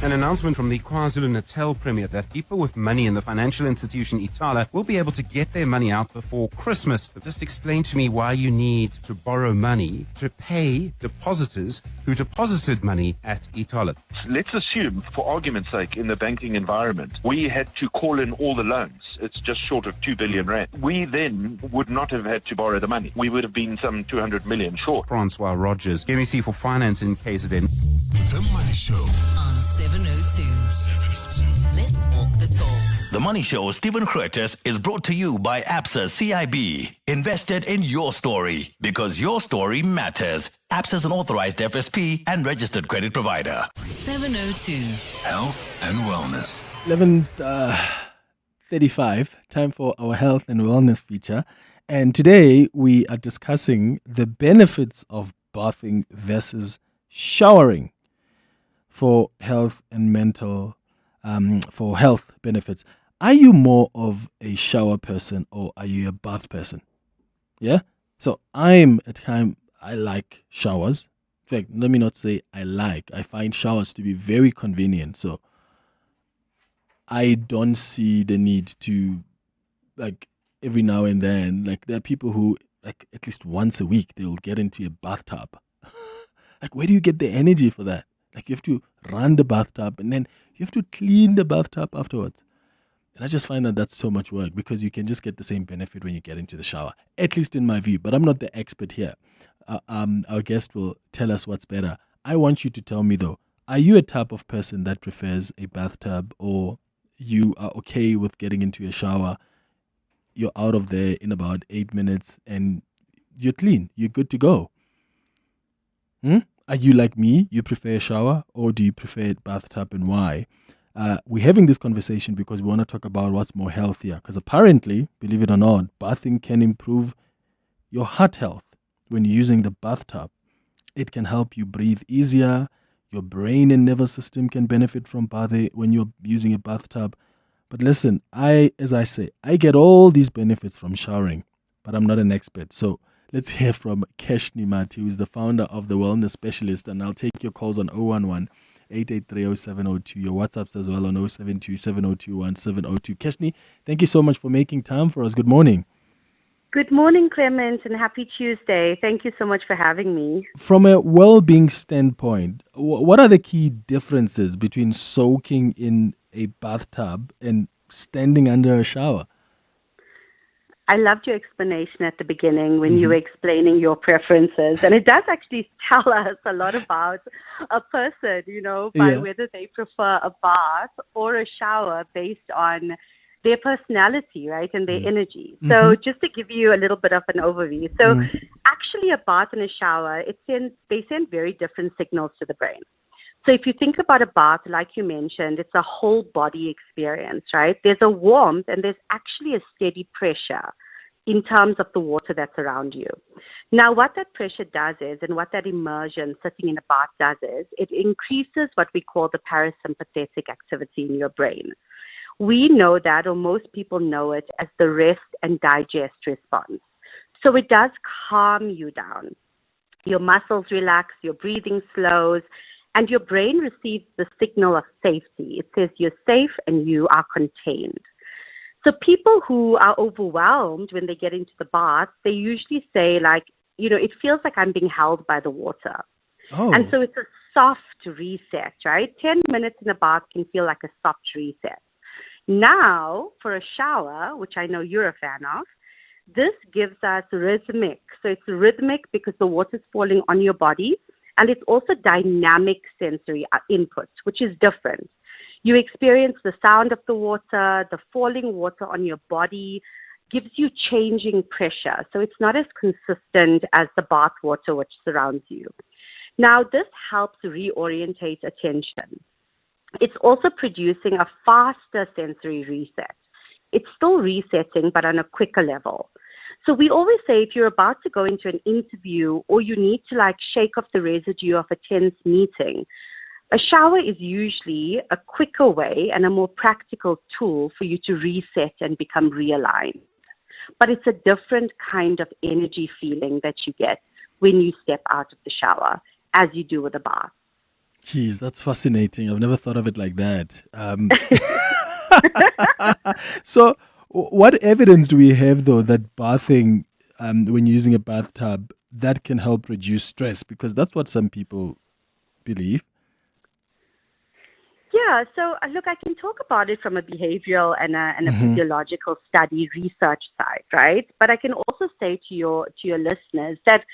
An announcement from the KwaZulu-Natal Premier that people with money in the financial institution Itala will be able to get their money out before Christmas. Just explain to me why you need to borrow money to pay depositors who deposited money at Itala. Let's assume, for argument's sake, in the banking environment, we had to call in all the loans. It's just short of 2 billion rand. We then would not have had to borrow the money. We would have been some 200 million short. Francois Rogers, MEC for Finance in KZN. The Money Show on 702. Let's walk the talk. The Money Show, Stephen Curtis, is brought to you by ABSA CIB. Invested in your story because your story matters. ABSA is an authorized FSP and registered credit provider. 702. Health and Wellness. 11:35, time for our health and wellness feature. And today we are discussing the benefits of bathing versus showering for health and mental, for health benefits. Are you more of a shower person or are you a bath person? Yeah? So I like showers. In fact, let me not say I find showers to be very convenient. So I don't see the need to, like, every now and then, like, there are people who, like, at least once a week, they'll get into a bathtub. Like, where do you get the energy for that? Like, you have to run the bathtub and then you have to clean the bathtub afterwards. And I just find that that's so much work because you can just get the same benefit when you get into the shower, at least in my view. But I'm not the expert here. Our guest will tell us what's better. I want you to tell me, though, are you a type of person that prefers a bathtub, or you are okay with getting into a shower, you're out of there in about 8 minutes and you're clean, you're good to go? Are you like me? You prefer a shower, or do you prefer a bathtub, and why? We're having this conversation because we want to talk about what's more healthier. Because apparently, believe it or not, bathing can improve your heart health. When you're using the bathtub, it can help you breathe easier. Your brain and nervous system can benefit from bathing when you're using a bathtub. But listen, as I say, I get all these benefits from showering, but I'm not an expert. So let's hear from Keshni Mati, who is the founder of The Wellness Specialist. And I'll take your calls on 011-883-0702, your WhatsApps as well on 072-702-1702. Keshni, thank you so much for making time for us. Good morning. Good morning, Clement, and happy Tuesday. Thank you so much for having me. From a well-being standpoint, what are the key differences between soaking in a bathtub and standing under a shower? I loved your explanation at the beginning when you were explaining your preferences. And it does actually tell us a lot about a person, by whether they prefer a bath or a shower based on their personality, right, and their energy. So just to give you a little bit of an overview. So actually a bath and a shower, they send very different signals to the brain. So if you think about a bath, like you mentioned, it's a whole body experience, right? There's a warmth and there's actually a steady pressure in terms of the water that's around you. Now, what that pressure does is, and what that immersion sitting in a bath does is, it increases what we call the parasympathetic activity in your brain. We know that, or most people know it, as the rest and digest response. So it does calm you down. Your muscles relax, your breathing slows, and your brain receives the signal of safety. It says you're safe and you are contained. So people who are overwhelmed when they get into the bath, they usually say it feels like I'm being held by the water. Oh. And so it's a soft reset, right? 10 minutes in a bath can feel like a soft reset. Now, for a shower, which I know you're a fan of, this gives us rhythmic. So it's rhythmic because the water's falling on your body. And it's also dynamic sensory input, which is different. You experience the sound of the water, the falling water on your body, gives you changing pressure. So it's not as consistent as the bath water which surrounds you. Now, this helps reorientate attention. It's also producing a faster sensory reset. It's still resetting, but on a quicker level. So we always say if you're about to go into an interview or you need to shake off the residue of a tense meeting, a shower is usually a quicker way and a more practical tool for you to reset and become realigned. But it's a different kind of energy feeling that you get when you step out of the shower as you do with a bath. Geez, that's fascinating. I've never thought of it like that. So what evidence do we have, though, that bathing, when using a bathtub, that can help reduce stress? Because that's what some people believe. Yeah, so look, I can talk about it from a behavioral and a physiological study research side, right? But I can also say to your listeners that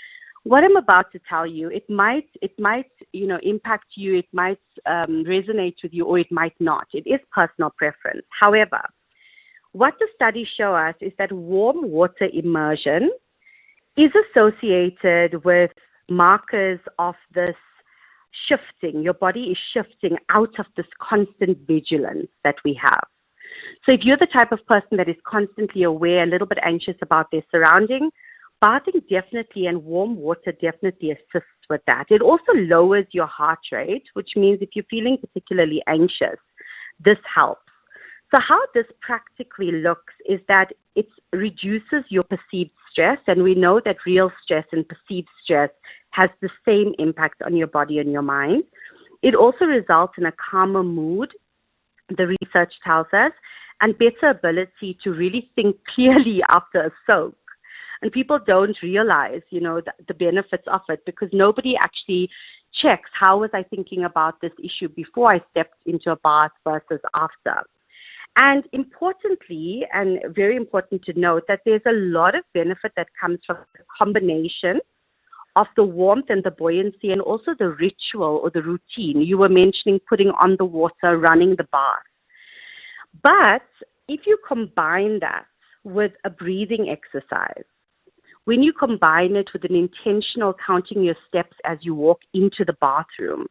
what I'm about to tell you, it might impact you, it might resonate with you, or it might not. It is personal preference. However, what the studies show us is that warm water immersion is associated with markers of this shifting. Your body is shifting out of this constant vigilance that we have. So if you're the type of person that is constantly aware, a little bit anxious about their surrounding, bathing definitely and warm water definitely assists with that. It also lowers your heart rate, which means if you're feeling particularly anxious, this helps. So how this practically looks is that it reduces your perceived stress, and we know that real stress and perceived stress has the same impact on your body and your mind. It also results in a calmer mood, the research tells us, and better ability to really think clearly after a soak. And people don't realize, the benefits of it because nobody actually checks how was I thinking about this issue before I stepped into a bath versus after. And importantly, and very important to note, that there's a lot of benefit that comes from the combination of the warmth and the buoyancy and also the ritual or the routine. You were mentioning putting on the water, running the bath. But if you combine that with a breathing exercise, when you combine it with an intentional counting your steps as you walk into the bathroom,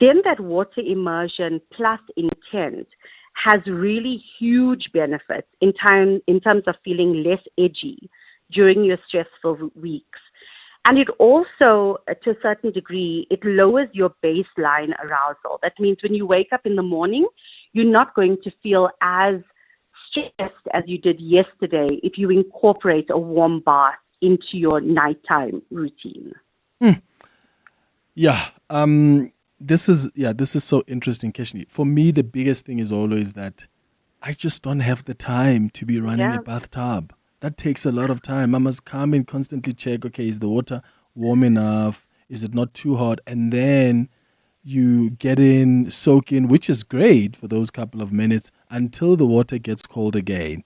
then that water immersion plus intent has really huge benefits in terms of feeling less edgy during your stressful weeks. And it also, to a certain degree, it lowers your baseline arousal. That means when you wake up in the morning, you're not going to feel as stressed as you did yesterday if you incorporate a warm bath into your nighttime routine. Yeah. This is so interesting, Keshni. For me, the biggest thing is always that I just don't have the time to be running a bathtub. that takes a lot of time. I must come and constantly check, okay, is the water warm enough? Is it not too hot? And then you get in, soak in, which is great for those couple of minutes until the water gets cold again.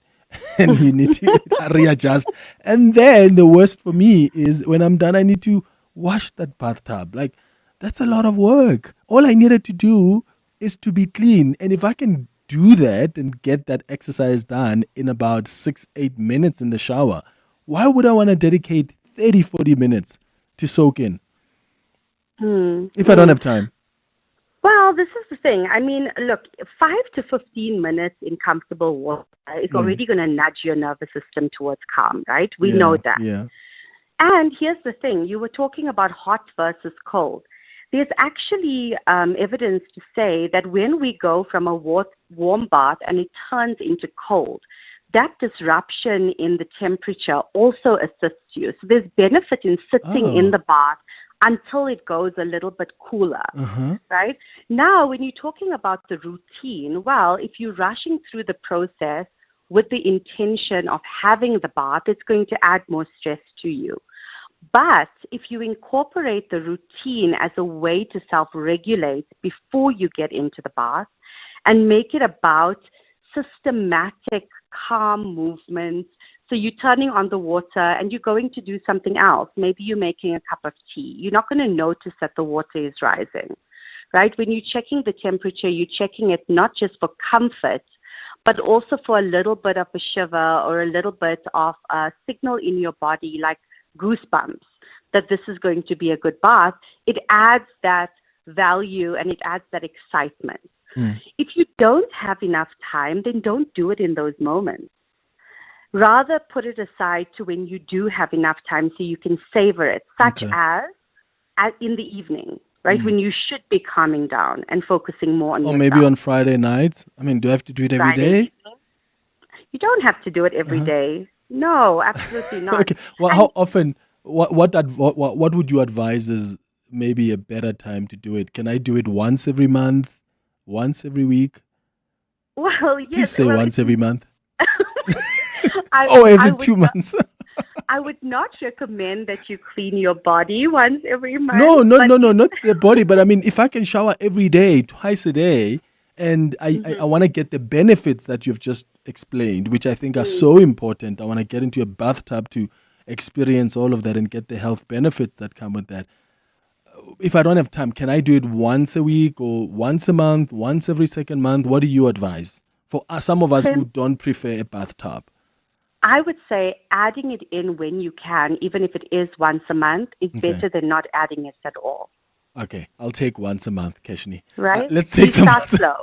And you need to readjust. And then the worst for me is when I'm done, I need to wash that bathtub. Like, that's a lot of work. All I needed to do is to be clean. And if I can do that and get that exercise done in about 6-8 minutes in the shower, why would I want to dedicate 30-40 minutes to soak in if I don't have time? Well, this is the thing. I mean, look, 5 to 15 minutes in comfortable water is already going to nudge your nervous system towards calm, right? We know that. Yeah. And here's the thing. You were talking about hot versus cold. There's actually evidence to say that when we go from a warm bath and it turns into cold, that disruption in the temperature also assists you. So there's benefit in sitting in the bath until it goes a little bit cooler, right? Now, when you're talking about the routine, well, if you're rushing through the process with the intention of having the bath, it's going to add more stress to you. But if you incorporate the routine as a way to self-regulate before you get into the bath and make it about systematic, calm movements, so you're turning on the water and you're going to do something else. Maybe you're making a cup of tea. You're not going to notice that the water is rising, right? When you're checking the temperature, you're checking it not just for comfort, but also for a little bit of a shiver or a little bit of a signal in your body, like goosebumps, that this is going to be a good bath. It adds that value and it adds that excitement. If you don't have enough time, then don't do it in those moments. Rather put it aside to when you do have enough time so you can savor it, such as in the evening, right? When you should be calming down and focusing more on Or yourself. maybe on Friday nights. I mean, do I have to do it every day? Evening. You don't have to do it every day. No, absolutely not. Okay. Well, how often? What would you advise is maybe a better time to do it? Can I do it once every month? Once every week? Well, yes. Please say once every month. I every would 2 months. I would not recommend that you clean your body once every month. No, not the body. But I mean, if I can shower every day, twice a day, and I want to get the benefits that you've just explained, which I think are so important. I want to get into a bathtub to experience all of that and get the health benefits that come with that. If I don't have time, can I do it once a week or once a month, once every second month? What do you advise for some of us who don't prefer a bathtub? I would say adding it in when you can, even if it is once a month, is better than not adding it at all. Okay, I'll take once a month, Keshini. Right? Let's take some. Start slow.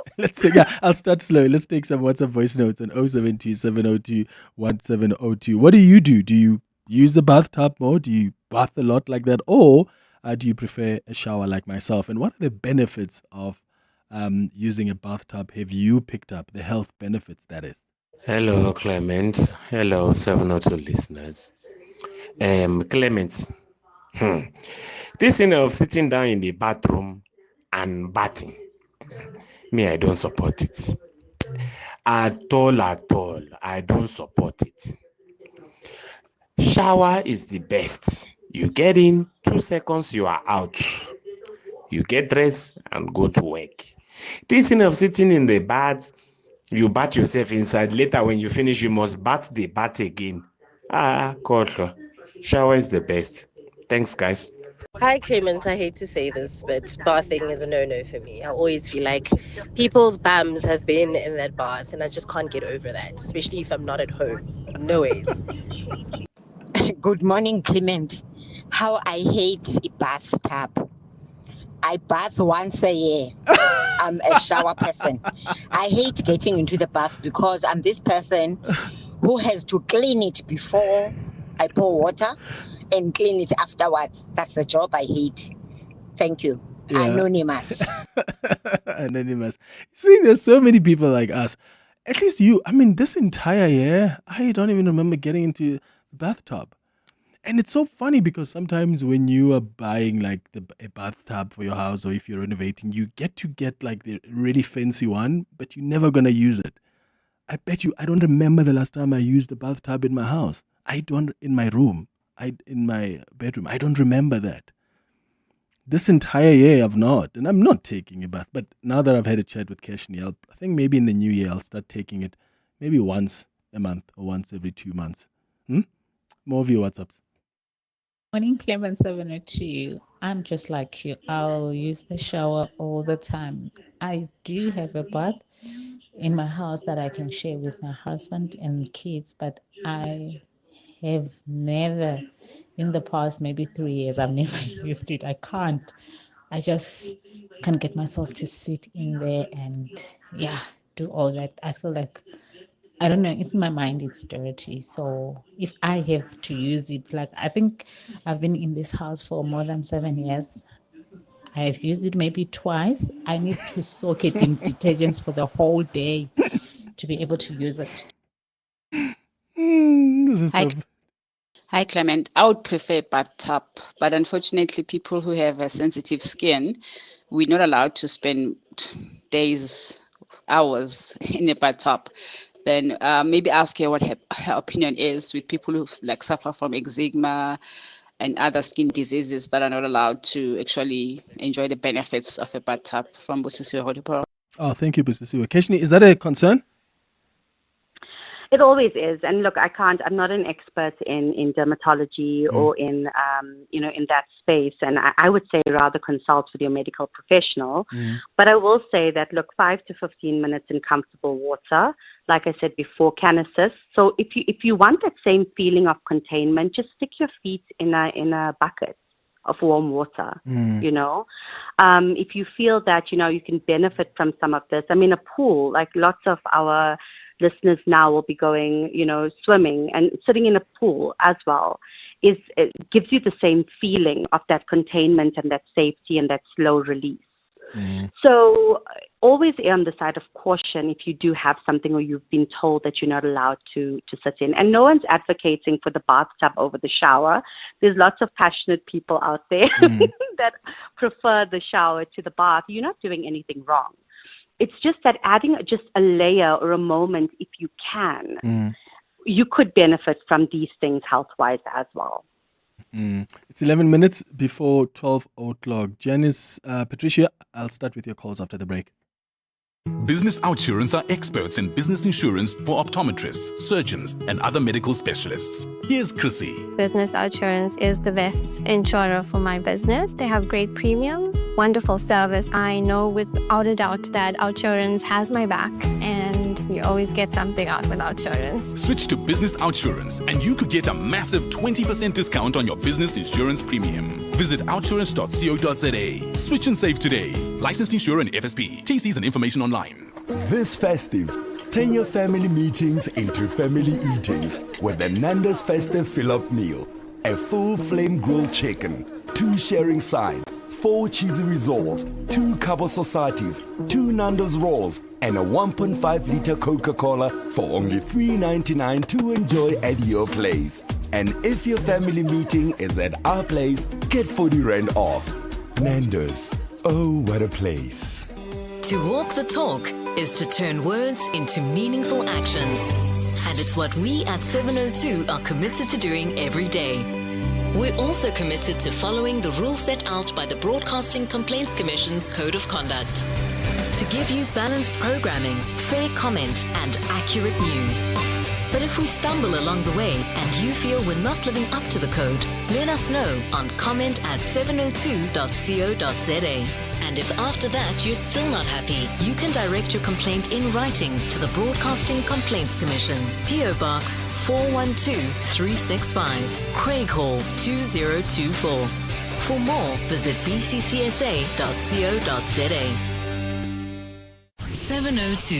I'll start slow. Let's take some WhatsApp voice notes on 072 702 1702. What do? Do you use the bathtub more? Do you bath a lot like that? Or do you prefer a shower like myself? And what are the benefits of using a bathtub? Have you picked up the health benefits, that is? Hello, Clement. Hello, 702 listeners. Clement, this thing of sitting down in the bathroom and bathing, me, I don't support it. At all. I don't support it. Shower is the best. You get in, 2 seconds, you are out. You get dressed and go to work. This thing of sitting in the bath, you bath yourself inside. Later, when you finish, you must bath the bath again. God, shower is the best. Thanks, guys. Hi, Clement. I hate to say this, but bathing is a no-no for me. I always feel like people's bums have been in that bath, and I just can't get over that, especially if I'm not at home. No ways. Good morning, Clement. How I hate a bathtub. I bath once a year. I'm a shower person. I hate getting into the bath because I'm this person who has to clean it before I pour water and clean it afterwards. That's the job I hate. Thank you. Yeah. Anonymous. Anonymous. See, there's so many people like us. At least you, I mean, this entire year, I don't even remember getting into the bathtub. And it's so funny because sometimes when you are buying like a bathtub for your house, or if you're renovating, you get like the really fancy one, but you're never going to use it. I bet you I don't remember the last time I used the bathtub in my house. I don't, in my room, in my bedroom. I don't remember that. This entire year I've not, and I'm not taking a bath. But now that I've had a chat with Keshni, I think maybe in the new year I'll start taking it maybe once a month or once every 2 months. More of your WhatsApps. Morning, Clement 702. I'm just like you. I'll use the shower all the time. I do have a bath in my house that I can share with my husband and kids, but I have never, in the past maybe 3 years, I've never used it. I can't. I just can't get myself to sit in there and do all that. I feel like, I don't know, in my mind it's dirty. So if I have to use it, like, I think I've been in this house for more than 7 years. I've used it maybe twice. I need to soak it in detergents for the whole day to be able to use it. Hi, Clement. I would prefer bathtub, but unfortunately, people who have a sensitive skin, we're not allowed to spend days, hours in a bathtub. Then maybe ask her what her opinion is with people who like suffer from eczema and other skin diseases that are not allowed to actually enjoy the benefits of a bathtub. From Busisiwe Holiporo. Oh, thank you, Busisiwe. Keshni, is that a concern? It always is. And look, I'm not an expert in dermatology or in that space. And I would say rather consult with your medical professional. But I will say that, look, 5 to 15 minutes in comfortable water, like I said before, can assist. So if you want that same feeling of containment, just stick your feet in a bucket of warm water, If you feel that, you can benefit from some of this. I mean, a pool, like lots of our listeners now will be going, swimming, and sitting in a pool as well it gives you the same feeling of that containment and that safety and that slow release. So always err on the side of caution if you do have something or you've been told that you're not allowed to sit in. And no one's advocating for the bathtub over the shower. There's lots of passionate people out there that prefer the shower to the bath. You're not doing anything wrong. It's just that adding just a layer or a moment, if you can, you could benefit from these things health-wise as well. It's 11 minutes before 12 o'clock. Janice, Patricia, I'll start with your calls after the break. Business Outsurance are experts in business insurance for optometrists, surgeons, and other medical specialists. Here's Chrissy. Business Outsurance is the best insurer for my business. They have great premiums, wonderful service. I know without a doubt that Outsurance has my back, and you always get something out with Outsurance. Switch to Business Outsurance and you could get a massive 20% discount on your business insurance premium. Visit outsurance.co.za. Switch and save today. Licensed insurer and FSP. TCs and information online. This festive, turn your family meetings into family eatings with the Nando's Festive Fill-Up Meal. A full flame grilled chicken, 2 sharing sides, 4 cheesy rissoles, 2 Cabo Societies, 2 Nando's rolls, and a 1.5-liter Coca-Cola for only $3.99 to enjoy at your place. And if your family meeting is at our place, get 40 Rand off. Nando's. Oh, what a place. To walk the talk is to turn words into meaningful actions. And it's what we at 702 are committed to doing every day. We're also committed to following the rules set out by the Broadcasting Complaints Commission's Code of Conduct. To give you balanced programming, fair comment, and accurate news. But if we stumble along the way and you feel we're not living up to the code, let us know on comment@702.co.za. And if after that you're still not happy, you can direct your complaint in writing to the Broadcasting Complaints Commission, PO Box 412365, Craig Hall 2024. For more, visit bccsa.co.za. 702.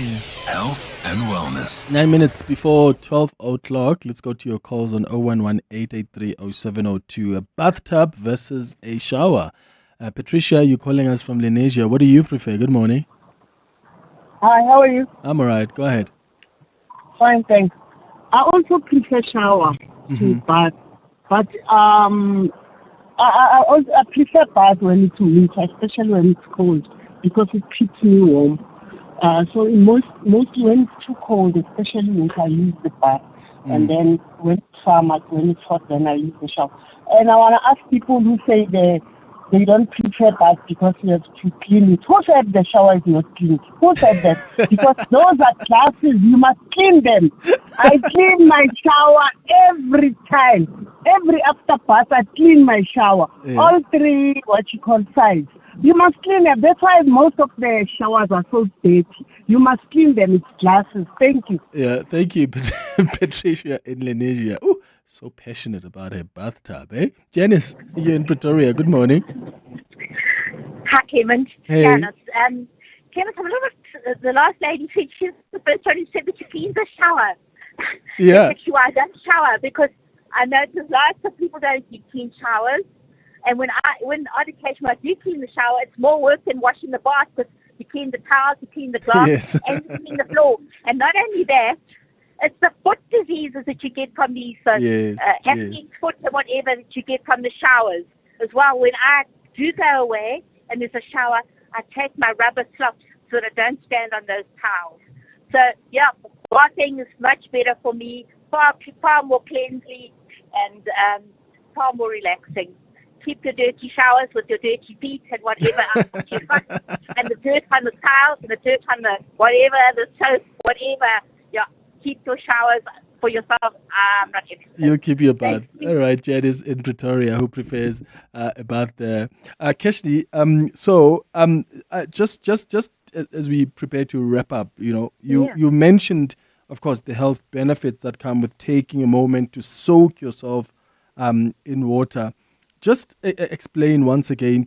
Health and wellness. 9 minutes before 12 o'clock. Let's go to your calls on 011-883-0702. A bathtub versus a shower. Patricia, you're calling us from Lenasia. What do you prefer? Good morning. Hi, how are you? I'm all right. Go ahead. Fine, thanks. I also prefer shower to bath, but I prefer bath when it's winter, especially when it's cold, because it keeps me warm. So mostly when it's too cold, especially winter, I use the bath. And then when it's summer, when it's hot, then I use the shower. And I want to ask people who say they don't prefer bath because you have to clean it. Who said the shower is not clean? Who said that? Because those are classes, you must clean them. I clean my shower every time. Every after bath, I clean my shower. Yeah. All three, sides. You must clean them. That's why most of the showers are so dirty. You must clean them. It's glasses. Thank you. Yeah, thank you, Patricia in Lenesia. Ooh, so passionate about her bathtub, eh? Janice, you're in Pretoria. Good morning. Hi, Clement. Hey. Yeah, Clement, I'm a little bit, the last lady said she's the first one who said that she cleans the shower. Yeah. I don't shower because I notice lots of people don't do clean showers. And when on occasion I do clean the shower, it's more work than washing the bath because you clean the towels, you clean the glass, Yes. and you clean the floor. And not only that, it's the foot diseases that you get from these athlete's foot and whatever that you get from the showers as well. When I do go away and there's a shower, I take my rubber slops so that I don't stand on those towels. So, yeah, bathing is much better for me, far more cleansly and far more relaxing. Keep your dirty showers with your dirty feet and whatever else you find, and the dirt on the tiles and the dirt on the whatever, the soap, whatever. Yeah, keep your showers for yourself. I'm not interested. You'll keep your bath. All right, Janice in Pretoria, who prefers a bath there. Keshni, just as we prepare to wrap up, you mentioned, of course, the health benefits that come with taking a moment to soak yourself in water. Just explain once again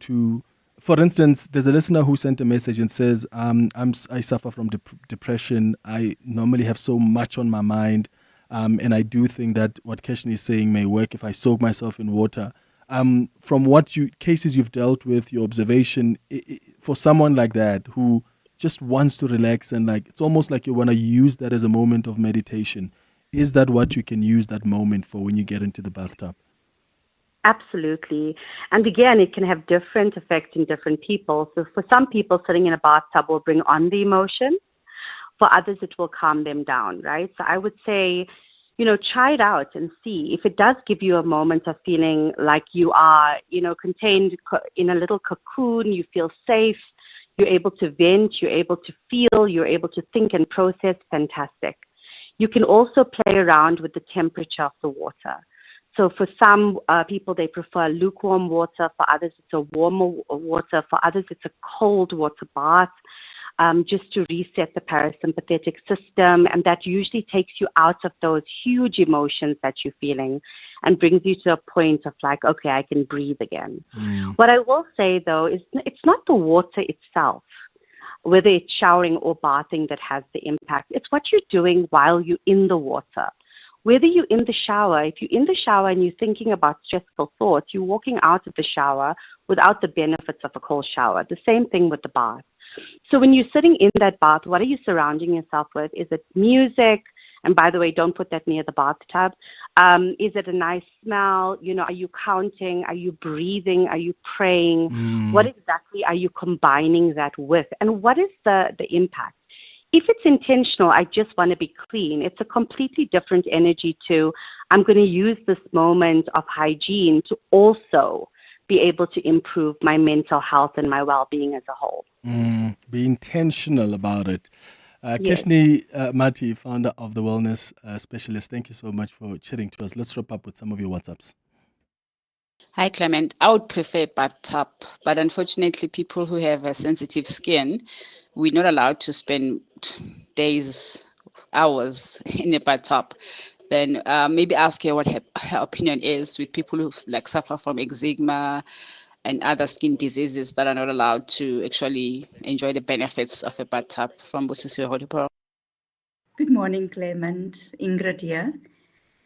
for instance, there's a listener who sent a message and says, I suffer from depression. I normally have so much on my mind. And I do think that what Keshni is saying may work if I soak myself in water. From what cases you've dealt with, your observation, for someone like that who just wants to relax and it's almost like you want to use that as a moment of meditation, is that what you can use that moment for when you get into the bathtub? Absolutely. And again, it can have different effects in different people. So for some people, sitting in a bathtub will bring on the emotions. For others, it will calm them down, right? So I would say, try it out and see if it does give you a moment of feeling like you are, contained in a little cocoon, you feel safe, you're able to vent, you're able to feel, you're able to think and process, fantastic. You can also play around with the temperature of the water. So for some people, they prefer lukewarm water. For others, it's a warmer water. For others, it's a cold water bath, just to reset the parasympathetic system. And that usually takes you out of those huge emotions that you're feeling and brings you to a point of okay, I can breathe again. What I will say, though, is it's not the water itself, whether it's showering or bathing, that has the impact. It's what you're doing while you're in the water. Whether you're in the shower, if you're in the shower and you're thinking about stressful thoughts, you're walking out of the shower without the benefits of a cold shower. The same thing with the bath. So when you're sitting in that bath, what are you surrounding yourself with? Is it music? And by the way, don't put that near the bathtub. Is it a nice smell? Are you counting? Are you breathing? Are you praying? What exactly are you combining that with? And what is the impact? If it's intentional, I just want to be clean, it's a completely different energy to, I'm going to use this moment of hygiene to also be able to improve my mental health and my well-being as a whole. Be intentional about it. Yes. Keshni Mati, founder of The Wellness Specialist, thank you so much for chatting to us. Let's wrap up with some of your WhatsApps. Hi, Clement. I would prefer bathtub, but unfortunately, people who have a sensitive skin, we're not allowed to spend days, hours in a bathtub. Then maybe ask her what her opinion is with people who suffer from eczema and other skin diseases that are not allowed to actually enjoy the benefits of a bathtub. From Busisi Holiporo. Good morning, Clement. Ingrid here.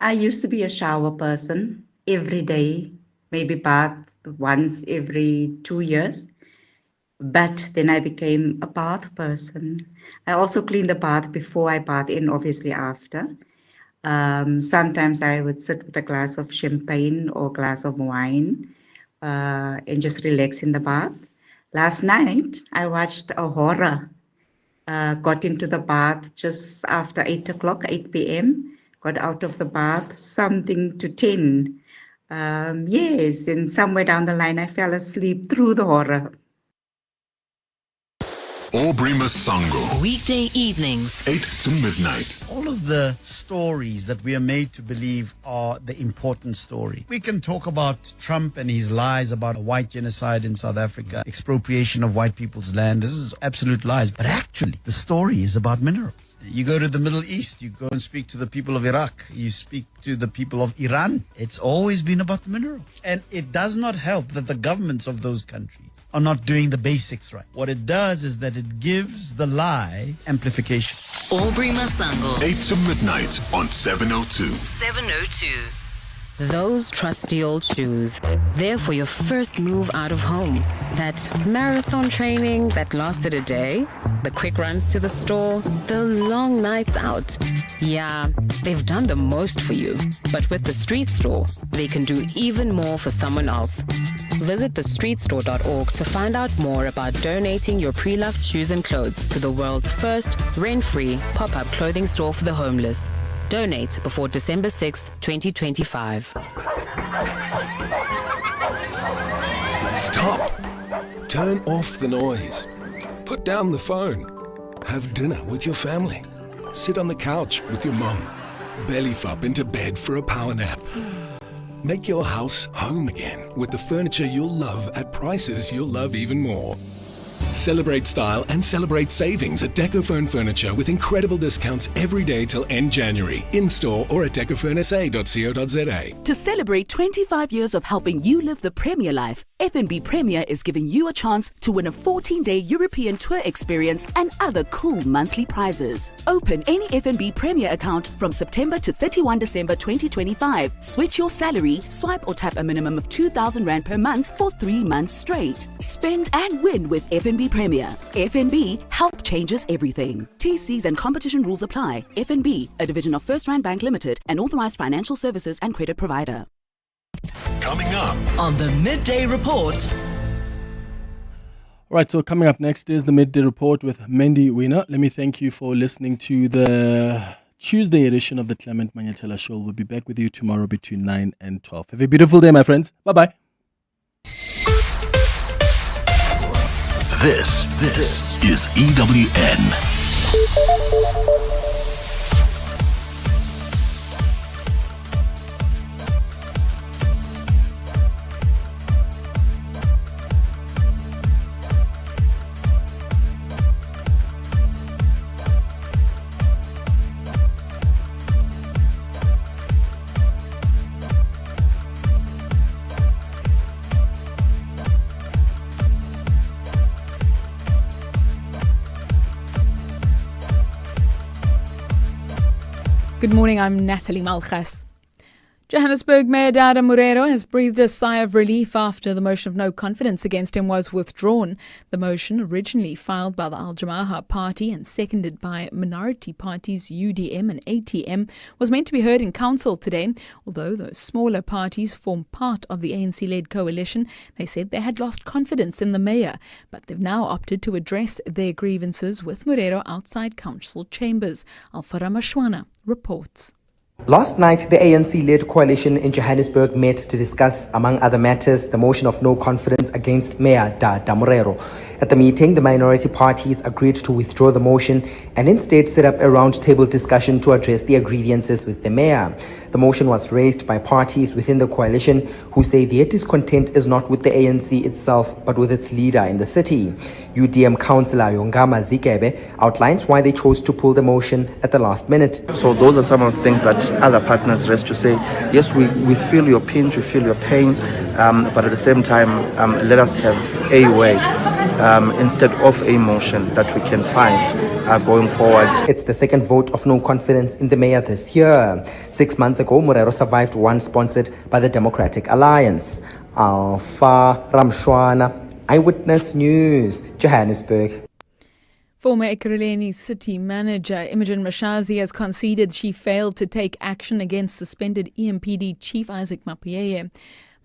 I used to be a shower person every day, maybe bath once every 2 years. But then I became a bath person. I also clean the bath before I bath in, obviously after. Sometimes I would sit with a glass of champagne or glass of wine and just relax in the bath. Last night, I watched a horror Got into the bath just after 8 o'clock, 8 p.m. Got out of the bath, something to 10. Yes, and somewhere down the line, I fell asleep through the horror. Aubrey Masango. Weekday evenings, 8 to midnight. All of the stories that we are made to believe are the important story. We can talk about Trump and his lies about a white genocide in South Africa, expropriation of white people's land. This is absolute lies. But actually, the story is about minerals. You go to the Middle East, you go and speak to the people of Iraq, you speak to the people of Iran. It's always been about the minerals. And it does not help that the governments of those countries are not doing the basics right. What it does is that it gives the lie amplification. Aubrey Masango. 8 to midnight on 702. 702. Those trusty old shoes. There for your first move out of home. That marathon training that lasted a day. The quick runs to the store. The long nights out. Yeah, they've done the most for you. But with the Street Store, they can do even more for someone else. Visit thestreetstore.org to find out more about donating your pre-loved shoes and clothes to the world's first rent-free pop-up clothing store for the homeless. Donate before December 6, 2025. Stop. Turn off the noise. Put down the phone. Have dinner with your family. Sit on the couch with your mum. Belly flop into bed for a power nap. Make your house home again with the furniture you'll love at prices you'll love even more. Celebrate style and celebrate savings at Decophone Furniture with incredible discounts every day till end January. In-store or at decophonesa.co.za. To celebrate 25 years of helping you live the Premier life, FNB Premier is giving you a chance to win a 14-day European tour experience and other cool monthly prizes. Open any FNB Premier account from September to 31 December 2025. Switch your salary, swipe or tap a minimum of 2,000 Rand per month for 3 months straight. Spend and win with FNB Premier. FNB, help changes everything. TCs and competition rules apply. FNB, a division of First Rand Bank Limited, an authorized financial services and credit provider. Coming up on the Midday Report. All right, so coming up next is the Midday Report with Mandy Wiener. Let me thank you for listening to the Tuesday edition of the Clement Manyathela Show. We'll be back with you tomorrow between 9 and 12. Have a beautiful day, my friends. Bye-bye. This is EWN. Good morning, I'm Natalie Malchas. Johannesburg Mayor Dada Morero has breathed a sigh of relief after the motion of no confidence against him was withdrawn. The motion, originally filed by the Al Jamaah Party and seconded by minority parties UDM and ATM, was meant to be heard in council today. Although those smaller parties form part of the ANC-led coalition, they said they had lost confidence in the mayor, but they've now opted to address their grievances with Morero outside council chambers. Alfara Mashwana reports. Last night, the ANC-led coalition in Johannesburg met to discuss, among other matters, the motion of no confidence against Mayor Dada Morero. At the meeting, the minority parties agreed to withdraw the motion and instead set up a round-table discussion to address their grievances with the mayor. The motion was raised by parties within the coalition who say their discontent is not with the ANC itself, but with its leader in the city. UDM councillor Yongama Zikebe outlines why they chose to pull the motion at the last minute. So those are some of the things that other partners rest to say, yes, we feel your pinch, we feel your pain, but at the same time, let us have a way instead of a motion that we can find going forward. It's the second vote of no confidence in the mayor this year. 6 months ago, Morero survived one sponsored by the Democratic Alliance. Alpha Ramshwana, Eyewitness News, Johannesburg. Former Ekurhuleni city manager Imogen Mashazi has conceded she failed to take action against suspended EMPD chief Isaac Mapuyeye.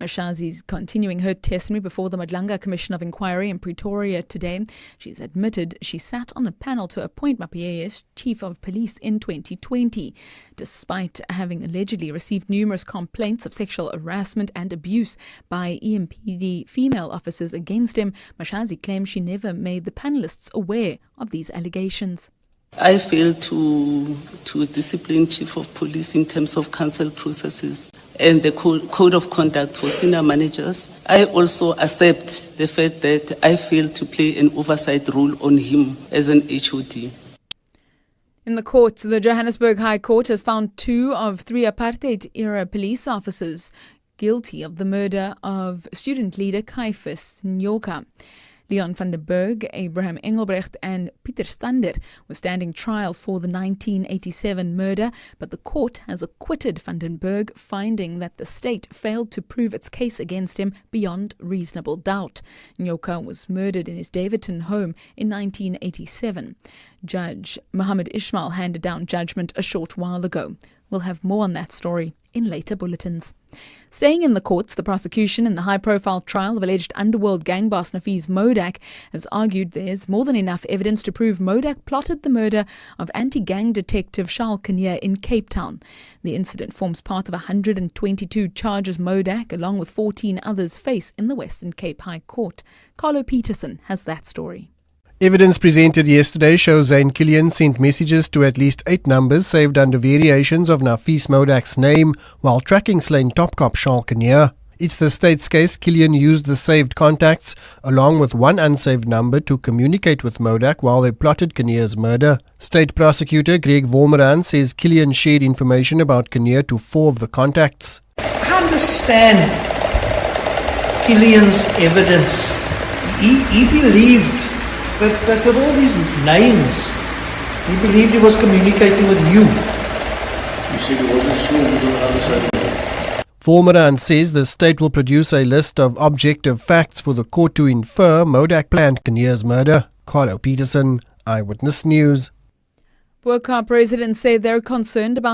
Mashazi's continuing her testimony before the Madlanga Commission of Inquiry in Pretoria today. She's admitted she sat on a panel to appoint Mappier as Chief of Police in 2020. Despite having allegedly received numerous complaints of sexual harassment and abuse by EMPD female officers against him, Mashazi claims she never made the panelists aware of these allegations. I failed to discipline Chief of Police in terms of council processes and the code of conduct for senior managers. I also accept the fact that I failed to play an oversight role on him as an HOD. In the court, the Johannesburg High Court has found 2 of 3 apartheid-era police officers guilty of the murder of student leader Caiphus Nyoka. Leon van der Berg, Abraham Engelbrecht and Pieter Stander were standing trial for the 1987 murder, but the court has acquitted van den Berg, finding that the state failed to prove its case against him beyond reasonable doubt. Nyoka was murdered in his Davidton home in 1987. Judge Mohammed Ismail handed down judgment a short while ago. We'll have more on that story in later bulletins. Staying in the courts, the prosecution in the high-profile trial of alleged underworld gang boss Nafees Modak has argued there's more than enough evidence to prove Modak plotted the murder of anti-gang detective Charles Kinnear in Cape Town. The incident forms part of 122 charges Modak, along with 14 others, face in the Western Cape High Court. Carlo Peterson has that story. Evidence presented yesterday shows Zane Killian sent messages to at least 8 numbers saved under variations of Nafees Modak's name while tracking slain top cop Charles Kinnear. It's the state's case Killian used the saved contacts along with 1 unsaved number to communicate with Modak while they plotted Kinnear's murder. State prosecutor Greg Vormeran says Killian shared information about Kinnear to 4 of the contacts. I understand Killian's evidence. He believed that with all these names, he believed he was communicating with you. You said he wasn't sure he was on the other side. Vormeran says the state will produce a list of objective facts for the court to infer Modak planned Kinnear's murder. Carlo Peterson, Eyewitness News. Workcar residents say they're concerned about